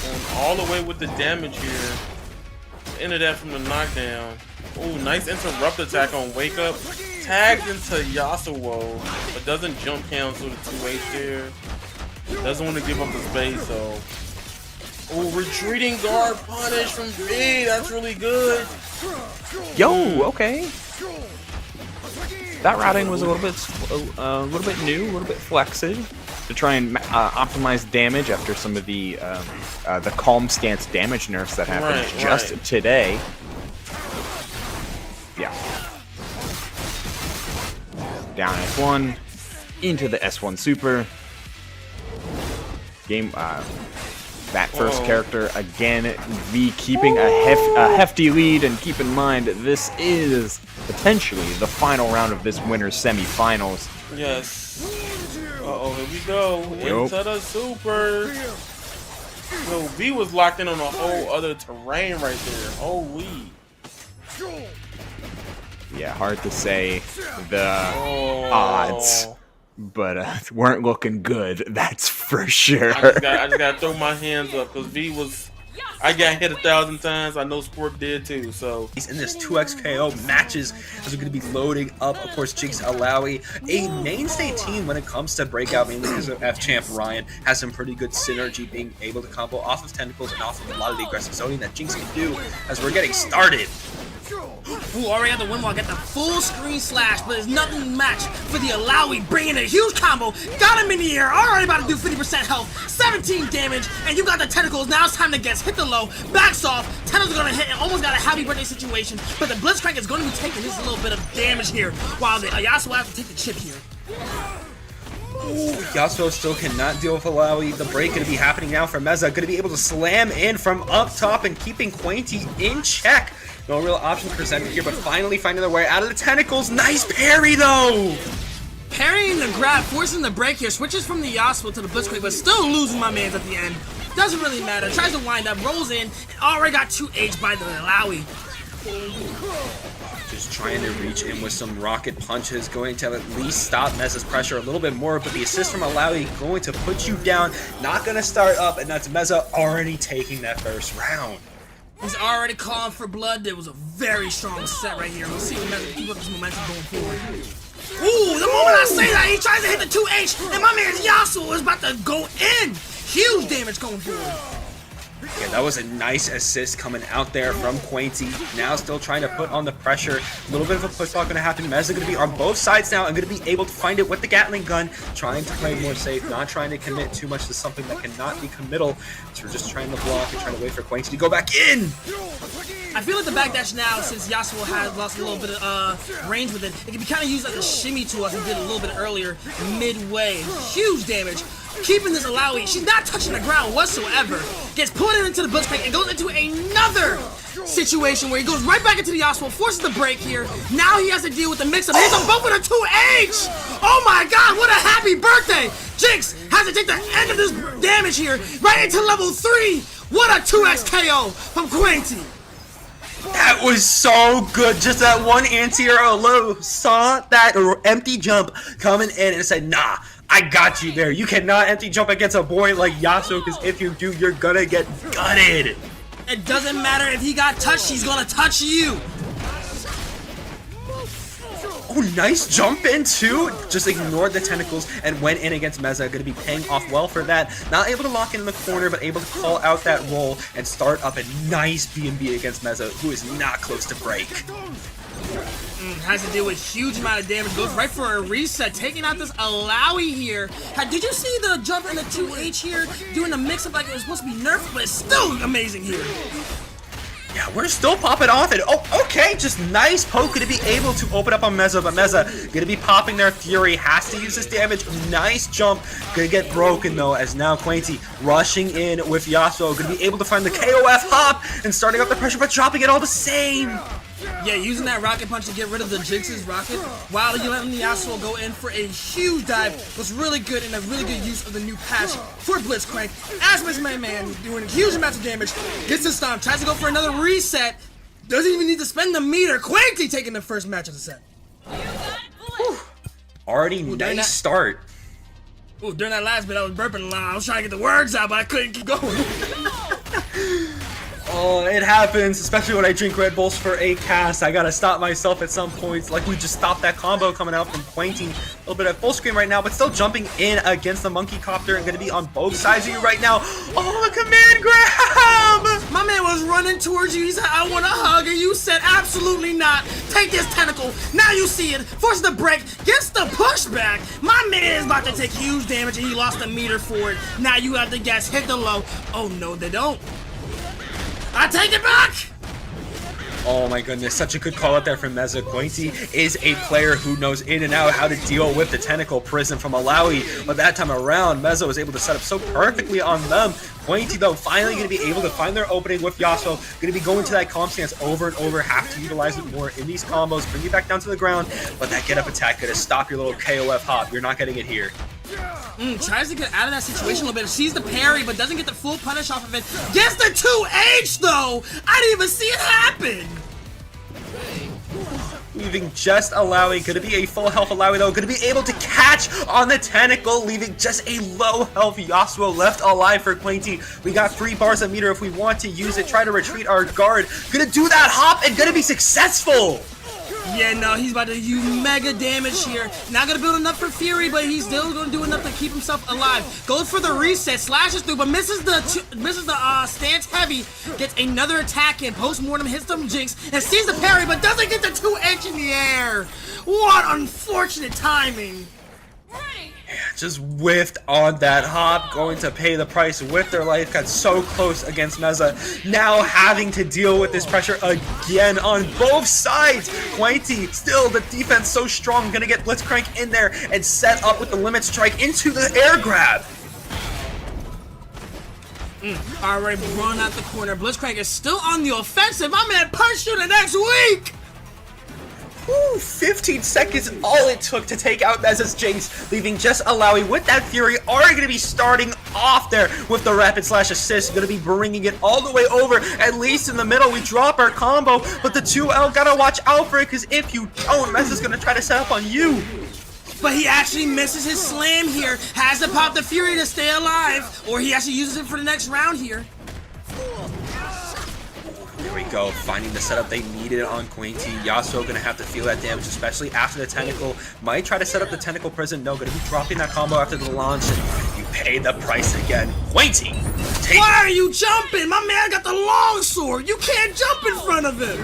Going all the way with the damage here. Into that from the knockdown. Oh, nice interrupt attack on Wake Up. Tagged into Yasuo, but doesn't jump cancel the 2H there. Doesn't want to give up the space, so. Oh, retreating guard punish from V. That's really good.
Yo, okay. That routing was a little bit new, a little bit flexed to try and optimize damage after some of the calm stance damage nerfs that happened just today. Yeah. Down S1 into the S1 Super. Game. That first character again, V keeping a hefty lead, and keep in mind this is potentially the final round of this winner's semifinals.
Yes. Uh-oh, here we go. Into the Super. Yo, V was locked in on a whole other terrain right there. Holy.
Yeah, hard to say the odds, but weren't looking good, that's for sure.
I just gotta throw my hands up, because V was... I got hit 1,000 times. I know Sport did too, so.
In this 2x KO matches, as we're going to be loading up, of course, Jinx Alawi, a mainstay team when it comes to Breakout, mainly because of F-Champ Ryan, has some pretty good synergy, being able to combo off of tentacles and off of a lot of the aggressive zoning that Jinx can do as we're getting started.
Ooh, already got the win while get the full screen slash, but there's nothing match for the Alawi, bringing a huge combo, got him in the air, already about to do 50% health, 17 damage, and you got the tentacles. Now it's time to guess, hit the low, backs off, tentacles are gonna hit, and almost got a happy birthday situation, but the Blitzcrank is gonna be taking this little bit of damage here, while the Yasuo has to take the chip here.
Ooh, Yasuo still cannot deal with Alawi. The break going to be happening now for Meza. Going to be able to slam in from up top and keeping Quainty in check. No real options presented here, but finally finding their way out of the tentacles. Nice parry, though!
Parrying the grab, forcing the break here, switches from the Yasuo to the Blitzcrank, but still losing my mans at the end. Doesn't really matter. Tries to wind up, rolls in, and already got 2H by the Alawi.
Just trying to reach in with some rocket punches, going to at least stop Meza's pressure a little bit more, but the assist from Alawi going to put you down, not going to start up, and that's Meza already taking that first round.
He's already calling for blood. There was a very strong set right here. We'll see what Meza can keep up this momentum going forward. Ooh, the moment I say that, he tries to hit the 2H, and my man's Yasuo is about to go in. Huge damage going forward.
Yeah, that was a nice assist coming out there from Quainty. Now still trying to put on the pressure. A little bit of a pushback going to happen. Meza going to be on both sides now and going to be able to find it with the Gatling gun. Trying to play more safe, not trying to commit too much to something that cannot be committal. So we're just trying to block and trying to wait for Quainty to go back in.
I feel like the backdash now, since Yasuo has lost a little bit of range with it, it can be kind of used as a shimmy to us. He did a little bit earlier, midway. Huge damage. Keeping this Alawi, she's not touching the ground whatsoever. Gets pulled into the Blitzcrank and goes into another situation where he goes right back into the Yasuo, forces the break here. Now he has to deal with the mix-up. He's on both with a 2H! Oh my god, what a happy birthday! Jinx has to take the end of this damage here, right into level 3! What a 2x KO from Quainty!
That was so good. Just that one anti-air low saw that empty jump coming in and said, nah, I got you there. You cannot empty jump against a boy like Yasuo, because if you do, you're gonna get gutted.
It doesn't matter if he got touched, he's gonna touch you.
Oh, nice jump in too. Just ignored the tentacles and went in against Meza. Going to be paying off well for that. Not able to lock in the corner, but able to call out that roll and start up a nice B&B against Meza, who is not close to break.
Has to deal with huge amount of damage. Goes right for a reset, taking out this Alawi here. Did you see the jump in the 2H here? Doing the mix-up like it was supposed to be nerfed, but it's still amazing here.
Yeah, we're still popping off it. Oh, okay, just nice poke to be able to open up on Meza, but Meza gonna be popping their Fury, has to use this damage. Nice jump, gonna get broken though, as now Quainty rushing in with Yasuo, gonna be able to find the KOF hop and starting up the pressure, but dropping it all the same.
Yeah, using that rocket punch to get rid of the Jinx's rocket while you letting the Yasuo go in for a huge dive was really good and a really good use of the new patch for Blitzcrank. As my man doing huge amounts of damage, gets the stomp, tries to go for another reset, doesn't even need to spend the meter. Quainty taking the first match of the set.
Whew. Already nice start.
Ooh, during that last bit I was burping a lot. I was trying to get the words out, but I couldn't keep going.
Oh, it happens, especially when I drink Red Bulls for a cast. I gotta stop myself at some points. Like we just stopped that combo coming out from Pointy. A little bit at full screen right now, but still jumping in against the Monkey Copter and gonna be on both sides of you right now. Oh, the command grab!
My man was running towards you. He said, I want a hug. And you said, absolutely not. Take this tentacle. Now you see it. Force the break. Gets the pushback. My man is about to take huge damage and he lost a meter for it. Now you have to guess. Hit the low. Oh, no, they don't. I take it back!
Oh my goodness, such a good call out there from Meza. Pointy is a player who knows in and out how to deal with the tentacle prison from Malawi, but that time around, Meza was able to set up so perfectly on them. Pointy, though, finally going to be able to find their opening with Yasuo, going to be going to that calm stance over and over, have to utilize it more in these combos, bring you back down to the ground, but that get up attack going to stop your little KOF hop. You're not getting it here.
Tries to get out of that situation a little bit. Sees the parry, but doesn't get the full punish off of it. Gets the 2H, though! I didn't even see it happen!
Leaving just Alawi, gonna be a full health Alawi though, gonna be able to catch on the tentacle, leaving just a low health Yasuo left alive for Quainty. We got 3 bars a meter if we want to use it, try to retreat our guard, gonna do that hop and gonna be successful!
Yeah, no, he's about to do mega damage here. Not gonna build enough for Fury, but he's still gonna do enough to keep himself alive. Goes for the reset, slashes through, but misses the stance heavy. Gets another attack in. Post-mortem hits some Jinx and sees the parry, but doesn't get the 2H in the air. What unfortunate timing.
Just whiffed on that hop, going to pay the price with their life. Got so close against Meza. Now having to deal with this pressure again on both sides. Quainty, still the defense so strong, gonna get Blitzcrank in there and set up with the limit strike into the air grab.
Already run out the corner. Blitzcrank is still on the offensive. My man punched you the next week.
Ooh, 15 seconds all it took to take out Meza's Jinx, leaving just Alawi with that Fury. Already going to be starting off there with the rapid slash assist, going to be bringing it all the way over, at least in the middle. We drop our combo, but the 2L got to watch out for it, because if you don't, Meza's going to try to set up on you.
But he actually misses his slam here, has to pop the Fury to stay alive, or he actually uses it for the next round here.
There we go, finding the setup they needed on Quainty. Yasuo gonna have to feel that damage, especially after the tentacle. Might try to set up the tentacle prison. No, gonna be dropping that combo after the launch, and you pay the price again. Quainty!
Why are you jumping? My man got the long sword. You can't jump in front of him.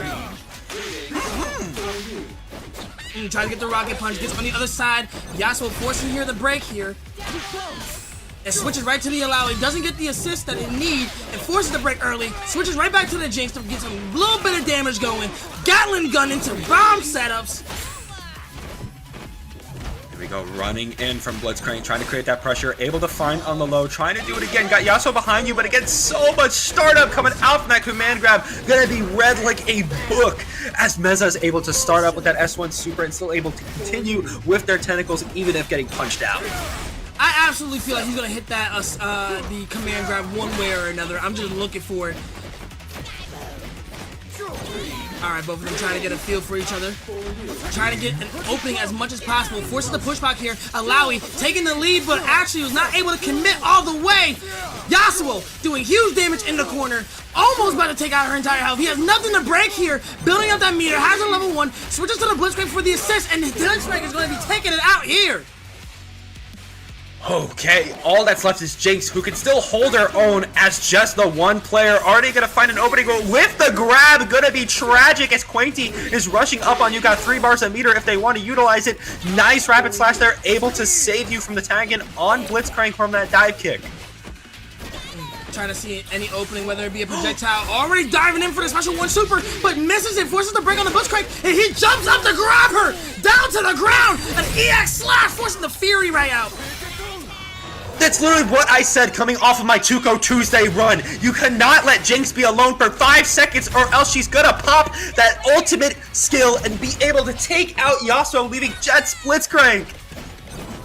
Trying to get the rocket punch. Gets on the other side. Yasuo forcing here the break here. And switches right to the Alawi, doesn't get the assist that it needs, and forces the break early, switches right back to the Jinx to get some little bit of damage going. Gatling gun into bomb setups.
Here we go, running in from Blitzcrank, trying to create that pressure, able to find on the low, trying to do it again. Got Yasuo behind you, but again, so much startup coming out from that command grab. Gonna be read like a book as Meza is able to start up with that S1 super and still able to continue with their tentacles, even if getting punched out.
I absolutely feel like he's gonna hit that the command grab one way or another. I'm just looking for it. Alright, both of them trying to get a feel for each other. Trying to get an opening as much as possible. Forces the pushback here. Alawi taking the lead, but actually was not able to commit all the way. Yasuo doing huge damage in the corner. Almost about to take out her entire health. He has nothing to break here. Building up that meter. Has a level 1. Switches to the Blitzcrank for the assist, and the Blitzcrank is going to be taking it out here.
Okay, all that's left is Jinx, who can still hold her own as just the one player. Already gonna find an opening, but with the grab, gonna be tragic as Quainty is rushing up on you. Got 3 bars a meter if they want to utilize it. Nice rapid slash there, able to save you from the tag in on Blitzcrank from that dive kick.
Trying to see any opening, whether it be a projectile. Already diving in for the special 1 super, but misses it, forces the break on the Blitzcrank, and he jumps up to grab her down to the ground. An EX slash, forcing the Fury right out.
That's literally what I said coming off of my Tuco Tuesday run. You cannot let Jinx be alone for 5 seconds or else she's gonna pop that ultimate skill and be able to take out Yasuo, leaving Jet's Blitzcrank.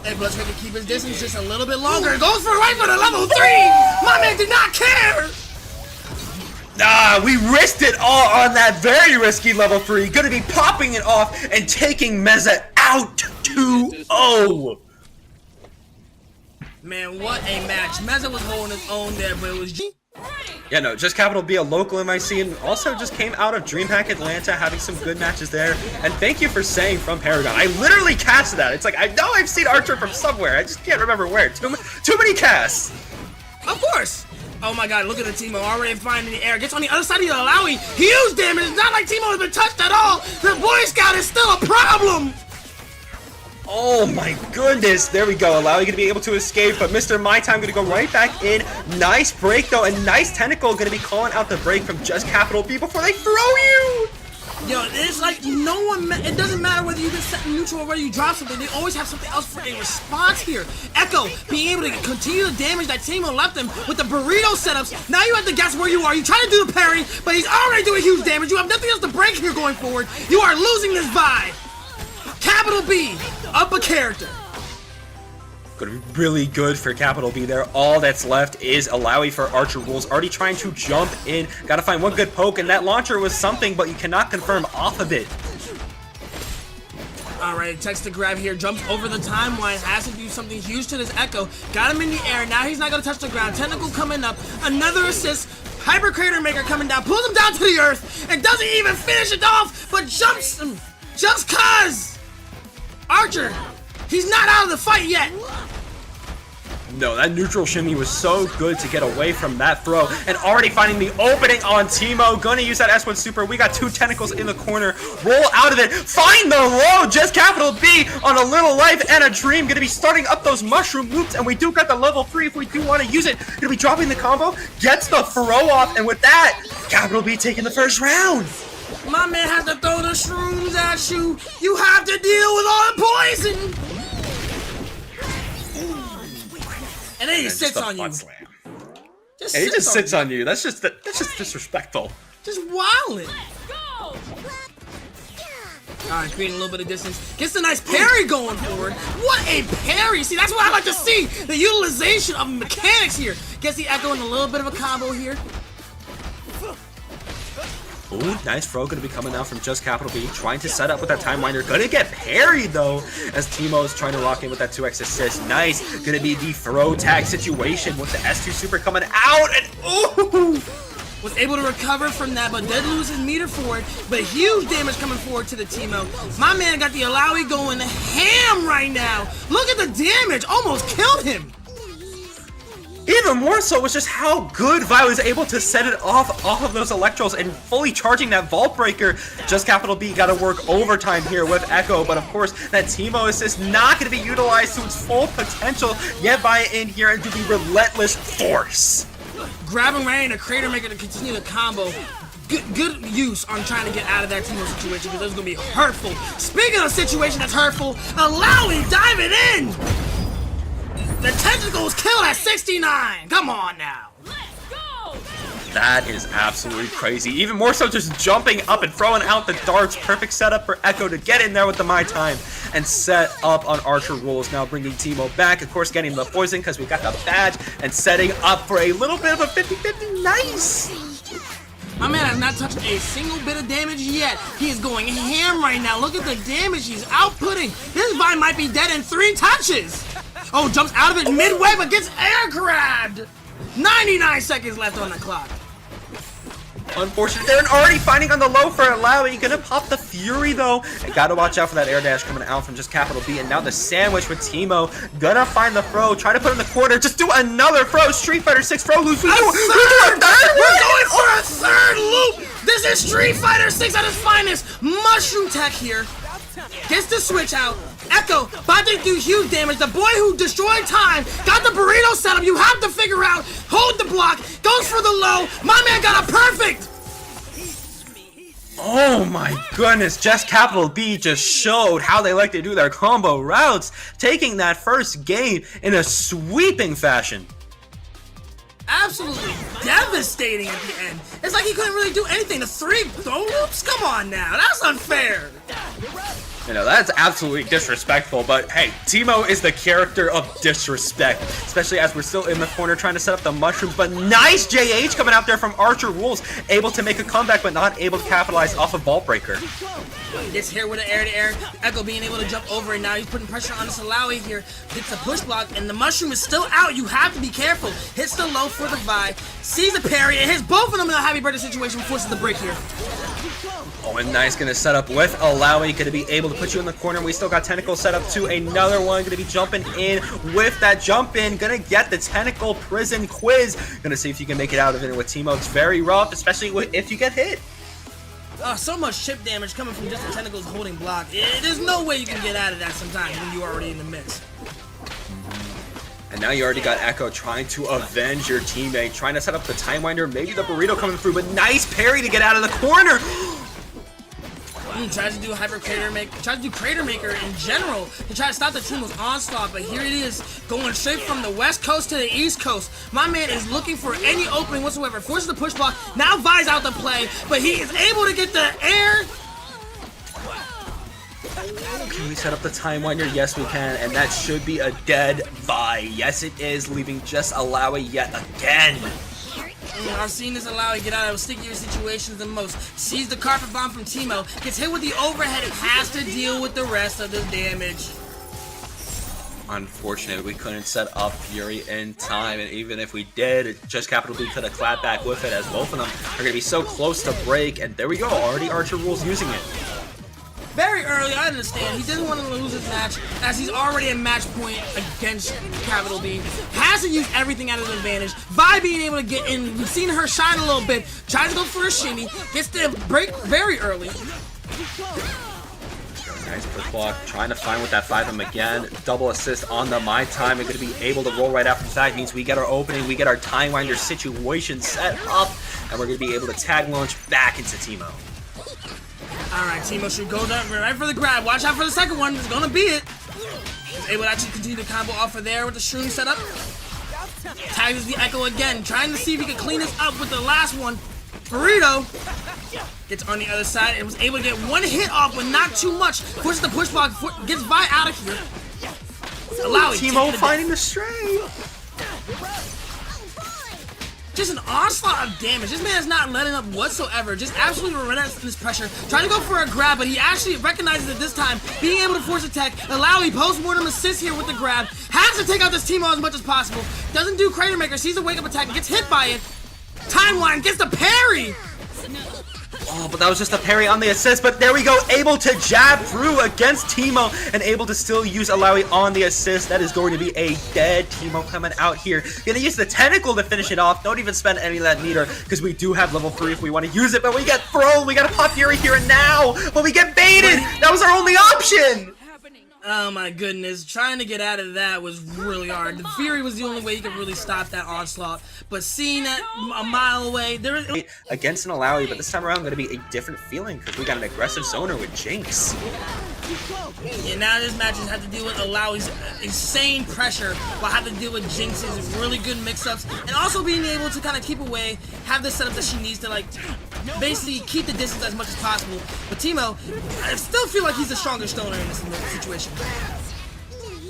And Blitzcrank can keep his distance just a little bit longer. Goes for right for the level 3! My man did not care!
We risked it all on that very risky level 3. Gonna be popping it off and taking Meza out 2-0.
Man, what a match. Meza was holding his own there, but it was G.
Yeah, no, just Capital B, a local in my scene, also just came out of DreamHack Atlanta, having some good matches there. And thank you for saying from Paragon. I literally casted that. It's like, I know I've seen Archer from somewhere. I just can't remember where. Too many casts.
Of course. Oh my god, look at the Teemo already flying in the air. Gets on the other side of the Alawi. Huge damage. It's not like Teemo has been touched at all. The Boy Scout is still a problem.
Oh my goodness, there we go. Alawi gonna be able to escape, but Mr. My Time gonna go right back in. Nice break though, and nice Tentacle gonna be calling out the break from just Capital B before they throw you.
Yo, it's like no one, it doesn't matter whether you get set neutral or whether you drop something, they always have something else for a response here. Echo being able to continue to damage that Teemo left him with the burrito setups. Now you have to guess where you are. You try to do the parry, but he's already doing huge damage. You have nothing else to break here going forward. You are losing this vibe. Capital B, up a character.
Gonna be really good for Capital B there. All that's left is Alawi for Archer Rules. Already trying to jump in. Gotta find one good poke, and that launcher was something, but you cannot confirm off of it.
Alright, text to grab here. Jumps over the timeline. Has to do something huge to this Echo. Got him in the air. Now he's not gonna touch the ground. Tentacle coming up. Another assist. Hyper Crater Maker coming down. Pulls him down to the earth. And doesn't even finish it off, but jumps him. Just cuz. Archer, he's not out of the fight yet.
No, that neutral shimmy was so good to get away from that throw, and already finding the opening on Teemo. Gonna use that S1 super. We got two tentacles in the corner. Roll out of it. Find the low. Just Capital B on a little life and a dream. Gonna be starting up those mushroom loops, and we do got the level 3 if we do want to use it. Gonna be dropping the combo. Gets the throw off, and with that, Capital B taking the first round.
My man has to throw the shrooms at you. You have to deal with all the poison. And then he sits on you.
Slam.
Just
And he just sits
you.
on you. That's just disrespectful.
Just wildin'. Alright, creating a little bit of distance. Gets a nice parry going forward. What a parry! See, that's what I like to see. The utilization of mechanics here. Gets the Echo in a little bit of a combo here.
Ooh, nice throw gonna be coming out from just Capital B, trying to set up with that time winder. Gonna get parried though, as Teemo's trying to lock in with that 2x assist. Nice, gonna be the throw tag situation with the S2 super coming out, and ooh!
Was able to recover from that, but did lose his meter for it. But huge damage coming forward to the Teemo. My man got the Alawi going ham right now. Look at the damage, almost killed him.
Even more so was just how good Vi was able to set it off of those Electros and fully charging that Vault Breaker. Just Capital B got to work overtime here with Echo, but of course that Teemo assist not going to be utilized to its full potential. Yet Vi in here and do the relentless force.
Grabbing right in a Crater Maker to continue the combo. Good use on trying to get out of that Teemo situation because that's going to be hurtful. Speaking of a situation that's hurtful, Alawi diving in! The tentacles killed at 69! Come on now!
That is absolutely crazy. Even more so just jumping up and throwing out the darts. Perfect setup for Echo to get in there with the My Time and set up on Archer Rules. Now bringing Teemo back. Of course, getting the poison because we got the badge and setting up for a little bit of a 50-50. Nice!
My man has not touched a single bit of damage yet. He is going ham right now. Look at the damage he's outputting. This Vine might be dead in 3 touches. Oh, jumps out of it midway, but gets air grabbed. 99 seconds left on the clock.
Unfortunate there, and already finding on the low for Alawi. Gonna pop the Fury though. And gotta watch out for that air dash coming out from just Capital B. And now the sandwich with Teemo. Gonna find the throw. Try to put in the corner. Just do another throw. Street Fighter 6 throw lose. We're going
for a third loop. This is Street Fighter 6 at its finest. Mushroom tech here. Gets the switch out. Echo about to do huge damage. The boy who destroyed time got the burrito setup. You have to figure out. Hold the block. Goes for the low. My man got a perfect.
Oh my goodness, just Capital B just showed how they like to do their combo routes, taking that first game in a sweeping fashion.
Absolutely devastating at the end. It's like he couldn't really do anything. The 3 throw loops? Come on now. That's unfair.
You know, that's absolutely disrespectful, but hey, Teemo is the character of disrespect, especially as we're still in the corner trying to set up the mushrooms, but nice JH coming out there from Archer Rules, able to make a comeback, but not able to capitalize off of Vault Breaker.
Gets here with an air-to-air, Echo being able to jump over, and now he's putting pressure on this Alawi here, gets a push block, and the mushroom is still out. You have to be careful. Hits the low for the Vi, sees the parry, and hits both of them in a happy birthday situation, forces the break here.
Oh, and nice, gonna set up with Alawi, gonna be able to put you in the corner. We still got Tentacle set up to another one, gonna be jumping in with that jump in, gonna get the Tentacle Prison Quiz. Gonna see if you can make it out of it with Teemo. It's very rough, especially if you get hit.
So much chip damage coming from just the tentacles holding block. There's no way you can get out of that sometimes when you're already in the mix.
And now you already got Echo trying to avenge your teammate, trying to set up the Time Winder, maybe the burrito coming through, but nice parry to get out of the corner.
Tries to do tries to do Crater Maker in general to try to stop the Teemo's onslaught, but here it is, going straight from the west coast to the east coast. My man is looking for any opening whatsoever, forces the push block, now Vi's out to play, but he is able to get the air.
Can we set up the Time Winder? Yes, we can, and that should be a dead Vi. Yes, it is, leaving just Alawi yet again.
I've seen this Alawi get out of stickier situations than most. Sees the carpet bomb from Teemo, gets hit with the overhead, and has to deal with the rest of the damage.
Unfortunately, we couldn't set up Fury in time, and even if we did, just Capital B could have clapped back with it, as both of them are going to be so close to break, and there we go, already Archer Rules using it.
Very early, I understand. He doesn't want to lose his match, as he's already at match point against Capital B. Has to use everything at his advantage. Vi being able to get in, we've seen her shine a little bit. Tries to go for a shimmy, gets the break very early.
Nice push block, trying to find with that 5M again. Double assist on the My Time. We're going to be able to roll right after the fact. Means we get our opening, we get our Time Winder situation set up, and we're going to be able to tag launch back into Teemo.
Alright, Teemo should go down right for the grab. Watch out for the second one. It's gonna be it. He's able to actually continue the combo off of there with the shroom setup. Tags the Echo again, trying to see if he can clean this up with the last one. Burrito gets on the other side and was able to get one hit off, but not too much. Pushes the push block, gets Vi out of here. Alawi,
Teemo finding the stray.
Just an onslaught of damage. This man is not letting up whatsoever. Just absolutely relentless pressure. Trying to go for a grab, but he actually recognizes it this time. Being able to force attack. Alawi post-mortem assist here with the grab. Has to take out this Teemo as much as possible. Doesn't do Crater Maker. Sees a wake-up attack. Gets hit by it. Timeline gets the parry.
Oh, but that was just a parry on the assist, but there we go, able to jab through against Teemo and able to still use Alawi on the assist. That is going to be a dead Teemo coming out here. Gonna use the tentacle to finish it off. Don't even spend any of that meter because we do have level 3 if we want to use it, but we get thrown. We got a pop Fury here and now, but we get baited. That was our only option.
Oh my goodness, trying to get out of that was really hard. The Fury was the only way you could really stop that onslaught, but seeing that a mile away, there is
against an Alawi, but this time around going to be a different feeling because we got an aggressive zoner with Jinx.
And now this match has had to deal with Alawi's insane pressure while having to deal with Jinx's really good mix-ups and also being able to kind of keep away, have the setup that she needs to like basically keep the distance as much as possible. But Teemo, I still feel like he's the strongest stoner in this situation.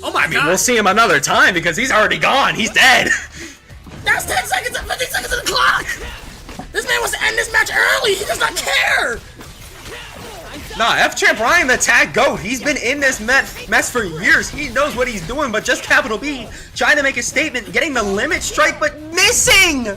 Oh my god.
We'll see him another time because he's already gone. He's dead.
That's 10 seconds and 50 seconds on the clock. This man wants to end this match early. He does not care.
Nah, F-Champ Ryan, the tag GOAT, he's been in this mess for years. He knows what he's doing, but just Capital B trying to make a statement, getting the limit strike, but missing!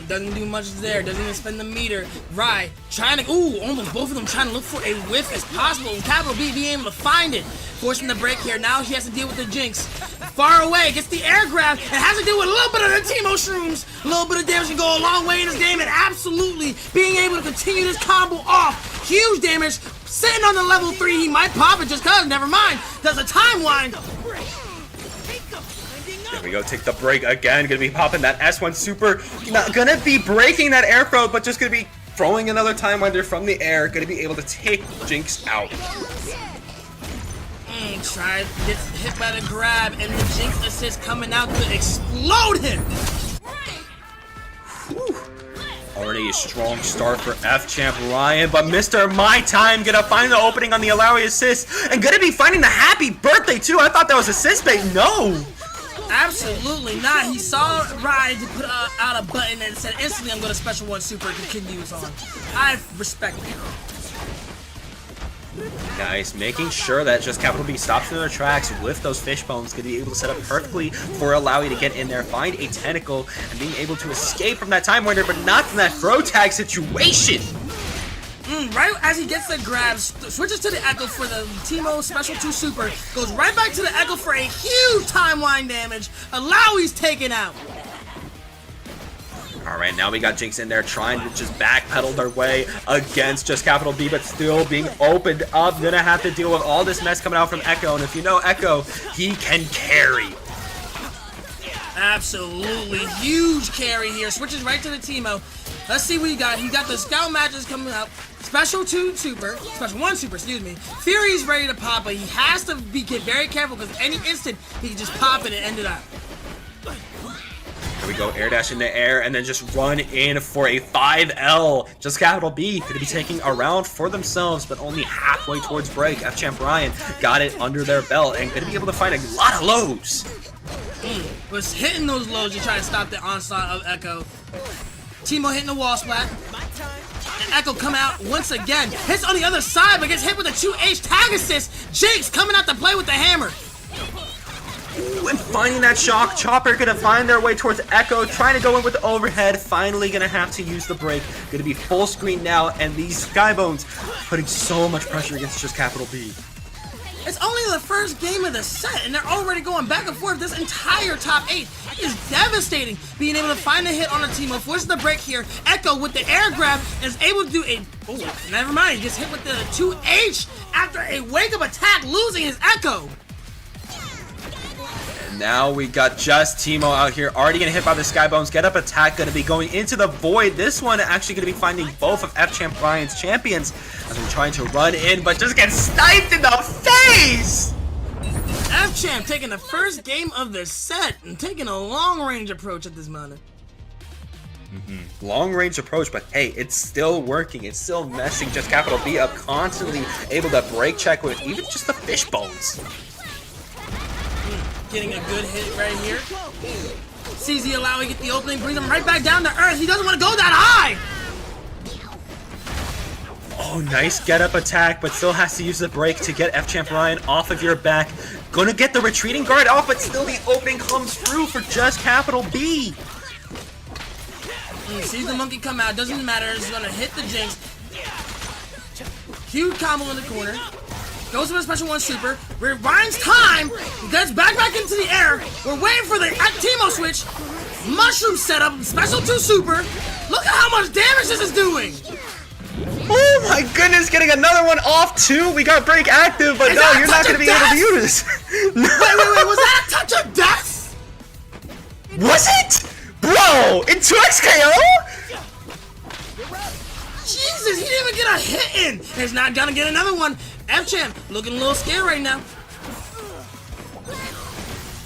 Doesn't do much there, doesn't even spend the meter. Rai trying to, almost both of them trying to look for a whiff as possible. And Capital B being able to find it. Forcing the break here, now he has to deal with the Jinx. Far away, gets the air grab, and has to deal with a little bit of the Teemo shrooms. A little bit of damage can go a long way in this game, and absolutely being able to continue this combo off. Huge damage, sitting on the level 3, he might pop it just cause, never mind. Does a time wind.
There we go, take the break again, gonna be popping that S1 super, not gonna be breaking that air throw, but just gonna be throwing another Time Winder from the air, gonna be able to take Jinx out.
Gets hit by the grab, and the Jinx assist coming out to explode him.
Whew. Already a strong start for F-Champ Ryan, but Mr. My Time gonna find the opening on the Alawi assist and gonna be finding the happy birthday too. I thought that was assist bait. No!
Absolutely not. He saw Ryan to put out a button and said instantly, I'm going to special one super continues on. I respect it.
Nice, making sure that just Capital B stops in their tracks with those fish bones, gonna be able to set up perfectly for Alawi to get in there, find a tentacle, and being able to escape from that time winner, but not from that throw tag situation.
Right as he gets the grab, switches to the Echo for the Teemo Special 2 Super, goes right back to the Echo for a huge timeline damage. Alawi's taken out.
Alright, now we got Jinx in there trying to just backpedal their way against just Capital B, but still being opened up. Gonna have to deal with all this mess coming out from Echo, and if you know Echo, he can carry.
Absolutely huge carry here. Switches right to the Teemo. Let's see what he got. He got the Scout matches coming up. Special 2 Super. Special 1 Super, excuse me. Fury's ready to pop, but he has to get very careful because any instant he can just pop it and end it out.
Here we go, air dash in the air, and then just run in for a 5L. Just Capital B going to be taking a round for themselves, but only halfway towards break. F-Champ Ryan got it under their belt and going to be able to find a lot of lows.
Was hitting those lows to try to stop the onslaught of Echo. Teemo hitting the wall splat. And Echo come out once again. Hits on the other side, but gets hit with a 2H tag assist. Jinx coming out to play with the hammer.
Ooh, and finding that shock. Chopper gonna find their way towards Echo, trying to go in with the overhead. Finally gonna have to use the break. Gonna be full screen now, and these Skybones putting so much pressure against just Capital B.
It's only the first game of the set, and they're already going back and forth this entire top 8. It is devastating being able to find a hit on a Teemo. Forces the break here. Echo with the air grab is able to do a... Oh, never mind. He gets hit with the 2H after a wake-up attack, losing his Echo.
Now we got just Teemo out here, already getting hit by the Skybones. Get up attack going to be going into the void. This one actually going to be finding both of F-Champ Ryan's champions as they're trying to run in, but just get sniped in the face!
F-Champ taking the first game of the set and taking a long-range approach at this moment.
Long range approach, but hey, it's still working. It's still messing just Capital B up, constantly able to break check with even just the fish bones.
Getting a good hit right here. Sees the Alawi get the opening, brings him right back down to earth. He doesn't want to go that high.
Oh, nice get up attack, but still has to use the break to get F-Champ Ryan off of your back. Gonna get the retreating guard off, but still the opening comes through for just Capital B.
Sees the monkey come out, doesn't matter, he's gonna hit the Jinx. Huge combo in the corner. Goes for a special 1 super. Rewinds time. Gets back into the air. We're waiting for the Teemo switch. Mushroom setup. Special 2 super. Look at how much damage this is doing.
Oh my goodness, getting another one off too. We got break active, but no, you're not going to be able to use this. No.
Wait, was that a touch of death?
Was it? Bro, in 2x KO?
Jesus, he didn't even get a hit in. He's not gonna get another one. F-Champ looking a little scared right now.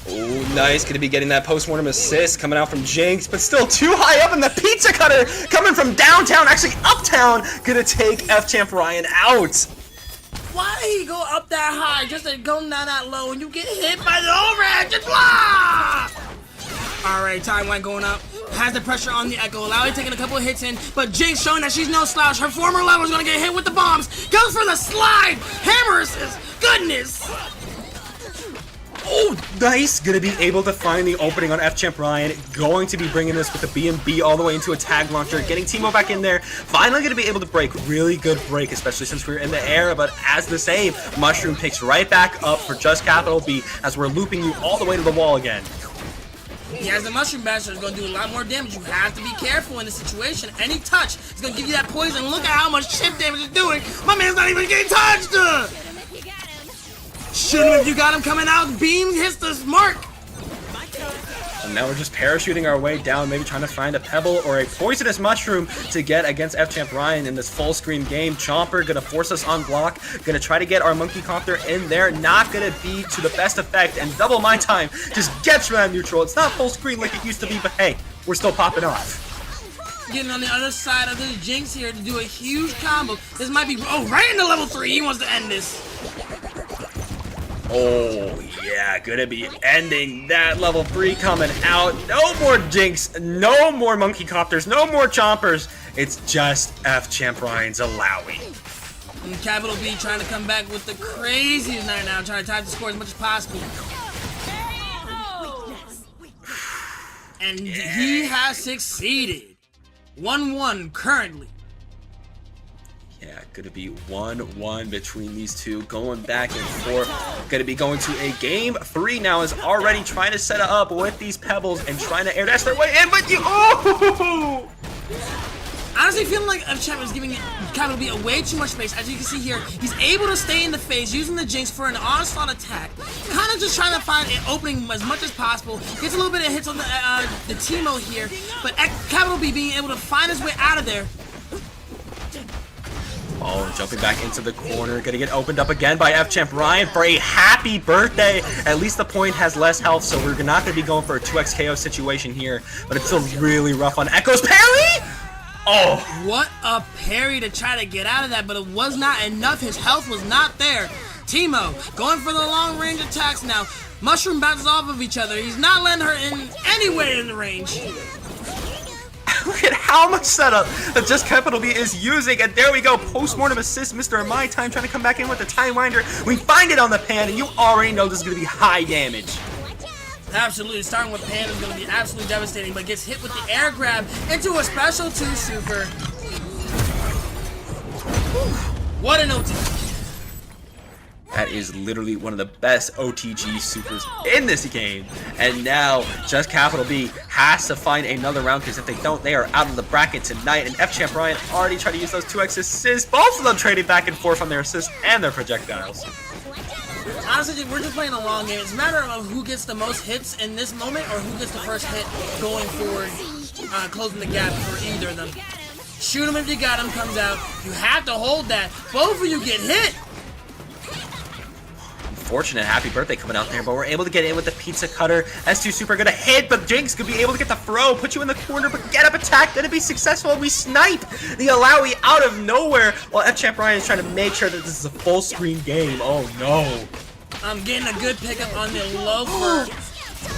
Oh, nice. Gonna be getting that post-mortem assist coming out from Jinx, but still too high up in the pizza cutter coming from downtown, actually uptown, gonna take F-Champ Ryan out.
Why did he go up that high just to go down that low and you get hit by the overhead? Just blah! Alright, timeline going up. Has the pressure on the Echo. Alawi taking a couple of hits in, but Jinx showing that she's no slouch. Her former level is going to get hit with the bombs. Goes for the slide. Hammer assist. Goodness.
Oh, nice. Gonna be able to find the opening on F-Champ Ryan. Going to be bringing this with the B&B all the way into a tag launcher. Getting Teemo back in there. Finally gonna be able to break. Really good break, especially since we're in the air. But as the save, Mushroom picks right back up for just Capital B as we're looping you all the way to the wall again.
He has the Mushroom Basher. It's going to do a lot more damage. You have to be careful in this situation. Any touch is going to give you that poison. Look at how much chip damage it's doing. My man's not even getting touched. Shoot him if you got him coming out. Beam hits the mark.
And now we're just parachuting our way down, maybe trying to find a pebble or a poisonous mushroom to get against F-Champ Ryan in this full screen game. Chomper gonna force us on block, gonna try to get our monkey copter in there, not gonna be to the best effect, and double my time just gets around neutral. It's not full screen like it used to be, but hey, we're still popping off.
getting on the other side of this Jinx here to do a huge combo. This might be, oh, right into level 3. He wants to end this.
Oh, yeah, gonna be ending that level 3 coming out. No more Jinx, no more Monkey Copters, no more Chompers. It's just F-Champ Ryan's allowing.
And Capital B trying to come back with the craziest night now, trying to tie the score as much as possible. And he has succeeded. 1-1 currently.
Yeah, gonna be 1-1 between these two, going back and forth. Gonna be going to a game 3 now, is already trying to set it up with these pebbles and trying to air dash their way in, but you, oh!
Honestly, feeling like F-Champ is giving Capital B a way too much space. As you can see here, he's able to stay in the phase using the Jinx for an onslaught attack. Kind of just trying to find an opening as much as possible. Gets a little bit of hits on the Teemo here, but Capital B being able to find his way out of there.
Oh, jumping back into the corner, gonna get opened up again by F-Champ Ryan for a happy birthday. At least the point has less health, so we're not gonna be going for a 2x KO situation here, but it's still really rough on Echo's parry! Oh!
What a parry to try to get out of that, but it was not enough. His health was not there. Teemo going for the long range attacks now. Mushroom bounces off of each other. He's not letting her in anywhere in the range.
Look at how much setup that just Capital B is using, and there we go, post-mortem assist, Mr. My Time trying to come back in with the Time Winder. We find it on the pan, and you already know this is going to be high damage.
Absolutely, starting with Pan is going to be absolutely devastating, but gets hit with the air grab into a special 2 super. What an OTG.
That is literally one of the best OTG supers in this game. And now, just Capital B has to find another round, because if they don't, they are out of the bracket tonight. And F-Champ Ryan already tried to use those 2x assists, both of them trading back and forth on their assists and their projectiles.
Honestly, we're just playing a long game. It's a matter of who gets the most hits in this moment or who gets the first hit going forward, closing the gap for either of them. Shoot him if you got him comes out. You have to hold that. Both of you get hit.
Unfortunate happy birthday coming out there, but we're able to get in with the pizza cutter. S2 super gonna hit, but Jinx could be able to get the throw, put you in the corner, but get up attack, gonna be successful, and we snipe the Alawi out of nowhere while F-Champ Ryan is trying to make sure that this is a full screen game. Oh no.
I'm getting a good pickup on the low for.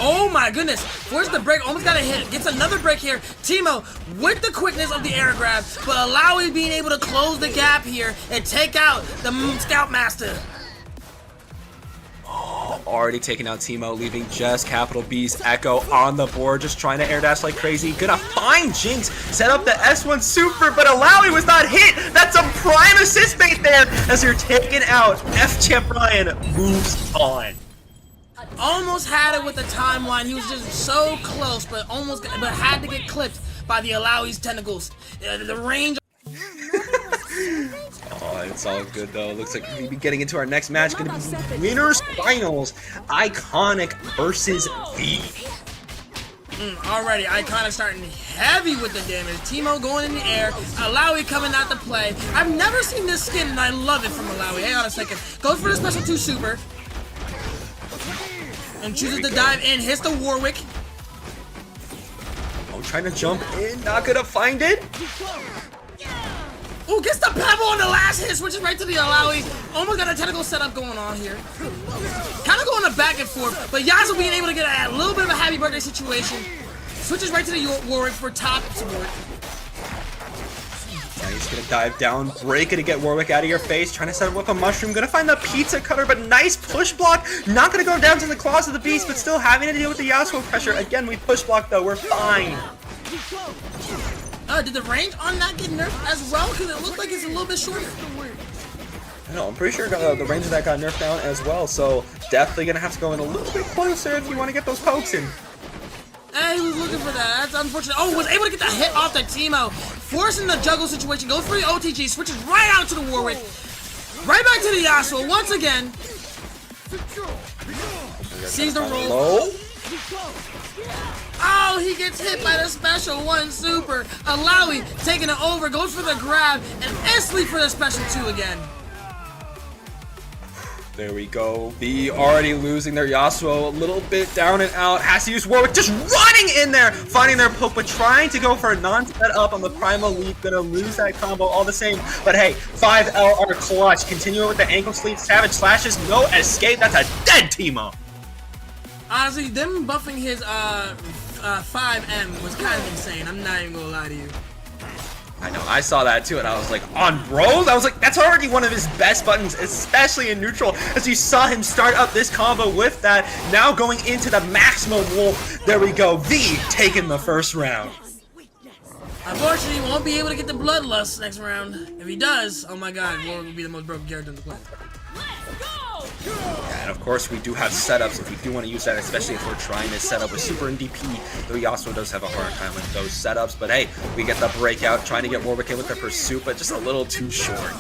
Oh my goodness, forced the break, almost got a hit, gets another break here. Teemo with the quickness of the air grab, but Alawi being able to close the gap here and take out the Scoutmaster.
Already taking out Teemo, leaving just Capital B's Echo on the board, just trying to air dash like crazy. Gonna find Jinx, set up the S1 super, but Alawi was not hit. That's a prime assist bait there as you're taken out. F-Champ Ryan moves on.
Almost had it with the timeline. He was just so close, but had to get clipped by the Alawi's tentacles. The range.
Oh, it's all good though. Looks like we'll be getting into our next match. Gonna be winners finals. Iconic versus V.
Already, Iconic starting heavy with the damage. Teemo going in the air. Alawi coming out to play. I've never seen this skin, and I love it from Alawi. Hang on a second. Goes for the special 2 super. And chooses to dive in. Hits the Warwick.
Oh, trying to jump in. Not gonna find it.
Ooh, gets the pebble on the last hit, switches right to the Alawi. Almost got a tentacle setup going on here. Kind of going a back and forth, but Yasuo being able to get a little bit of a happy birthday situation. Switches right to the Warwick for top support.
Now he's gonna dive down, break it to get Warwick out of your face, trying to set up with a mushroom, gonna find the pizza cutter, but nice push block. Not gonna go down to the claws of the beast, but still having to deal with the Yasuo pressure. Again, we push block though, we're fine.
Did the range on that get nerfed as well? Because it looked like it's a little bit shorter.
No, I'm pretty sure the range of that got nerfed down as well, so definitely gonna have to go in a little bit closer if you want to get those pokes in.
He was looking for that. That's unfortunate. Oh, was able to get the hit off the Teemo. Forcing the juggle situation. Goes for the OTG. Switches right out to the Warwick. Right back to the Yasuo once again. Sees the roll. Oh, he gets hit by the special 1 super. Alawi taking it over. Goes for the grab. And instantly for the special 2 again.
There we go. V already losing their Yasuo, a little bit down and out. Has to use Warwick, just running in there, finding their poke, but trying to go for a non-set up on the Primal Leap. Gonna lose that combo all the same. But hey, 5L are clutch. Continuing with the ankle sleeve, Savage Slashes, no escape. That's a dead Teemo.
Honestly, them buffing his 5M was kind of insane. I'm not even gonna lie to you.
I know, I saw that too, and I was like, on bros? I was like, that's already one of his best buttons, especially in neutral, as you saw him start up this combo with that. Now going into the maximum wolf. There we go. V taking the first round.
Unfortunately, he won't be able to get the Bloodlust next round. If he does, oh my god, Warwick will be the most broken character in the planet.
Yeah, and of course we do have setups if we do want to use that, especially if we're trying to set up with Super and DP, though Yasuo does have a hard time with those setups. But hey, we get the breakout, trying to get Warwick in with the pursuit, but just a little too short.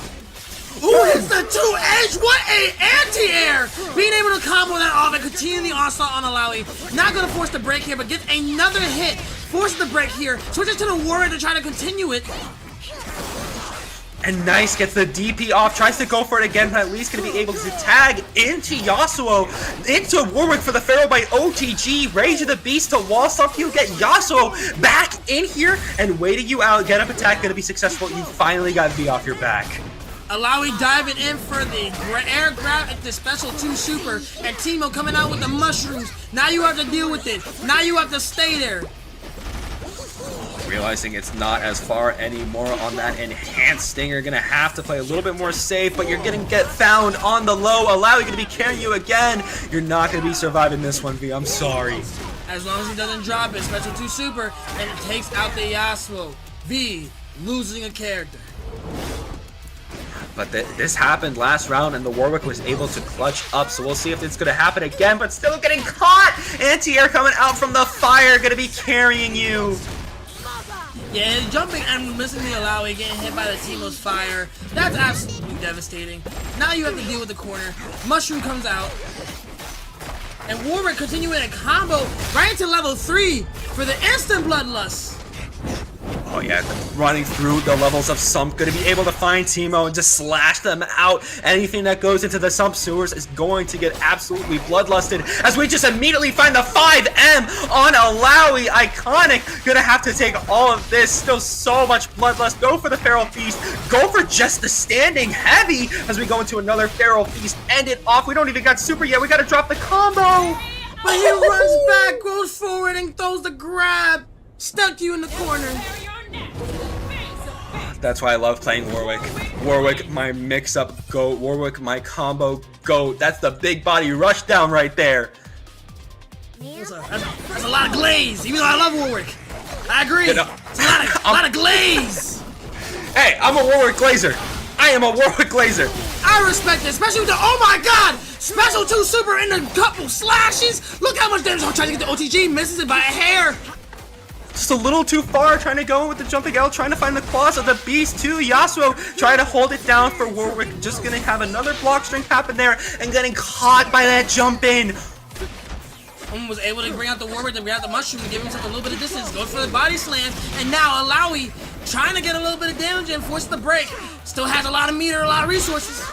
Ooh, it's the 2H! What a anti-air! Being able to combo that off and continue the onslaught on Alawi. Not gonna force the break here, but gets another hit. Forces the break here, switches to the Warrior to try to continue it.
And Nice gets the DP off, tries to go for it again, but at least going to be able to tag into Yasuo, into Warwick for the Pharaoh by OTG. Rage of the Beast to wall stomp you, get Yasuo back in here and waiting you out. Get up attack, going to be successful. You finally got V off your back.
Alawi diving in for the air grab at the special 2 super, and Teemo coming out with the mushrooms. Now you have to deal with it. Now you have to stay there.
Realizing it's not as far anymore on that enhanced stinger, gonna have to play a little bit more safe, but you're gonna get found on the low. Alawi gonna be carrying you again. You're not gonna be surviving this one, V. I'm sorry.
As long as he doesn't drop it, special 2 super, and it takes out the Yasuo. V losing a character.
But this happened last round, and the Warwick was able to clutch up, so we'll see if it's gonna happen again, but still getting caught. Anti-air coming out from the fire, gonna be carrying you.
Yeah, jumping and missing the Alawi, getting hit by the Teemo's fire. That's absolutely devastating. Now you have to deal with the corner. Mushroom comes out. And Warwick continuing a combo right into level 3 for the instant Bloodlust.
Oh yeah, running through the levels of Sump, gonna be able to find Teemo and just slash them out. Anything that goes into the Sump sewers is going to get absolutely bloodlusted, as we just immediately find the 5M on Alawi. Iconic, gonna have to take all of this. Still so much bloodlust. Go for the Feral Feast, go for just the standing heavy as we go into another Feral Feast. End it off. We don't even got super yet. We gotta drop the combo.
But he runs back, goes forward, and throws the grab. Stuck you in the corner.
That's why I love playing Warwick. Warwick, my mix-up goat. Warwick, my combo goat. That's the big body rush down right there.
That's a lot of glaze, even though I love Warwick. I agree.
You know,
It's a lot of glaze.
Hey, I'm a Warwick Glazer. I am a Warwick Glazer.
I respect it, especially with the, oh my god, special 2 super in a couple slashes. Look how much damage I'm trying to get the OTG, misses it by a hair.
Just a little too far, trying to go with the jumping L, trying to find the claws of the beast too. Yasuo trying to hold it down for Warwick. Just gonna have another block strength happen there and getting caught by that jump in.
Was able to bring out the Warwick and bring out the mushroom and give himself a little bit of distance. Goes for the body slam, and now Alawi trying to get a little bit of damage and force the break. Still has a lot of meter, a lot of resources.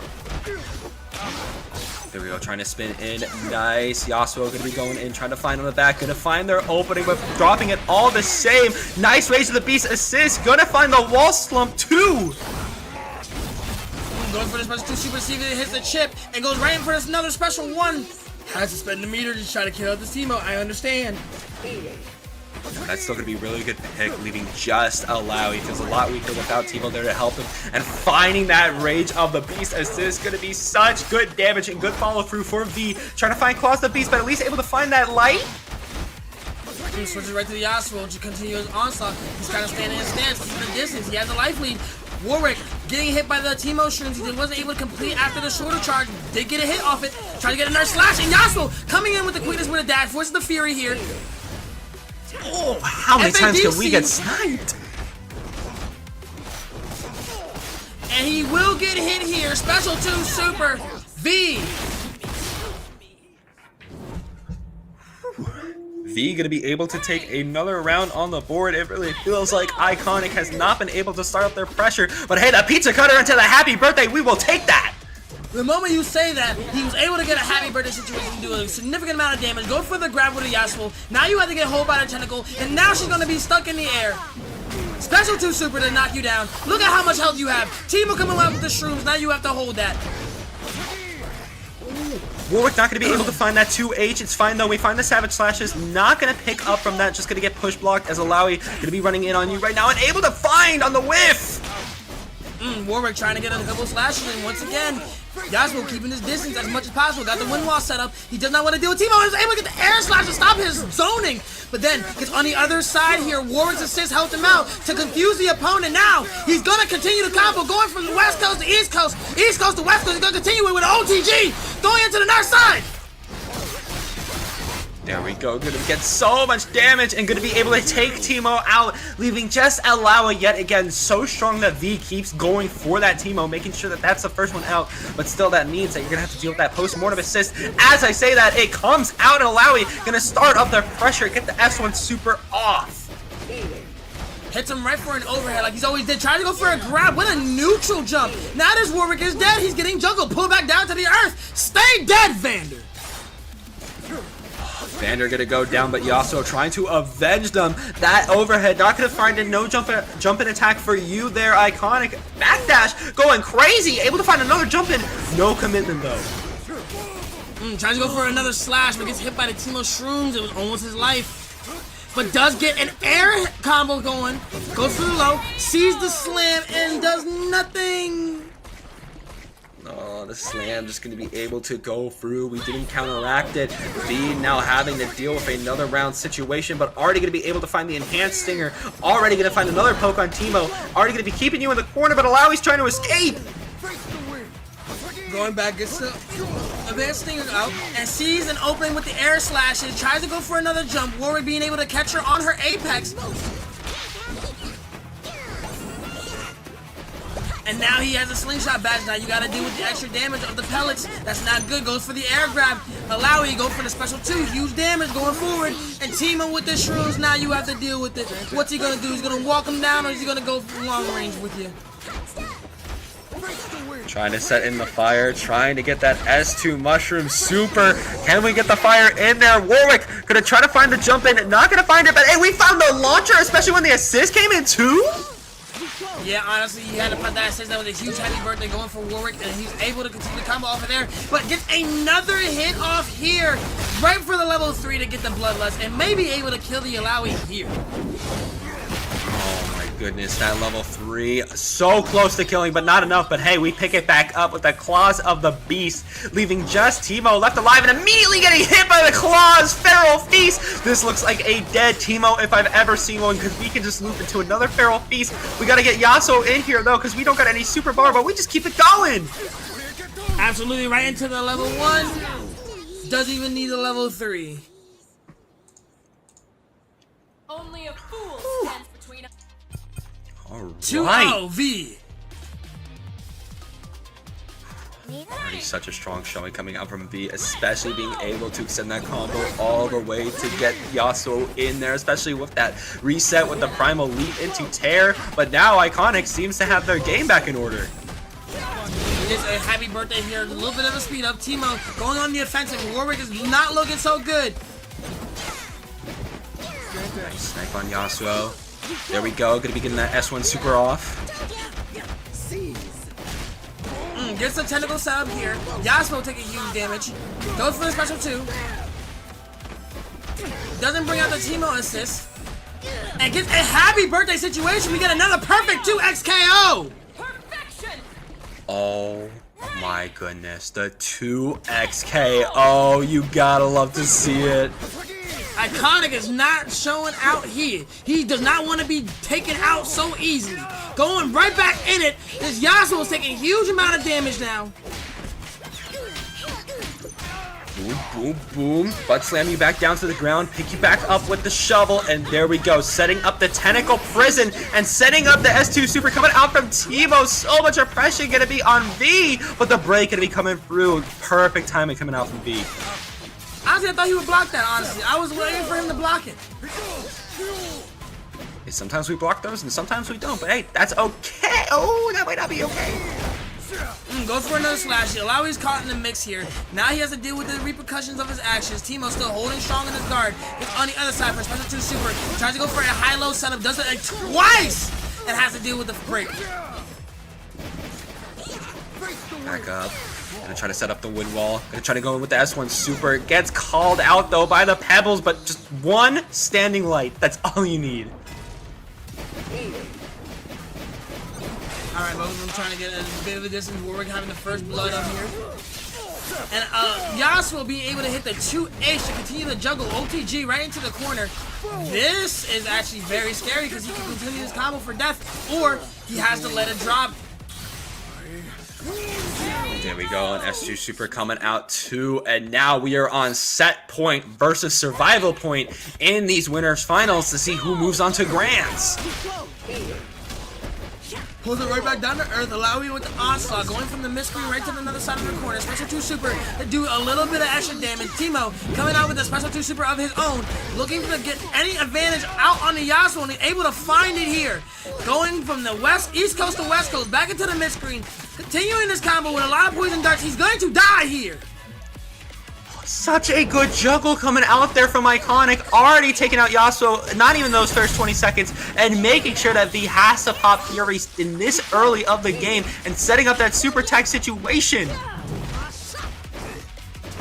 There we go, trying to spin in. Nice. Yasuo gonna be going in, trying to find on the back, gonna find their opening, but dropping it all the same. Nice Rage of the Beast assist, gonna find the wall slump too.
Going for the special 2 super, see if it hits the chip, and goes right in for another special 1. Has to spend the meter to try to kill out this Teemo, I understand.
That's still gonna be a really good pick, leaving just Alawi. Feels a lot weaker without Teemo there to help him. And finding that Rage of the Beast assist, gonna be such good damage and good follow through for V. Trying to find Claws of the Beast, but at least able to find that light.
He switches right to the Yasuo to continue his onslaught. He's kind of standing in his stance, keeping the distance. He has a life lead. Warwick getting hit by the Teemo shrooms. He wasn't able to complete after the shoulder charge. Did get a hit off it. Trying to get another slash. And Yasuo coming in with the quickness with a dash. Forces the Fury here.
Oh, how many times can we get sniped?
And he will get hit here. Special 2 super. V.
V gonna be able to take another round on the board. It really feels like Iconic has not been able to start up their pressure. But hey, the pizza cutter into the happy birthday, we will take that.
The moment you say that, he was able to get a happy birthday situation, do a significant amount of damage, go for the grab with a Yasuo. Now you have to get hold by the tentacle, and now she's gonna be stuck in the air. Special 2 super to knock you down. Look at how much health you have. Teemo coming out with the shrooms, now you have to hold that.
Warwick not going to be able to find that 2H. It's fine though. We find the Savage Slashes. Not going to pick up from that. Just going to get push blocked as Alawi going to be running in on you right now and able to find on the whiff.
Warwick trying to get a couple slashes, and once again, Yasuo keeping his distance as much as possible. Got the wind wall set up. He does not want to deal with Teemo. He's able to get the air slash to stop his zoning. But then, gets on the other side here. Warwick's assist helped him out to confuse the opponent. Now, he's going to continue the combo, going from the west coast to east coast to west coast. He's going to continue it with an OTG, going into the north side.
There we go. Going to get so much damage and going to be able to take Teemo out, leaving just Alawa yet again. So strong that V keeps going for that Teemo, making sure that that's the first one out. But still, that means that you're going to have to deal with that post-mortem assist. As I say that, it comes out and Alawi going to start up their pressure, get the S1 super off.
Hits him right for an overhead like he's always did. Trying to go for a grab with a neutral jump. Now this Warwick is dead. He's getting juggled. Pull back down to the earth. Stay dead, Vander.
Vander gonna go down, but Yasuo trying to avenge them. That overhead, not gonna find a no jump in attack for you there, Iconic. Backdash, going crazy, able to find another jump in. No commitment though.
Tries to go for another slash, but gets hit by the Teemo Shrooms. It was almost his life. But does get an air combo going. Goes for the low, sees the slam, and does nothing.
Oh, the slam just going to be able to go through. We didn't counteract it. V now having to deal with another round situation, but already going to be able to find the enhanced stinger. Already going to find another poke on Teemo. Already going to be keeping you in the corner, but Alawi's trying to escape.
Going back, gets the advanced stinger out, and sees an opening with the air slashes. Tries to go for another jump. Warwick being able to catch her on her apex. And now he has a slingshot badge. Now you gotta deal with the extra damage of the pellets. That's not good. Goes for the air grab. Alawi go for the special 2. Huge damage going forward. And Teemo with the shrooms. Now you have to deal with it. What's he gonna do? He's gonna walk him down, or is he gonna go for long range with you?
Trying to set in the fire, trying to get that S2 mushroom super. Can we get the fire in there? Warwick gonna try to find the jump in. Not gonna find it, but hey, we found the launcher, especially when the assist came in too.
Yeah, honestly, he had to put that assist. That was a huge happy birthday going for Warwick, and he's able to continue the combo off of there. But gets another hit off here, right for the level 3 to get the bloodlust, and maybe able to kill the Alawi here.
Oh my goodness, that level 3, so close to killing, but not enough. But hey, we pick it back up with the claws of the beast, leaving just Teemo left alive and immediately getting hit by the claws. Feral Feast. This looks like a dead Teemo if I've ever seen one, because we can just loop into another Feral Feast. We got to get Yasuo in here though, because we don't got any super bar, but we just keep it going.
Absolutely right into the level 1. Doesn't even need a level 3.
Only a fool stands between us.
All
2-0
right.
V.
Already such a strong showing coming out from V, especially being able to extend that combo all the way to get Yasuo in there, especially with that reset with the primal leap into tear. But now Iconic seems to have their game back in order.
It's a happy birthday here, a little bit of a speed up. Teemo going on the offensive. Warwick is not looking so good.
Nice snipe on Yasuo. There we go, gonna be getting that S1 super off.
Gets the tentacle set up here. Yasuo taking huge damage. Goes for the special 2. Doesn't bring out the Teemo assist. And gets a happy birthday situation. We get another perfect 2x KO.
Perfection.
Oh my goodness, the 2x KO. You gotta love to see it.
Iconic is not showing out here. He does not want to be taken out so easily. Going right back in it. This Yasuo is taking a huge amount of damage now.
Boom, boom, boom. Butt slam you back down to the ground, pick you back up with the shovel, and there we go. Setting up the tentacle prison and setting up the S2 super coming out from Teemo. So much oppression gonna be on V, but the break gonna be coming through. Perfect timing coming out from V.
Honestly, I thought he would block that, honestly. I was waiting for him to block it.
Sometimes we block those and sometimes we don't, but hey, that's okay. Oh, that might not be okay.
Goes for another slash. Alawi's caught in the mix here. Now he has to deal with the repercussions of his actions. Teemo still holding strong in his guard. It's on the other side for special 2 super. Tries to go for a high-low setup. Does it twice! And has to deal with the break.
Back up. Gonna try to set up the wind wall. Gonna try to go in with the S1 super. Gets called out though by the pebbles, but just one standing light. That's all you need.
Alright, both of them trying to get a bit of a distance. Warwick having the first blood up here. And Yasuo being able to hit the 2H to continue to juggle OTG right into the corner. This is actually very scary because he can continue his combo for death, or he has to let it drop.
There we go, an S2 super coming out too, and now we are on set point versus survival point in these winners finals to see who moves on to grands.
Pulls it right back down to earth, allowing with the onslaught, going from the mid-screen right to the other side of the corner. Special 2 super to do a little bit of extra damage. Teemo coming out with a special 2 super of his own, looking to get any advantage out on the Yasuo, and he's able to find it here. Going from the east coast to west coast, back into the mid-screen, continuing this combo with a lot of poison darts. He's going to die here.
Such a good juggle coming out there from Iconic, already taking out Yasuo, not even those first 20 seconds, and making sure that V has to pop Fury in this early of the game and setting up that super tech situation.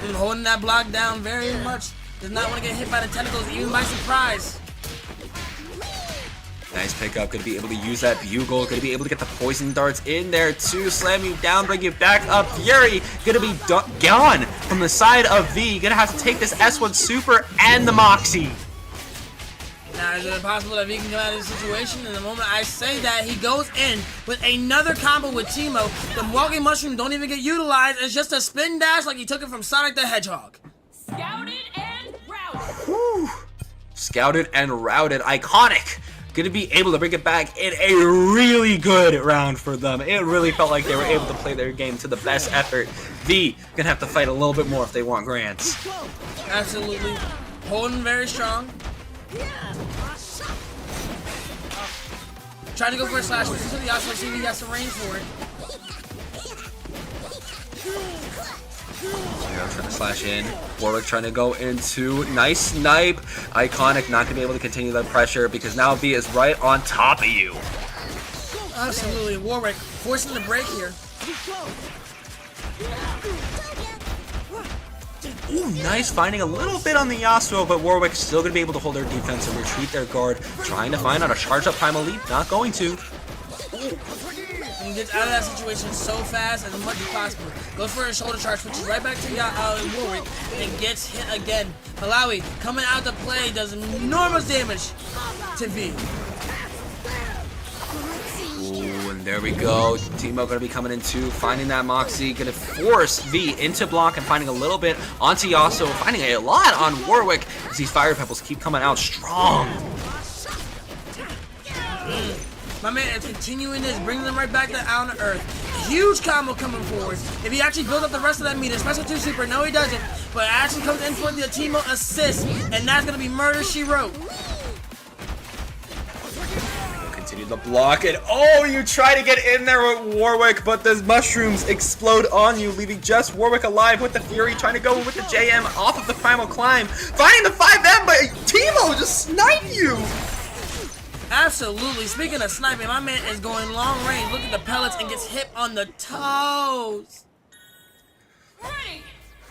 And holding that block down very much. Does not want to get hit by the tentacles, even by surprise.
Nice pickup, gonna be able to use that bugle, gonna be able to get the poison darts in there too, slam you down, bring you back up. Fury gonna be gone from the side of V, gonna have to take this S1 super and the Moxie.
Now, is it possible that V can come out of this situation? And the moment I say that, he goes in with another combo with Teemo. The walking mushroom don't even get utilized. It's just a spin dash like he took it from Sonic the Hedgehog.
Scouted and routed.
Whew. Scouted and routed. Iconic gonna be able to bring it back in a really good round for them. It really felt like they were able to play their game to the best effort. V gonna have to fight a little bit more if they want grands.
Absolutely. Holding very strong. Trying to go for a slash. Listen to the Yasuo, see if he has the range for it.
Trying to slash in. Warwick trying to go into. Nice snipe. Iconic not going to be able to continue that pressure because now V is right on top of you.
Absolutely. Warwick forcing the break here.
Ooh, nice finding a little bit on the Yasuo, but Warwick still going to be able to hold their defense and retreat their guard. Trying to find out a charged up Primal Leap. Not going to.
And he gets out of that situation so fast as much as possible. Goes for a shoulder charge, switches right back to Warwick, and gets hit again. Malawi coming out to play, does enormous damage to V.
Ooh, and there we go. Teemo gonna be coming in too, finding that Moxie, gonna force V into block and finding a little bit onto Yasuo, finding a lot on Warwick as these fire pebbles keep coming out strong.
My man is continuing this, bringing them right back down to earth. Huge combo coming forward. If he actually builds up the rest of that meter, special 2 super, no he doesn't, but actually comes in for the Teemo assist, and that's gonna be murder she wrote.
Continue the block, and oh, you try to get in there with Warwick, but the mushrooms explode on you, leaving just Warwick alive with the Fury, trying to go with the JM off of the Primal Climb, finding the 5M, but Teemo just sniped you!
Absolutely. Speaking of sniping, my man is going long range. Look at the pellets and gets hit on the toes.
Ready.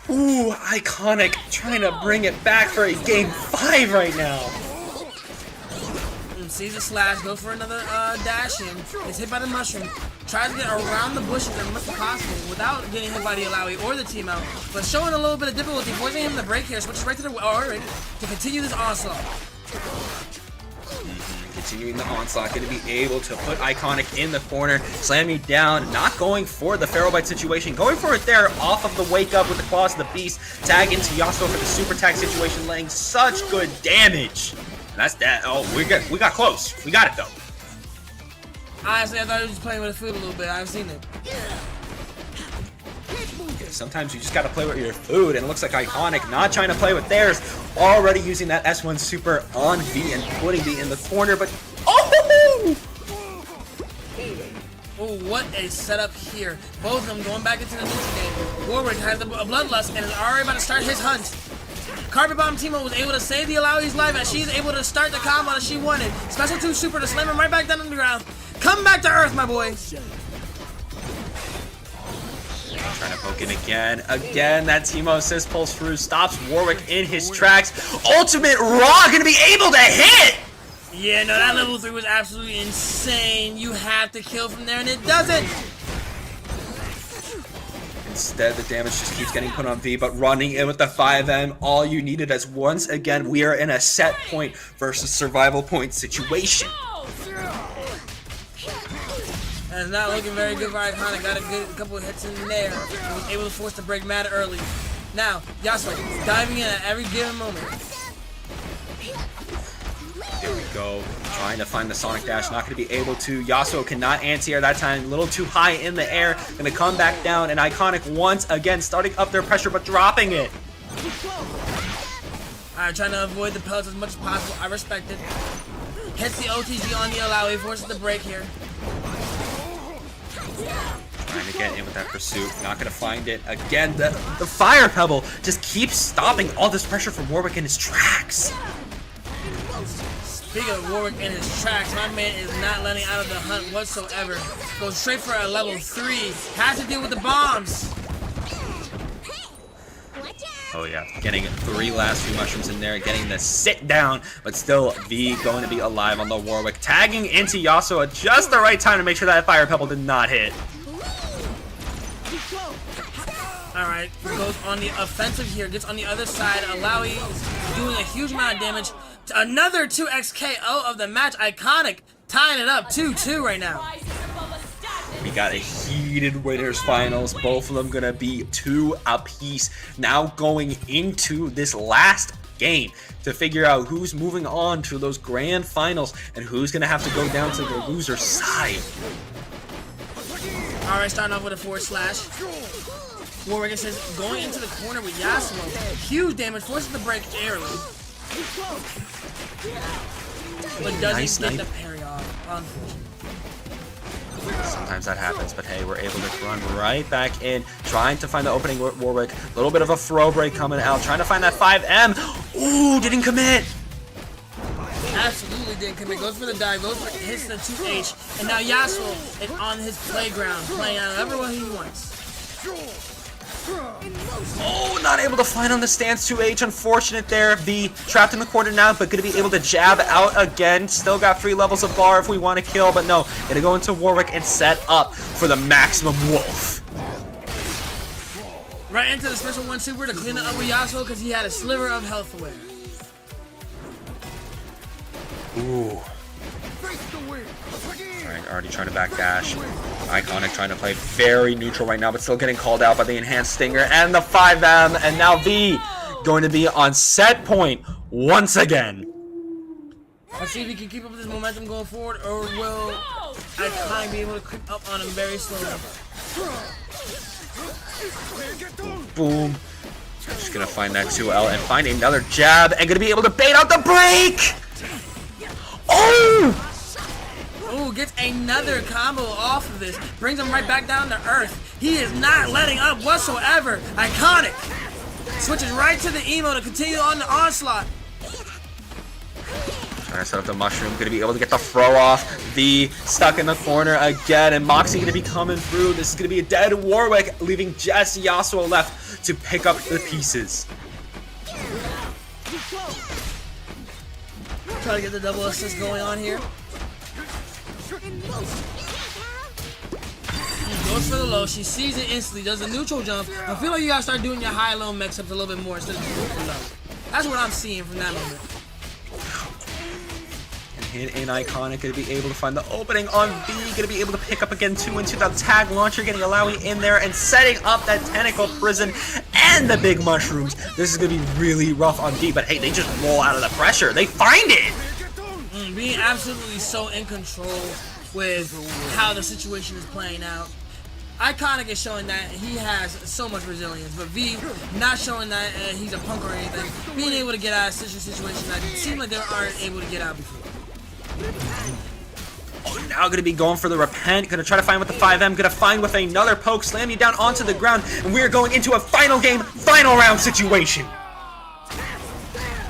Ooh, Iconic trying to bring it back for a game 5 right now.
Sees a slash, goes for another dash in. Is hit by the mushroom. Tries to get around the bushes as much as possible without getting hit by the Alawi or the Teemo, but showing a little bit of difficulty, forcing him to break here. Switches right to the to continue this onslaught.
Continuing the onslaught, going to be able to put Iconic in the corner, slam you down, not going for the Pharaoh Bite situation, going for it there off of the wake up with the Claws of the Beast, tag into Yasuo for the super tag situation, laying such good damage. And that's that. Oh, we got close. We got it though.
Honestly, I thought he was just playing with the food a little bit. I've seen it.
Sometimes you just got to play with your food, and it looks like Iconic not trying to play with theirs, already using that S1 super on V and putting V in the corner, but oh!
Oh, what a setup here. Both of them going back into the neutral game. Warwick has a bloodlust and is already about to start his hunt. Carpet Bomb Timo was able to save the Alawi's life as she's able to start the combo that she wanted. Special 2 super to slam him right back down on the ground. Come back to earth, my boy.
Trying to poke in again. Again, that Timo assist pulls through, stops Warwick in his tracks. Ultimate Raw gonna be able to hit!
Yeah, no, that level 3 was absolutely insane. You have to kill from there, and it doesn't.
Instead, the damage just keeps getting put on V, but running in with the 5M, all you needed as once again, we are in a set point versus survival point situation.
And it's not looking very good for Iconic. Got a good couple of hits in there. And was able to force the break mad early. Now, Yasuo diving in at every given moment.
There we go. Trying to find the Sonic Dash. Not going to be able to. Yasuo cannot anti-air that time. A little too high in the air. Going to come back down. And Iconic once again starting up their pressure, but dropping it.
Alright, trying to avoid the pellets as much as possible. I respect it. Hits the OTG on the Alawi. Forces the break here.
Trying to get in with that pursuit. Not going to find it. Again, the Fire Pebble just keeps stopping all this pressure from Warwick in his tracks.
Speaking of Warwick in his tracks, my man is not letting out of the hunt whatsoever. Goes straight for a level 3. Has to deal with the bombs.
Oh yeah, getting 3 last few mushrooms in there, getting the sit down, but still V going to be alive on the Warwick. Tagging into Yasuo at just the right time to make sure that Fire Pebble did not hit.
Alright, goes on the offensive here, gets on the other side. Alawi is doing a huge amount of damage. Another 2x KO of the match. Iconic tying it up 2-2 right now.
We got a heated winners finals. Both of them gonna be 2 apiece. Now going into this last game to figure out who's moving on to those grand finals and who's gonna have to go down to the loser side.
Alright, starting off with a forward slash. Warwick says going into the corner with Yasuo. Huge damage, forces the break early. But doesn't get the parry off, unfortunately.
Sometimes that happens, but hey, we're able to run right back in, trying to find the opening with Warwick. A little bit of a throw break coming out, trying to find that 5M. Ooh, didn't commit.
Absolutely didn't commit. Goes for the dive, goes for hits the 2H, and now Yasuo is on his playground, playing out everyone he wants.
Oh, not able to find on the stance 2H. Unfortunate there. V trapped in the corner now, but going to be able to jab out again. Still got 3 levels of bar if we want to kill, but no. Going to go into Warwick and set up for the maximum wolf.
Right into the special 1 super to clean it up with Yasuo because he had a sliver of health away.
Ooh. Alright, already trying to backdash. Iconic trying to play very neutral right now, but still getting called out by the enhanced stinger and the 5M. And now V going to be on set point once again.
Let's see if he can keep up this momentum going forward, or will Iconic be able to creep up on him very slowly.
Boom. Just gonna find that 2L and find another jab and gonna be able to bait out the break. Oh!
Ooh, gets another combo off of this. Brings him right back down to earth. He is not letting up whatsoever. Iconic switches right to the emo to continue on the onslaught.
Trying to set up the mushroom. Gonna be able to get the throw off. V stuck in the corner again. And Moxie gonna be coming through. This is gonna be a dead Warwick, leaving just Yasuo left to pick up the pieces.
Try to get the double assist going on here. Goes for the low. She sees it instantly. Does a neutral jump. I feel like you gotta start doing your high-low mix-ups a little bit more instead of just going for low. That's what I'm seeing from that moment.
And hit in Iconic. Gonna be able to find the opening on V. Gonna be able to pick up again 2 into the tag launcher. Getting Alawi in there and setting up that tentacle prison and the big mushrooms. This is gonna be really rough on V. But hey, they just roll out of the pressure. They find it.
Being absolutely so in control with how the situation is playing out. Iconic is showing that he has so much resilience, but V not showing that he's a punk or anything. Being able to get out of such a situation that it seemed like they aren't able to get out before.
Now gonna be going for the repent, gonna try to find with the 5M, gonna find with another poke, slam you down onto the ground, and we are going into a final game, final round situation.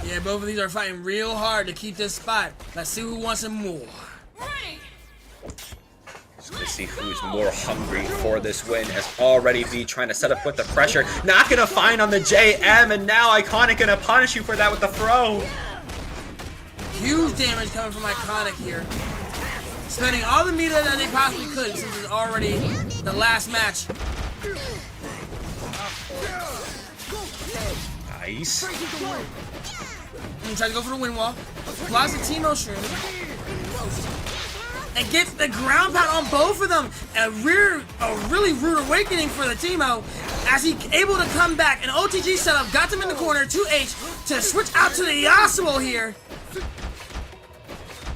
Yeah, both of these are fighting real hard to keep this spot. Let's see who wants it more.
Ready.
Just gonna see who's more hungry for this win, as already B trying to set up with the pressure. Not gonna find on the JM, and now Iconic gonna punish you for that with the throw.
Huge damage coming from Iconic here. Spending all the meter that they possibly could since it's already the last match.
Nice.
And tries to go for the wind wall. Blocks the Teemo Shroom. And gets the ground pound on both of them. A really rude awakening for the Teemo as he able to come back. An OTG setup got them in the corner. 2H to switch out to the Yasuo here.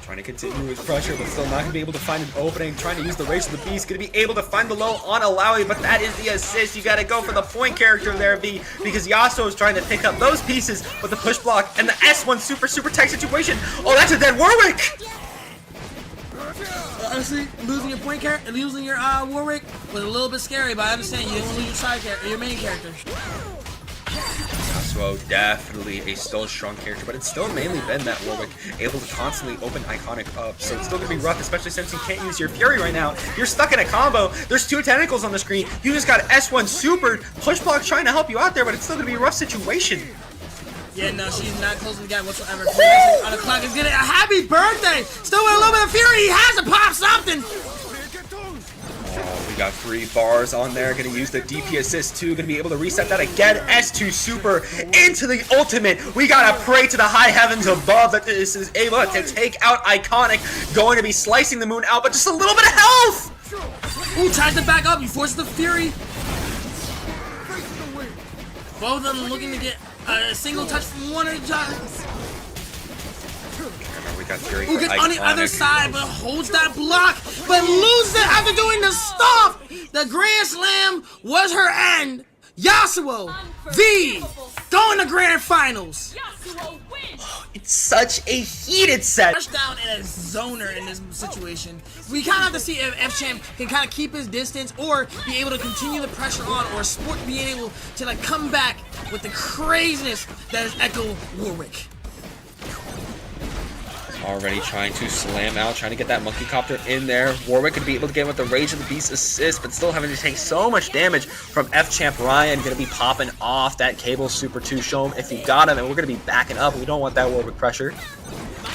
Trying to continue his pressure, but still not going to be able to find an opening. Trying to use the Rage of the Beast. Going to be able to find the low on Alawi, but that is the assist. You got to go for the point character there, B, because Yasuo is trying to pick up those pieces with the push block and the S1 super tight situation. Oh, that's a dead Warwick!
Honestly, losing your point character, losing your Warwick was a little bit scary, but I understand you didn't want to lose your side character, your main character.
Yasuo, definitely a still strong character, but it's still mainly been that Warwick able to constantly open Iconic up, so it's still gonna be rough, especially since you can't use your Fury right now. You're stuck in a combo. There's 2 tentacles on the screen. You just got S1 super push block trying to help you out there, but it's still gonna be a rough situation.
Yeah, no, she's not closing the gap whatsoever. On the clock is getting a happy birthday. Still with a little bit of fury. He has to pop something.
Oh, we got 3 bars on there. Gonna use the DP assist too. Gonna be able to reset that again. S2 super into the ultimate. We gotta pray to the high heavens above that this is able to take out Iconic. Going to be slicing the moon out, but just a little bit of health.
Ooh, tries to back up. He forces the fury. Both of them looking to get a single touch from one of each other.
We got Fury.
Who gets on the other side, but holds that block, but loses it after doing the stop. The Grand Slam was her end. Yasuo, V, going to Grand Finals.
Yasuo wins.
It's such a heated set.
Touchdown and a zoner in this situation. We kind of have to see if F-Champ can kind of keep his distance or be able to continue the pressure on, or Sport being able to like come back with the craziness that is Echo Warwick.
Already trying to slam out, trying to get that monkey copter in there. Warwick could be able to get with the Rage of the Beast assist, but still having to take so much damage from F-Champ Ryan. Gonna be popping off that cable super 2. Show him if he got him, and we're gonna be backing up. We don't want that Warwick pressure.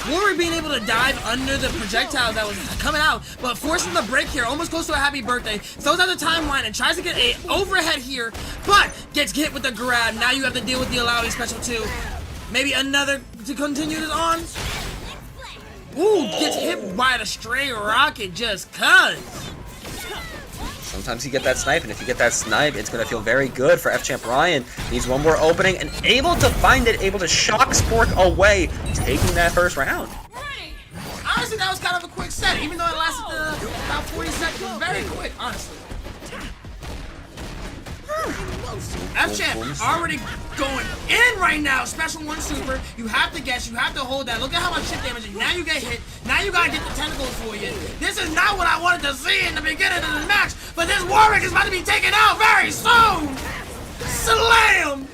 Warwick being able to dive under the projectile that was coming out, but forcing the break here, almost close to a happy birthday. Throws out the timeline and tries to get a overhead here, but gets hit with the grab. Now you have to deal with the Alawi special too. Maybe another to continue this on. Ooh, gets hit by the stray rocket just cuz.
Sometimes you get that snipe, and if you get that snipe, it's going to feel very good for F-Champ Ryan. Needs one more opening, and able to find it, able to shock Spork away, taking that first round.
Ready.
Honestly, that was kind of a quick set, even though it lasted about 40 seconds. Very quick, honestly. F-Champ already going in right now. Special 1 super. You have to guess. You have to hold that. Look at how much chip damage. Now you get hit. Now you gotta get the tentacles for you. This is not what I wanted to see in the beginning of the match. But this Warwick is about to be taken out very soon. Slam!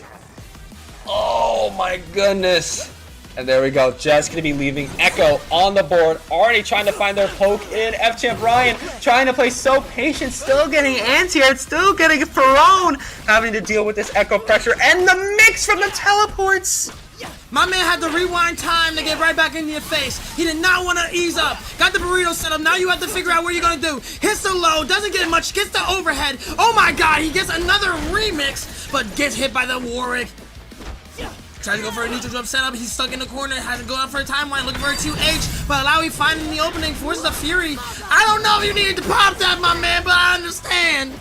Oh my goodness. And there we go. Jess going to be leaving Echo on the board. Already trying to find their poke in. F-Champ Ryan trying to play so patient. Still getting anti-aired. Still getting thrown. Having to deal with this Echo pressure. And the mix from the teleports.
My man had to rewind time to get right back in your face. He did not want to ease up. Got the burrito set up. Now you have to figure out what you're going to do. Hits the low. Doesn't get much. Gets the overhead. Oh my god. He gets another remix. But gets hit by the Warwick. Tries to go for a neutral jump setup. He's stuck in the corner. Has to go out for a timeline. Looking for a 2H. But Alawi finding the opening. Forces the Fury. I don't know if you needed to pop that, my man, but I understand.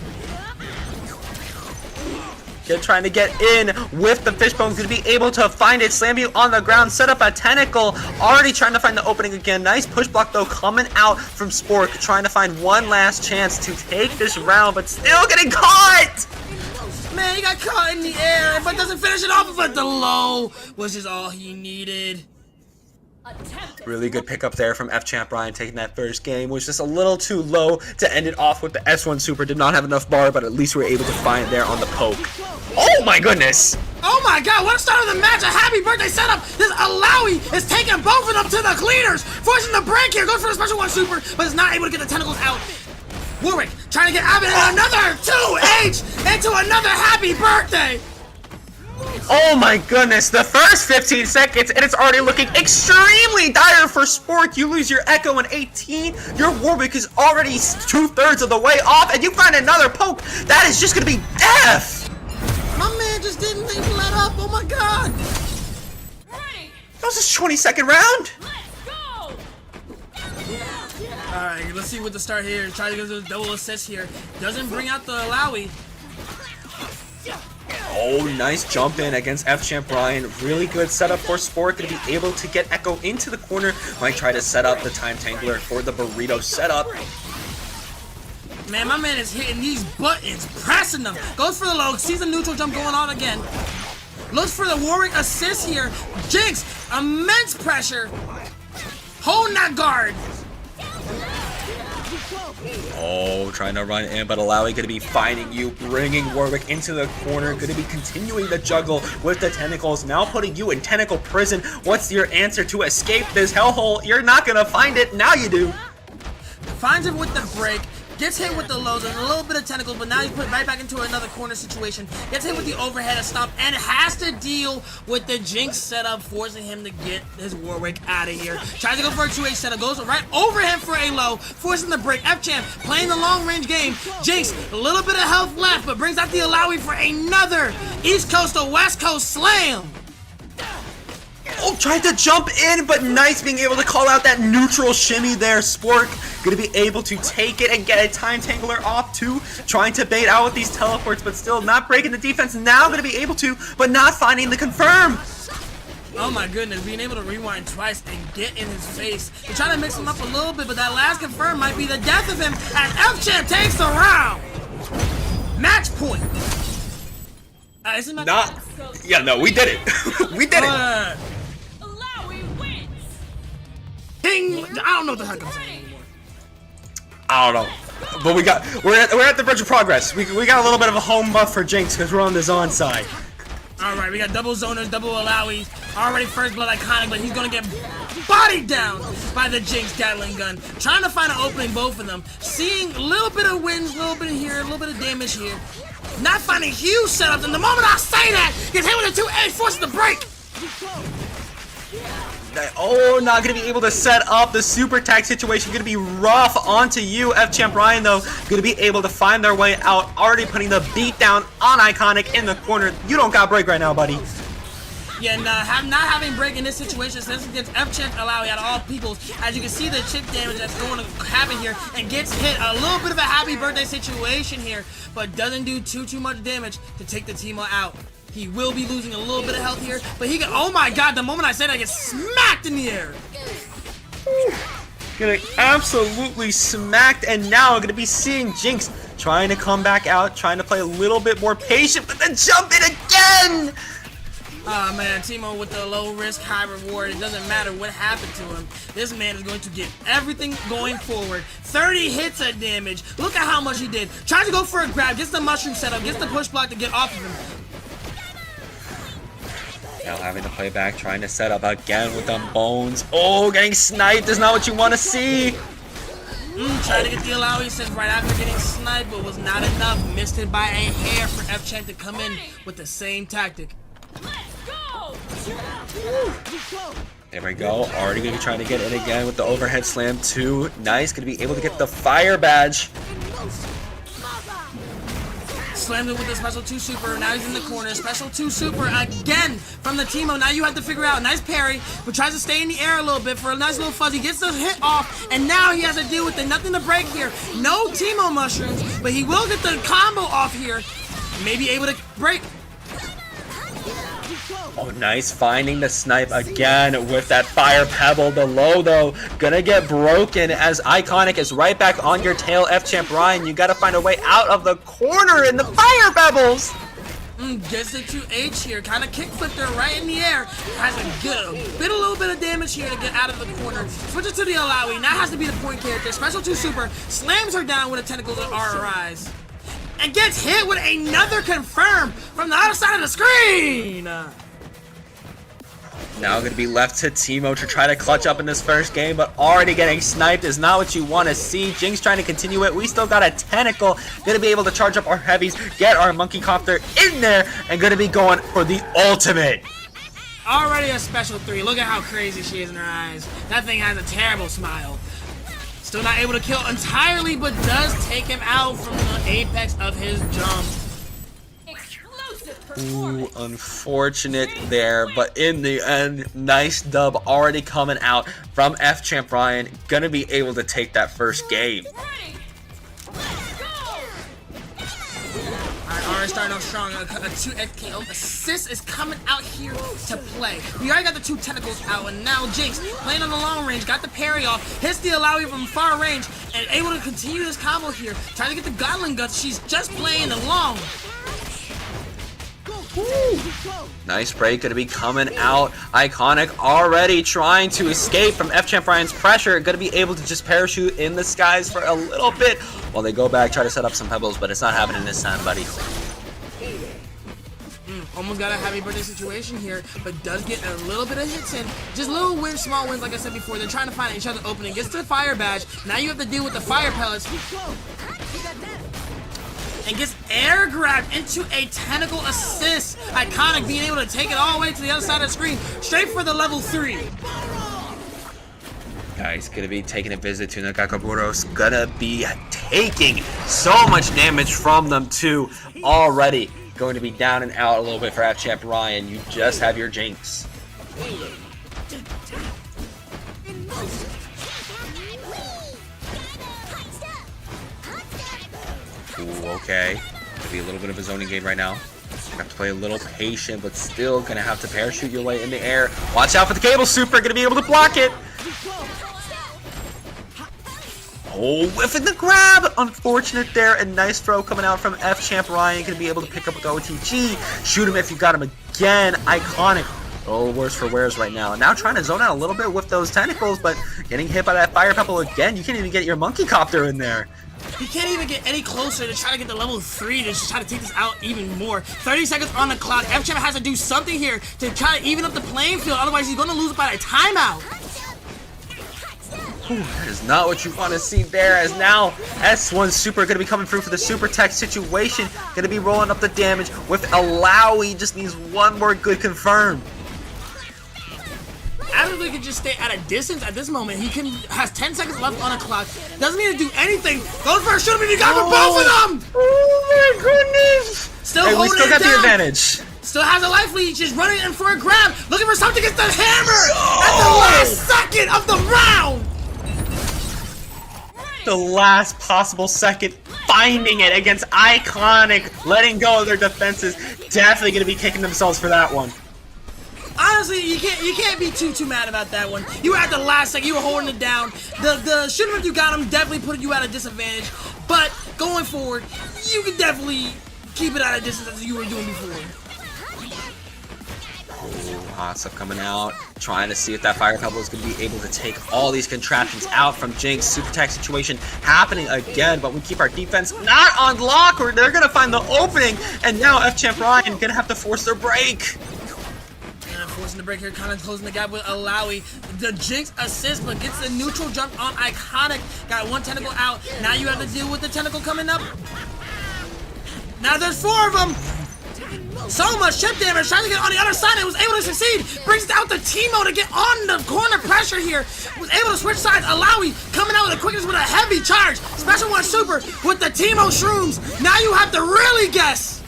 Trying to get in with the fishbone. Going to be able to find it. Slam you on the ground. Set up a tentacle. Already trying to find the opening again. Nice push block, though, coming out from Spork. Trying to find one last chance to take this round, but still getting caught.
Man, he got caught in the air, but doesn't finish it off, but the low was just all he needed.
Really good pickup there from F-Champ Ryan, taking that first game. Was just a little too low to end it off with the S1 Super. Did not have enough bar, but at least we were able to find it there on the poke. Oh my goodness!
Oh my god, what a start of the match! A happy birthday setup! This Alawi is taking both of them to the cleaners! Forcing the break here, goes for the special 1 super, but is not able to get the tentacles out. Warwick trying to get Abbott in another 2H into another happy birthday!
Oh my goodness, the first 15 seconds and it's already looking extremely dire for Sport. You lose your Echo in 18, your Warwick is already 2/3 of the way off, and you find another poke. That is just gonna be death!
My man just didn't let up, oh my god!
Ready.
That was his 22nd round!
Let's go.
Alright, let's see what the start here. Try to get the double assist here. Doesn't bring out the Alawi.
Oh, nice jump in against F-Champ Ryan. Really good setup for Sport. Gonna be able to get Echo into the corner. Might try to set up the Time Tangler for the burrito setup.
Man, my man is hitting these buttons, pressing them. Goes for the low, sees the neutral jump going on again. Looks for the Warwick assist here. Jinx, immense pressure. Holding that guard.
Oh, trying to run in, but Alawi gonna be finding you, bringing Warwick into the corner, gonna be continuing the juggle with the tentacles, now putting you in tentacle prison. What's your answer to escape this hellhole? You're not gonna find it, now you do.
Finds him with the break. Gets hit with the lows and a little bit of tentacles, but now he's put right back into another corner situation. Gets hit with the overhead and stop, and has to deal with the Jinx setup, forcing him to get his Warwick out of here. Tries to go for a 2H setup, goes right over him for a low, forcing the break. F-Champ playing the long range game. Jinx, a little bit of health left, but brings out the Alawi for another East Coast to West Coast slam.
Oh, tried to jump in, but nice being able to call out that neutral shimmy there. Spork gonna be able to take it and get a Time Tangler off too. Trying to bait out with these teleports, but still not breaking the defense. Now gonna be able to, but not finding the confirm.
Oh my goodness, being able to rewind twice and get in his face. They're trying to mix him up a little bit, but that last confirm might be the death of him as F-Champ takes the round. Match point. Is it match
Not, yeah, no, we did it. We did it.
Alawi wins.
Ding! I don't know what the heck I'm saying anymore.
I don't know, but we're at the bridge of progress. We got a little bit of a home buff for Jinx because we're on the Zon side.
Alright, we got double zoners, double Alawi. Already first blood iconic, but he's gonna get bodied down by the Jinx Gatling gun. Trying to find an opening, both of them. Seeing a little bit of wins, a little bit here, a little bit of damage here. Not finding huge setups, and the moment I say that, gets hit with a 2A, forces the break.
Oh, not gonna be able to set up the super tag situation. Gonna be rough onto you. F-Champ Ryan though, gonna be able to find their way out. Already putting the beat down on Iconic in the corner. You don't got break right now, buddy.
Yeah, and not having break in this situation, since against F-Champ Alawi out of all peoples, as you can see the chip damage that's going to happen here, and gets hit a little bit of a happy birthday situation here, but doesn't do too much damage to take the team out. He will be losing a little bit of health here, but he can, oh my god, the moment I said I get smacked in the air.
Getting absolutely smacked, and now gonna be seeing Jinx trying to come back out, trying to play a little bit more patient, but then jump in again!
Oh man, Timo with the low risk, high reward. It doesn't matter what happened to him. This man is going to get everything going forward. 30 hits of damage. Look at how much he did. Tries to go for a grab, gets the mushroom setup, gets the push block to get off of him.
Now having to play back, trying to set up again with the bones. Oh, getting sniped is not what you want to see.
Trying to get the Alawi since right after getting sniped, but was not enough. Missed it by a hair for F-Champ to come in with the same tactic.
There we go. Already gonna be trying to get in again with the overhead slam too. Nice. Gonna be able to get the fire badge.
Slammed it with the special 2 super. Now he's in the corner. Special 2 super again from the Timo. Now you have to figure out. Nice parry, but tries to stay in the air a little bit for a nice little fuzzy. Gets the hit off, and now he has to deal with it. Nothing to break here. No Timo mushrooms, but he will get the combo off here. Maybe able to break.
Oh, nice finding the snipe again with that fire pebble. The low though gonna get broken as Iconic is right back on your tail. F-Champ Ryan, you gotta find a way out of the corner in the fire pebbles.
Gets it to H here, kind of kick flipped her right in the air. Has a little bit of damage here to get out of the corner. Switches to the Alawi, now has to be the point character. Special 2 super, slams her down with a tentacles of RRIs. And gets hit with another confirm from the other side of the screen!
Now going to be left to Teemo to try to clutch up in this first game, but already getting sniped is not what you want to see. Jinx trying to continue it. We still got a tentacle. Going to be able to charge up our heavies, get our monkey copter in there, and going to be going for the ultimate.
Already a special 3. Look at how crazy she is in her eyes. That thing has a terrible smile. Still not able to kill entirely, but does take him out from the apex of his jump.
Ooh, unfortunate there, but in the end, nice dub already coming out from FChamp Ryan. Gonna be able to take that first game.
Alright, starting off strong. A 2 FKO assist is coming out here to play. We already got the 2 tentacles out, and now Jinx, playing on the long range, got the parry off, hits the Alawi from far range, and able to continue this combo here. Trying to get the Goblin Guts. She's just playing along.
Nice break, gonna be coming out. Iconic already trying to escape from FChamp Ryan's pressure. Gonna be able to just parachute in the skies for a little bit while they go back, try to set up some pebbles, but it's not happening this time, buddy.
Almost got a happy birthday situation here, but does get a little bit of hits in. Just little wins, small wins, like I said before. They're trying to find each other opening. Gets to the fire badge. Now you have to deal with the fire pellets. And gets air grabbed into a tentacle assist. Iconic being able to take it all the way to the other side of the screen. Straight for the level 3.
Guys, gonna be taking a visit to Nakakaburos. Gonna be taking so much damage from them too. Already going to be down and out a little bit for FChamp Ryan. You just have your Jinx. Ooh, okay. Could be a little bit of a zoning game right now. Have to play a little patient, but still gonna have to parachute your way in the air. Watch out for the cable super, gonna be able to block it. Oh, whiffing the grab! Unfortunate there, a nice throw coming out from FChamp Ryan. Gonna be able to pick up with the OTG. Shoot him if you got him again. Iconic. Oh, worse for wears right now. And now trying to zone out a little bit with those tentacles, but getting hit by that fire pebble again. You can't even get your monkey copter in there.
He can't even get any closer to try to get the level 3 to just try to take this out even more. 30 seconds on the clock. FChamp has to do something here to try to even up the playing field. Otherwise, he's going to lose it by a timeout.
Ooh, that is not what you want to see there, as now S1 Super going to be coming through for the Super Tech situation. Going to be rolling up the damage with Alawi. Just needs one more good confirm.
Absolutely can just stay at a distance at this moment. He has 10 seconds left on the clock. Doesn't need to do anything. Goes for a shoot him and you got for both of them!
Oh my goodness!
Still
Hey,
holding
we still
it
got
down.
the advantage.
Still has a life lead. She's running in for a grab. Looking for something against the hammer at the last second of the round.
The last possible second, finding it against Iconic, letting go of their defenses. Definitely going to be kicking themselves for that one.
Honestly, you can't be too mad about that one. You were at the last second, you were holding it down. The shoot him if you got him definitely put you at a disadvantage. But going forward, you can definitely keep it at a distance as you were doing before.
Hot stuff coming out, trying to see if that fire pebble is going to be able to take all these contraptions out from Jinx. Super Tech situation happening again, but we keep our defense not on lock, or they're going to find the opening, and now FChamp Ryan going to have to force their break.
And forcing the break here, kind of closing the gap with Alawi. The Jinx assist, but gets the neutral jump on Iconic. Got one tentacle out. Now you have to deal with the tentacle coming up. Now there's 4 of them. So much chip damage, trying to get on the other side, and was able to succeed. Brings out the Teemo to get on the corner pressure here. Was able to switch sides. Alawi coming out with the quickness with a heavy charge. Special 1 super with the Teemo shrooms. Now you have to really guess.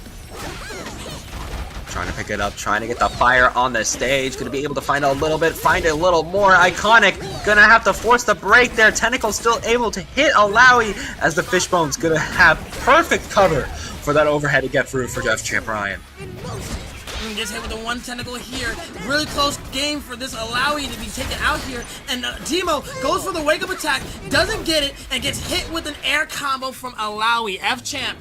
Trying to pick it up, trying to get the fire on the stage. Gonna be able to find a little bit, find a little more. Iconic gonna have to force the break there. Tentacle still able to hit Alawi, as the Fishbone's gonna have perfect cover for that overhead to get through for FChamp Ryan.
Gets hit with the 1 tentacle here. Really close game for this Alawi to be taken out here. And Teemo goes for the wake up attack, doesn't get it, and gets hit with an air combo from Alawi. FChamp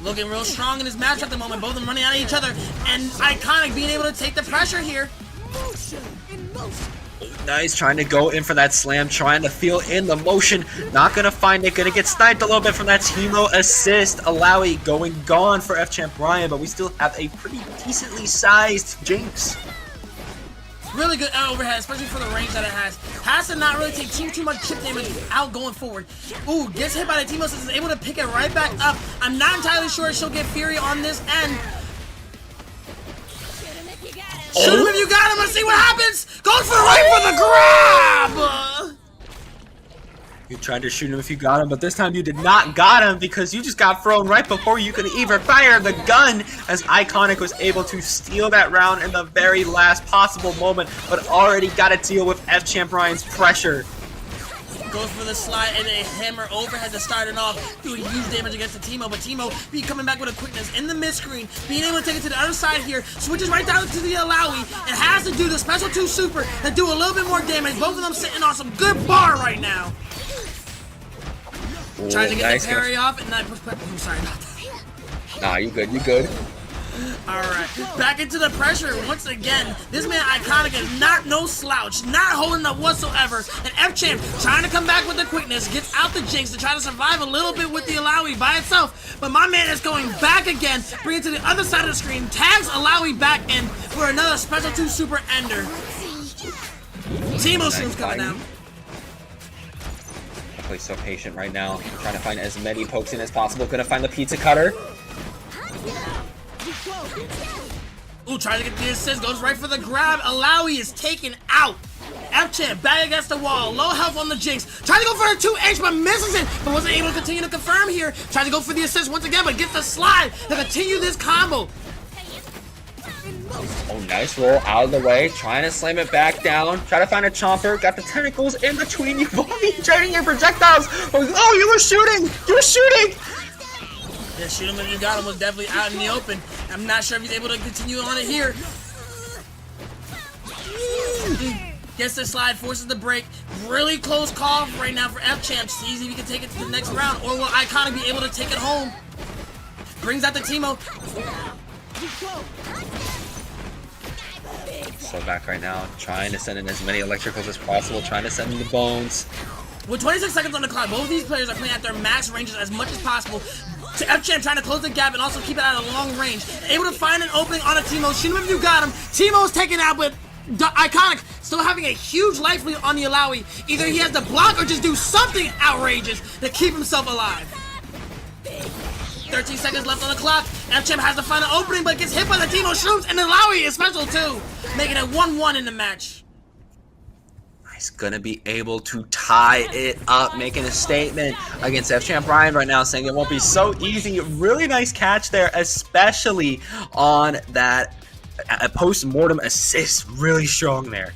Looking real strong in this match at the moment. Both of them running at each other. And Iconic being able to take the pressure here.
Nice, trying to go in for that slam, trying to feel in the motion. Not gonna find it, gonna get sniped a little bit from that Teemo assist. Alawi going gone for F-Champ Ryan, but we still have a pretty decently sized Jinx.
Really good overhead, especially for the range that it has. Has to not really take too much chip damage out going forward. Ooh, gets hit by the Teemo assist, is able to pick it right back up. I'm not entirely sure she'll get Fury on this end. Shoot him if you got him. Let's see what happens. Goes for right for the grab.
You tried to shoot him if you got him, but this time you did not got him because you just got thrown right before you could even fire the gun, as Iconic was able to steal that round in the very last possible moment, but already got to deal with F-Champ Ryan's pressure.
Goes for the slide and a hammer overhead to start it off, doing huge damage against the Teemo, but Teemo be coming back with a quickness in the mid-screen, being able to take it to the other side here, switches right down to the Alawi, and has to do the special 2 super and do a little bit more damage. Both of them sitting on some good bar right now.
Ooh,
Trying to get
nice,
the parry off, and not push. I'm sorry about that.
Nah, you good, you good.
Alright, back into the pressure once again. This man Iconic is not no slouch, not holding up whatsoever. And F-Champ trying to come back with the quickness, gets out the Jinx to try to survive a little bit with the Alawi by itself. But my man is going back again, bring it to the other side of the screen, tags Alawi back in for another special 2 super ender. Teemo Shroom's coming down.
Definitely so patient right now, trying to find as many pokes in as possible. Gonna find the pizza cutter.
Ooh, trying to get the assist, goes right for the grab. Alawi is taken out. F-Champ back against the wall, low health on the Jinx. Trying to go for a 2H, but misses it, but wasn't able to continue to confirm here. Trying to go for the assist once again, but gets the slide to continue this combo.
Oh, nice roll out of the way, trying to slam it back down. Try to find a chomper, got the tentacles in between you. Draining your projectiles. Oh, you were shooting! You were shooting!
Yeah, shoot him if you got him was definitely out in the open. I'm not sure if he's able to continue on it here. Gets the slide, forces the break. Really close call right now for F-Champ. Sees if he can take it to the next round, or will Iconic be able to take it home? Brings out the Teemo.
So back right now, trying to send in as many electricals as possible, trying to send in the bones.
With 26 seconds on the clock, both of these players are playing at their max ranges as much as possible. To F-Champ trying to close the gap and also keep it at a long range. Able to find an opening on a Teemo. Shoot him if you got him. Teemo's taken out, but Iconic still having a huge life lead on the Alawi. Either he has to block or just do something outrageous to keep himself alive. 13 seconds left on the clock. F-Champ has to find an opening, but gets hit by the Teemo Shrooms, and the Alawi is special too, making it 1-1 in the match.
He's gonna be able to tie it up, making a statement against F-Champ Ryan right now, saying it won't be so easy. Really nice catch there, especially on that post-mortem assist. Really strong there.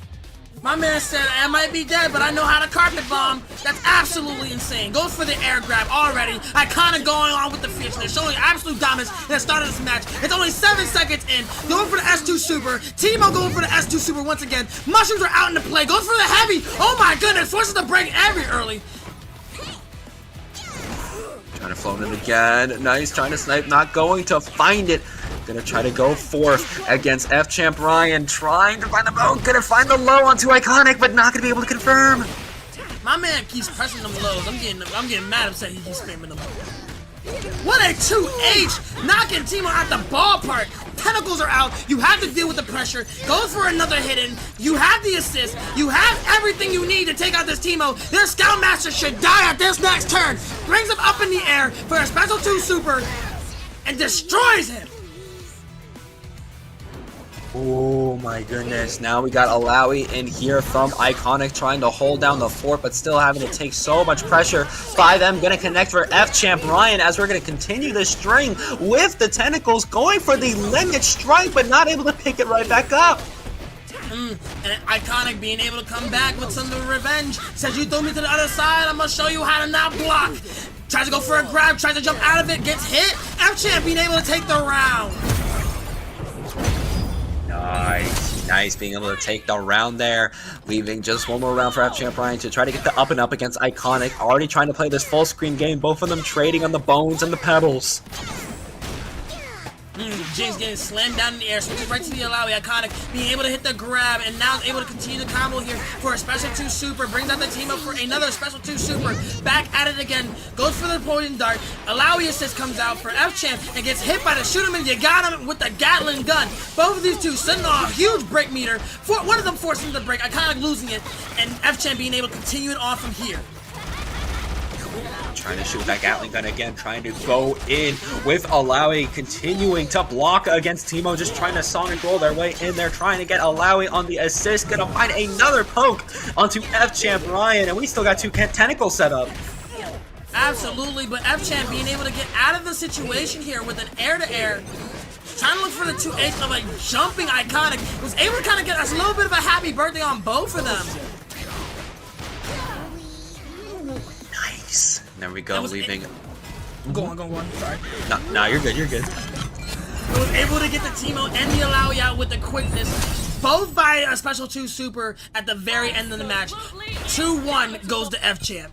My man said, I might be dead, but I know how to carpet bomb. That's absolutely insane. Goes for the air grab already. Iconic going on with the fierceness, showing absolute dominance at the start of this match. It's only 7 seconds in. Going for the S2 Super. Teemo going for the S2 Super once again. Mushrooms are out into play. Goes for the heavy. Oh my goodness. Forces the break very early.
Trying to float it again. Nice, trying to snipe, not going to find it. Gonna try to go forth against F-Champ Ryan, trying to find the bone. Gonna find the low onto Iconic, but not gonna be able to confirm.
My man keeps pressing them lows. I'm getting mad upset he keeps spamming them. What a 2H! Knocking Teemo out the ballpark. Tentacles are out. You have to deal with the pressure. Goes for another hidden. You have the assist. You have everything you need to take out this Teemo. Their Scoutmaster should die at this next turn. Brings him up in the air for a special 2 super and destroys him.
Oh my goodness, now we got Alawi in here from Iconic trying to hold down the fort, but still having to take so much pressure by them. Gonna connect for F-Champ Ryan as we're gonna continue the string with the tentacles, going for the limit strike, but not able to pick it right back up.
And Iconic being able to come back with some revenge. Says, you throw me to the other side, I'm gonna show you how to not block. Tries to go for a grab, tries to jump out of it, gets hit. F-Champ being able to take the round.
Nice, being able to take the round there, leaving just one more round for F-Champ Ryan to try to get the up and up against Iconic. Already trying to play this full screen game, both of them trading on the bones and the pebbles.
Jinx getting slammed down in the air, switches right to the Alawi. Iconic being able to hit the grab, and now able to continue the combo here for a special 2 super. Brings out the team up for another special 2 super. Back at it again, goes for the poison dart. Alawi assist comes out for F-Champ and gets hit by the shoot him, and you got him with the Gatling gun. Both of these two sending off a huge break meter. One of them forcing the break, Iconic losing it, and F-Champ being able to continue it on from here.
Trying to shoot that Gatling gun again, trying to go in with Alawi, continuing to block against Teemo, just trying to song and roll their way in there, trying to get Alawi on the assist, gonna find another poke onto F-Champ Ryan, and we still got 2 tentacles set up.
Absolutely, but F-Champ being able to get out of the situation here with an air-to-air, trying to look for the 2H of a jumping Iconic, was able to kind of get us a little bit of a happy birthday on both of them.
Nice. There we go, leaving.
Go on, sorry.
No, you're good, you're good.
Was able to get the Teemo and the Alawi out with the quickness, both by a special 2 super at the very end of the match. 2-1 goes to F-Champ.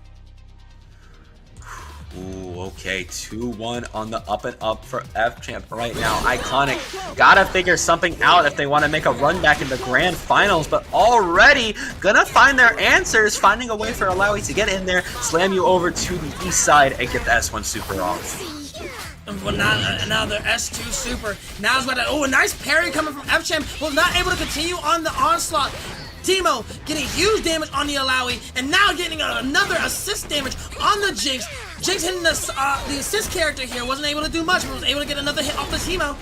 Ooh, okay, 2-1 on the up and up for F-Champ right now. Iconic gotta figure something out if they want to make a run back in the grand finals, but already gonna find their answers, finding a way for Alawi to get in there, slam you over to the east side, and get the S1 super off.
Well, now the S2 super. Now it's got a nice parry coming from F-Champ, but not able to continue on the onslaught. Teemo getting huge damage on the Alawi, and now getting another assist damage on the Jinx. Jinx hitting the assist character here, wasn't able to do much, but was able to get another hit off the Teemo.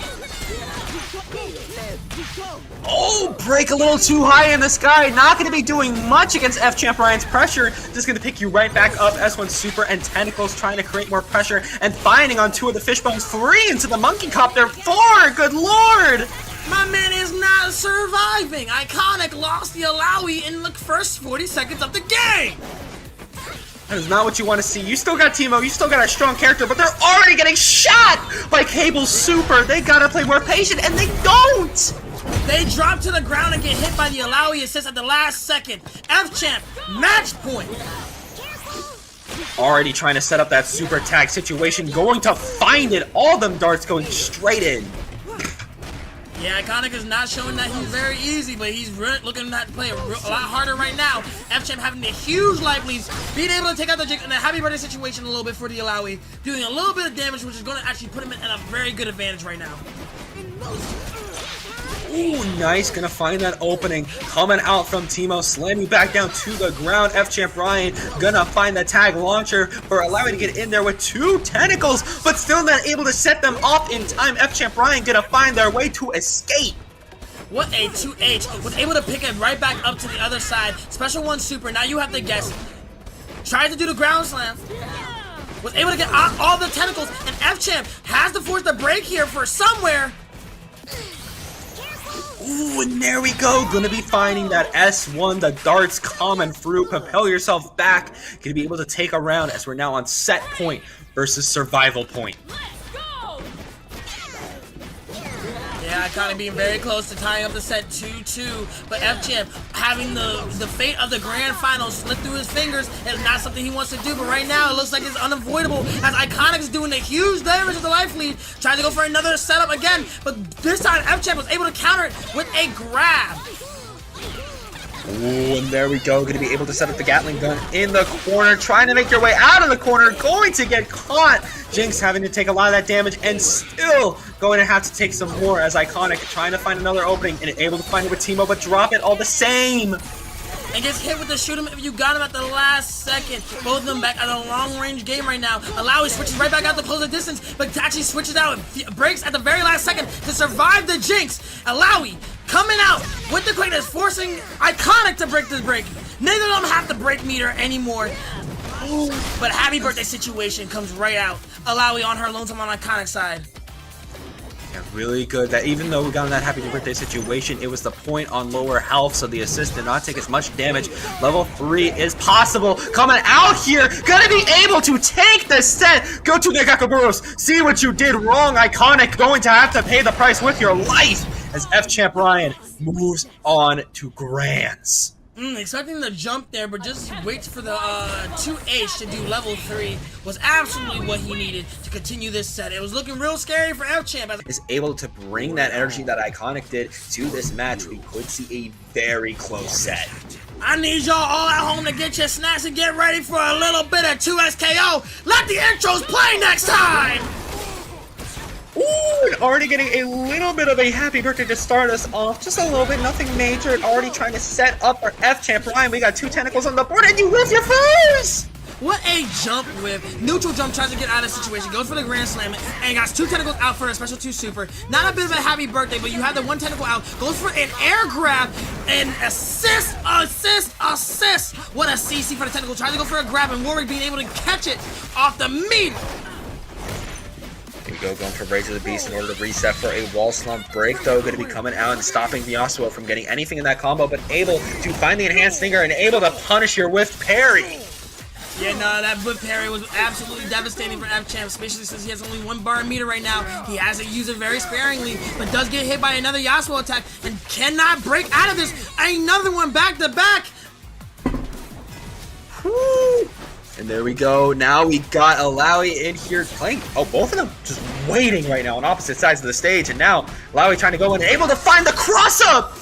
Oh, break a little too high in the sky. Not going to be doing much against F-Champ Ryan's pressure. Just going to pick you right back up. S1 super and tentacles trying to create more pressure, and finding on 2 of the fishbones. 3 into the monkey copter. 4, good lord.
My man is not surviving. Iconic lost the Alawi in the first 40 seconds of the game.
That is not what you want to see. You still got Teemo, you still got a strong character, but they're already getting shot by Cable's super. They gotta play more patient, and they don't.
They drop to the ground and get hit by the Alawi assist at the last second. F-Champ, match point.
Already trying to set up that super tag situation, going to find it. All them darts going straight in.
Yeah, Iconic is not showing that he's very easy, but he's looking to play a lot harder right now. F-Champ having a huge life lead, being able to take out the Jinx in a happy birthday situation a little bit for the Alawi, doing a little bit of damage, which is going to actually put him in a very good advantage right now.
Ooh, nice. Gonna find that opening. Coming out from Teemo, slamming back down to the ground. F-Champ Ryan gonna find the tag launcher for Alawi to get in there with 2 tentacles, but still not able to set them off in time. F-Champ Ryan gonna find their way to escape.
What a 2H. Was able to pick it right back up to the other side. Special 1 super. Now you have to guess. Tried to do the ground slam. Was able to get all the tentacles, and F-Champ has to force the break here for somewhere.
Ooh, and there we go. Gonna be finding that S1, the darts coming through. Propel yourself back. Gonna be able to take a round as we're now on set point versus survival point.
Yeah, kind of being very close to tying up the set 2-2, but F-Champ having the fate of the grand final slip through his fingers is not something he wants to do, but right now it looks like it's unavoidable as Iconic's doing a huge damage to the life lead, trying to go for another setup again, but this time F-Champ was able to counter it with a grab.
Ooh, and there we go. Gonna be able to set up the Gatling gun in the corner, trying to make your way out of the corner, going to get caught. Jinx having to take a lot of that damage and still going to have to take some more as Iconic trying to find another opening and able to find it with Teemo, but drop it all the same.
And gets hit with the shoot him if you got him at the last second. Both of them back at a long-range game right now. Alawi switches right back out to close the distance, but actually switches out, breaks at the very last second to survive the Jinx. Alawi coming out with the quickness, forcing Iconic to break this break. Neither of them have the break meter anymore. Ooh, but happy birthday situation comes right out. Alawi on her lonesome on Iconic side.
Yeah, really good that even though we got in that happy birthday situation, it was the point on lower health, so the assist did not take as much damage. Level 3 is possible. Coming out here, gonna be able to take the set. Go to the Gakaburos. See what you did wrong, Iconic. Going to have to pay the price with your life as F-Champ Ryan moves on to Grands.
Expecting the jump there, but just wait for the 2H to do level 3 was absolutely what he needed to continue this set. It was looking real scary for F-Champ.
Is able to bring that energy that Iconic did to this match. We could see a very close set.
I need y'all all at home to get your snacks and get ready for a little bit of 2SKO. Let the intros play next time!
Ooh, and already getting a little bit of a happy birthday to start us off. Just a little bit, nothing major. And already trying to set up our F-Champ. Ryan, we got 2 tentacles on the board and you whiff your first!
What a jump whip. Neutral jump tries to get out of the situation, goes for the Grand Slam, and got 2 tentacles out for a special 2 super. Not a bit of a happy birthday, but you have the 1 tentacle out, goes for an air grab, and assist. What a CC for the tentacle. Tries to go for a grab, and Warwick being able to catch it off the meat.
Here we go, going for Rage of the Beast in order to reset for a wall slump break, though. Going to be coming out and stopping Yasuo from getting anything in that combo, but able to find the enhanced finger and able to punish your whiff parry.
Yeah, no, that whip parry was absolutely devastating for F-Champ, especially since he has only 1 bar meter right now. He has to use it very sparingly, but does get hit by another Yasuo attack and cannot break out of this. Another one back to back.
Woo. And there we go. Now we got Alawi in here playing. Oh, both of them just waiting right now on opposite sides of the stage. And now Alawi trying to go in, able to find the cross-up.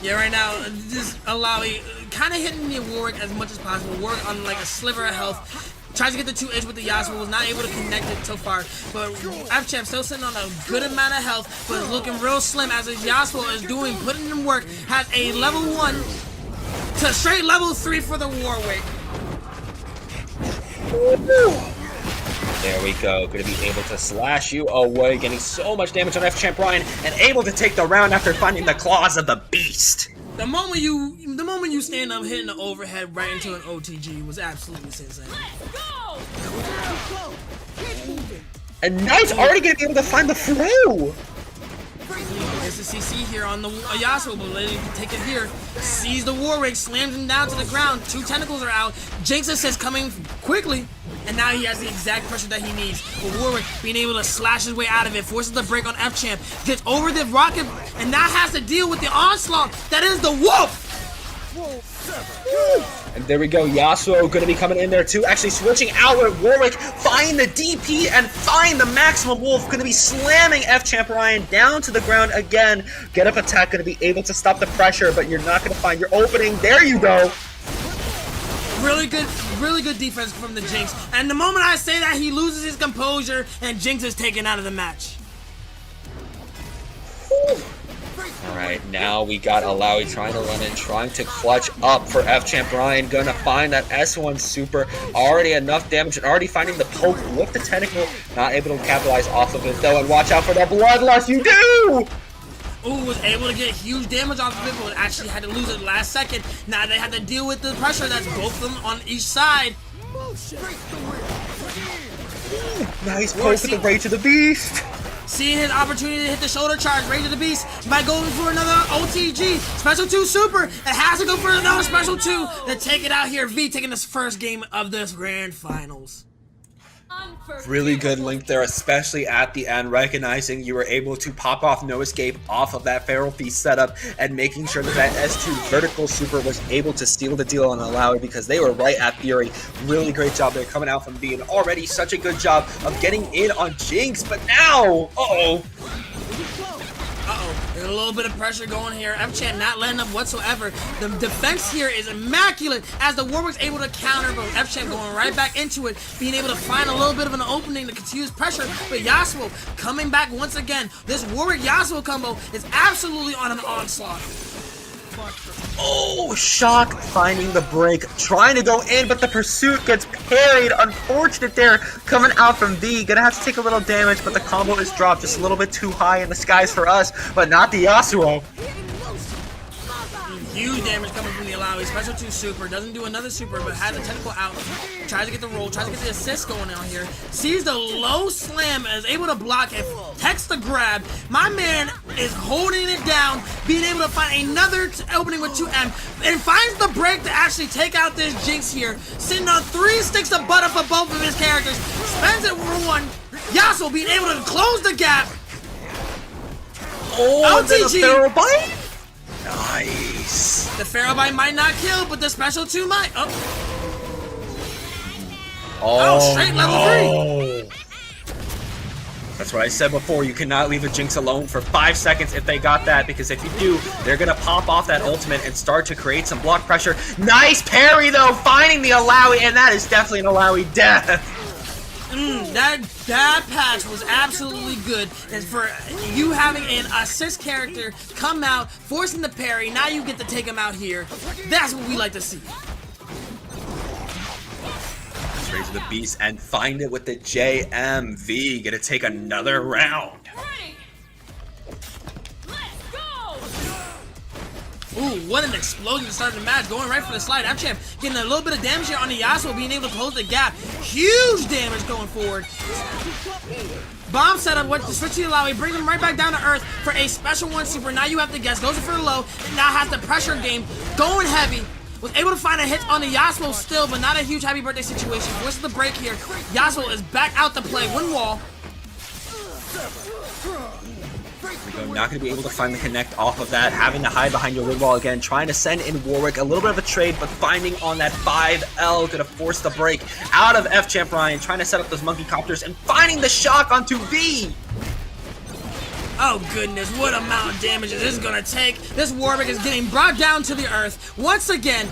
Yeah, right now, this Alawi kind of hitting the Warwick as much as possible. Warwick on like a sliver of health. Tries to get the 2H with the Yasuo, was not able to connect it so far. But F-Champ still sitting on a good amount of health, but is looking real slim as his Yasuo is putting in work. Has a level 1 to straight level 3 for the Warwick.
There we go. Going to be able to slash you away, getting so much damage on F-Champ Ryan, and able to take the round after finding the claws of the beast.
The moment you stand up hitting the overhead right into an OTG was absolutely insane.
Go!
And Knight's already going to be able to find the flow.
There's the CC here on the Yasuo, but letting him take it here. Sees the Warwick, slams him down to the ground. 2 tentacles are out. Jinx assist coming quickly, and now he has the exact pressure that he needs. But Warwick being able to slash his way out of it, forces the break on F-Champ, gets over the rocket, and now has to deal with the onslaught that is the Wolf.
And there we go, Yasuo going to be coming in there too, actually switching out with Warwick, find the DP and find the maximum Wolf, going to be slamming F-Champ Ryan down to the ground again. Get up attack, going to be able to stop the pressure, but you're not going to find your opening. There you go.
Really good defense from the Jinx. And the moment I say that, he loses his composure and Jinx is taken out of the match.
Alright, now we got Alawi trying to run in, trying to clutch up for F-Champ Ryan. Gonna find that S1 super. Already enough damage and already finding the poke with the tentacle. Not able to capitalize off of it though, and watch out for the bloodlust. You do!
Ooh, was able to get huge damage off of it, but actually had to lose it last second. Now they had to deal with the pressure that's both of them on each side.
Nice poke with the Rage of the Beast.
Seeing his opportunity to hit the shoulder charge, Rage of the Beast by going for another OTG. Special 2 super. It has to go for another special 2 to take it out here. V taking this first game of this grand finals.
Really good link there, especially at the end, recognizing you were able to pop off No Escape off of that Feral Feast setup and making sure that that S2 vertical super was able to steal the deal on Alawi because they were right at Fury. Really great job there coming out from being already such a good job of getting in on Jinx, but now,
There's a little bit of pressure going here. F-Champ not letting up whatsoever. The defense here is immaculate as the Warwick's able to counter, but F-Champ going right back into it, being able to find a little bit of an opening to continue his pressure. But Yasuo coming back once again. This Warwick-Yasuo combo is absolutely on an onslaught.
Oh, Shock finding the break, trying to go in, but the pursuit gets parried. Unfortunate there, coming out from V. Gonna have to take a little damage, but the combo is dropped just a little bit too high in the skies for us, but not the Yasuo.
Huge damage coming from the Alawi. Special 2 super. Doesn't do another super, but has a tentacle out. Tries to get the roll. Tries to get the assist going on here. Sees the low slam and is able to block it. Techs the grab. My man is holding it down. Being able to find another opening with 2M. And finds the break to actually take out this Jinx here. Sitting on 3 sticks of butter for both of his characters. Spends it for 1. Yasuo being able to close the gap.
Oh,
OTG.
Nice.
The Pharaoh Bite might not kill, but the special 2 might. Oh, straight level 3.
That's what I said before. You cannot leave a Jinx alone for 5 seconds if they got that, because if you do, they're going to pop off that ultimate and start to create some block pressure. Nice parry, though, finding the Alawi, and that is definitely an Alawi death.
That patch was absolutely good. And for you having an assist character come out, forcing the parry, now you get to take him out here. That's what we like to see.
Straight to the beast and find it with the JMV. Gonna take another round.
Ready. Let's go.
Ooh, what an explosion to start the match. Going right for the slide. Champ getting a little bit of damage here on the Yasuo, being able to close the gap. Huge damage going forward. Bomb setup, what to switch to the Alawi, bring them right back down to earth for a special 1 super. Now you have to guess. Goes for the low, and now has the pressure game going heavy. Was able to find a hit on the Yasuo still, but not a huge happy birthday situation. Forces the break here. Yasuo is back out to play. 1 wall.
Not going to be able to find the connect off of that, having to hide behind your wood wall again, trying to send in Warwick, a little bit of a trade, but finding on that 5L, going to force the break out of F-Champ Ryan, trying to set up those monkey copters, and finding the shock onto V!
Oh goodness, what amount of damage is this gonna take? This Warwick is getting brought down to the earth once again.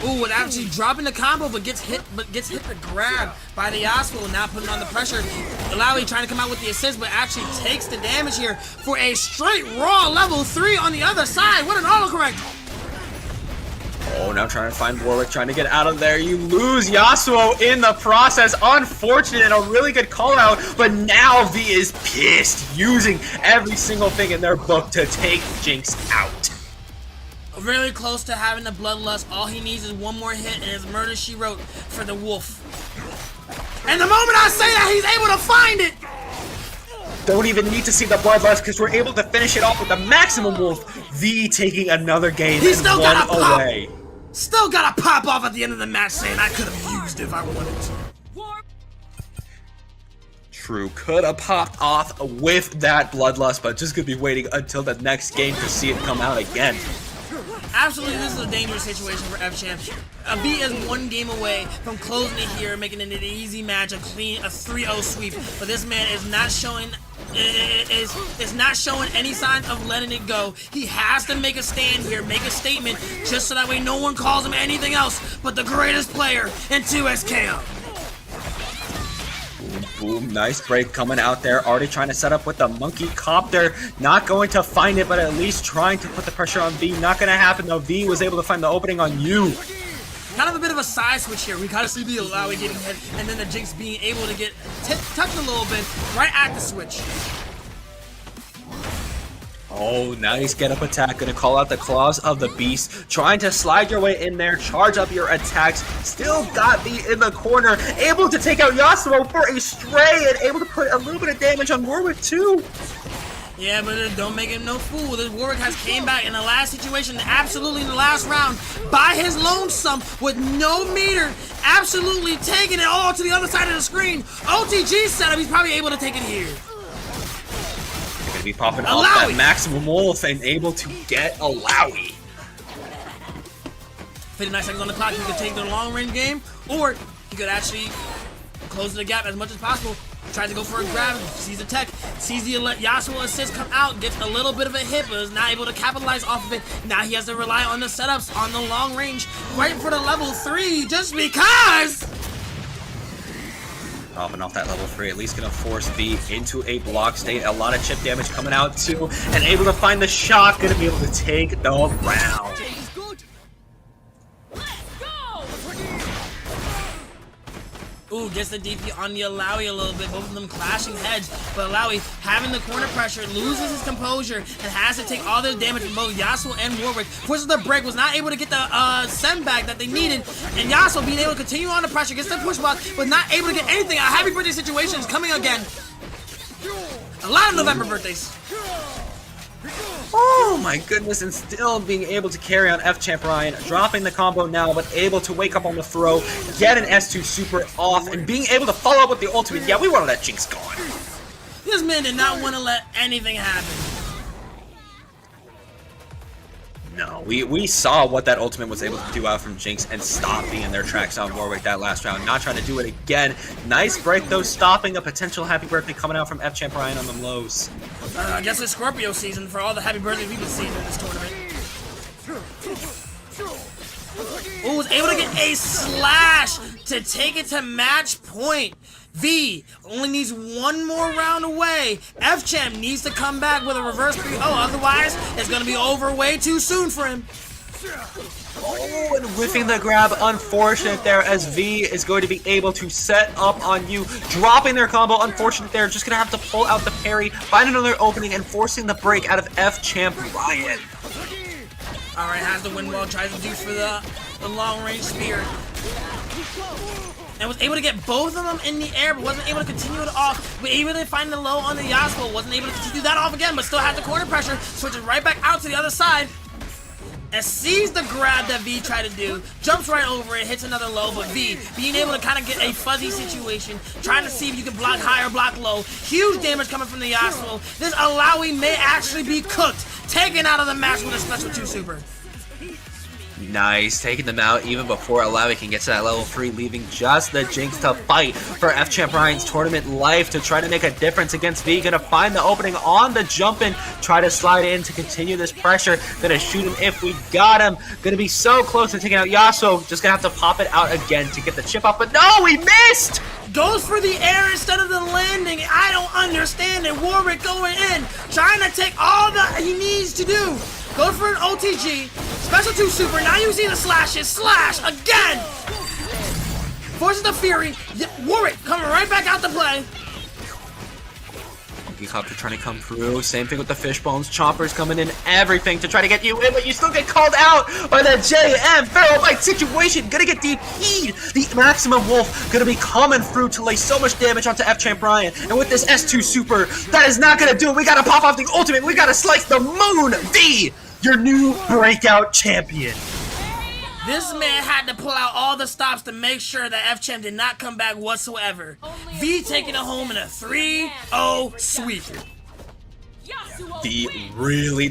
Ooh, with actually dropping the combo, but gets hit the grab by the Yasuo, now putting on the pressure. Alawi trying to come out with the assist, but actually takes the damage here for a straight raw level 3 on the other side. What an autocorrect!
Oh, now trying to find Warwick, trying to get out of there. You lose Yasuo in the process. Unfortunate and a really good call out, but now V is pissed, using every single thing in their book to take Jinx out.
Really close to having the bloodlust. All he needs is 1 more hit and his Murder She Wrote for the wolf. And the moment I say that, he's able to find it!
Don't even need to see the bloodlust because we're able to finish it off with the maximum wolf. V taking another game
He
and
still
1
got a pop.
away.
Still gotta pop off at the end of the match saying I could have used it if I wanted to.
True, could have popped off with that bloodlust, but just gonna be waiting until the next game to see it come out again.
Absolutely, this is a dangerous situation for F-Champ. V is 1 game away from closing it here, making it an easy match, a 3-0 sweep. But this man is not showing is not showing any signs of letting it go. He has to make a stand here, make a statement, just so that way no one calls him anything else but the greatest player in 2SKO.
Boom, nice break coming out there. Already trying to set up with the monkey copter. Not going to find it, but at least trying to put the pressure on V. Not going to happen though. V was able to find the opening on you.
Kind of a bit of a side switch here. We gotta see the Alawi getting hit, and then the Jinx being able to get touched a little bit right at the switch.
Oh, nice get up attack. Gonna call out the claws of the beast. Trying to slide your way in there, charge up your attacks. Still got V in the corner. Able to take out Yasuo for a stray and able to put a little bit of damage on Warwick too.
Yeah, but don't make him no fool. This Warwick has came back in the last situation, absolutely in the last round, by his lonesome with no meter, absolutely taking it all to the other side of the screen. OTG setup, he's probably able to take it here.
They're gonna be popping off that maximum wolf and able to get Alawi.
59 seconds on the clock. He could take the long range game, or he could actually close the gap as much as possible. Tries to go for a grab, sees the tech, sees the Yasuo assist come out, gets a little bit of a hit, but is not able to capitalize off of it. Now he has to rely on the setups on the long range, right for the level 3, just because!
Popping off that level 3, at least gonna force V into a block state. A lot of chip damage coming out too, and able to find the shot, gonna be able to take the round.
Ooh, gets the DP on the Alawi a little bit, both of them clashing heads, but Alawi having the corner pressure, loses his composure, and has to take all the damage from both Yasuo and Warwick. Forces the break, was not able to get the send back that they needed, and Yasuo being able to continue on the pressure, gets the push block, but not able to get anything. A happy birthday situation is coming again. A lot of November birthdays.
Oh my goodness, and still being able to carry on F-Champ Ryan, dropping the combo now, but able to wake up on the throw, get an S2 super off, and being able to follow up with the ultimate. Yeah, we wanted that Jinx going.
This man did not want to let anything happen.
No, we saw what that ultimate was able to do out from Jinx and stop me in their tracks on Warwick that last round. Not trying to do it again. Nice break though, stopping a potential happy birthday coming out from F-Champ Ryan on the lows.
I guess it's Scorpio season for all the happy birthdays we've been seeing in this tournament. Ooh, was able to get a slash to take it to match point. V only needs one more round away. F-Champ needs to come back with a reverse 3-0, otherwise it's going to be over way too soon for him.
Oh, and whiffing the grab, unfortunate there as V is going to be able to set up on you, dropping their combo, unfortunate there, just going to have to pull out the parry, find another opening, and forcing the break out of F-Champ Ryan.
Alright, has the wind wall, tries to do for the long range spear. And was able to get both of them in the air, but wasn't able to continue it off. Was able to find the low on the Yasuo, wasn't able to continue that off again, but still had the corner pressure, switches right back out to the other side. And sees the grab that V tried to do, jumps right over it, hits another low, but V being able to kind of get a fuzzy situation, trying to see if you can block high or block low. Huge damage coming from the Yasuo. This Alawi may actually be cooked, taken out of the match with a special 2 super.
Nice, taking them out even before Alawi can get to that level 3, leaving just the Jinx to fight for F-Champ Ryan's tournament life to try to make a difference against V. Gonna find the opening on the jump in, try to slide in to continue this pressure. Gonna shoot him if we got him. Gonna be so close to taking out Yasuo. Just gonna have to pop it out again to get the chip off, but no, we missed!
Goes for the air instead of the landing. I don't understand it. Warwick going in, trying to take all that he needs to do. Goes for an OTG, special 2 super. Now you see the slashes. Slash again. Forces the Fury. Warwick coming right back out to play.
Copter trying to come through. Same thing with the fish bones. Choppers coming in, everything to try to get you in, but you still get called out by the JM Pharaoh Bite situation. Gonna get DP'd. The Maximum Wolf gonna be coming through to lay so much damage onto F-Champ Ryan. And with this S2 super, that is not gonna do it. We gotta pop off the ultimate. We gotta slice the moon. V, your new breakout champion.
This man had to pull out all the stops to make sure that F-Champ did not come back whatsoever. V taking it home in a 3-0 sweep.
Yasuo
V
wins.
really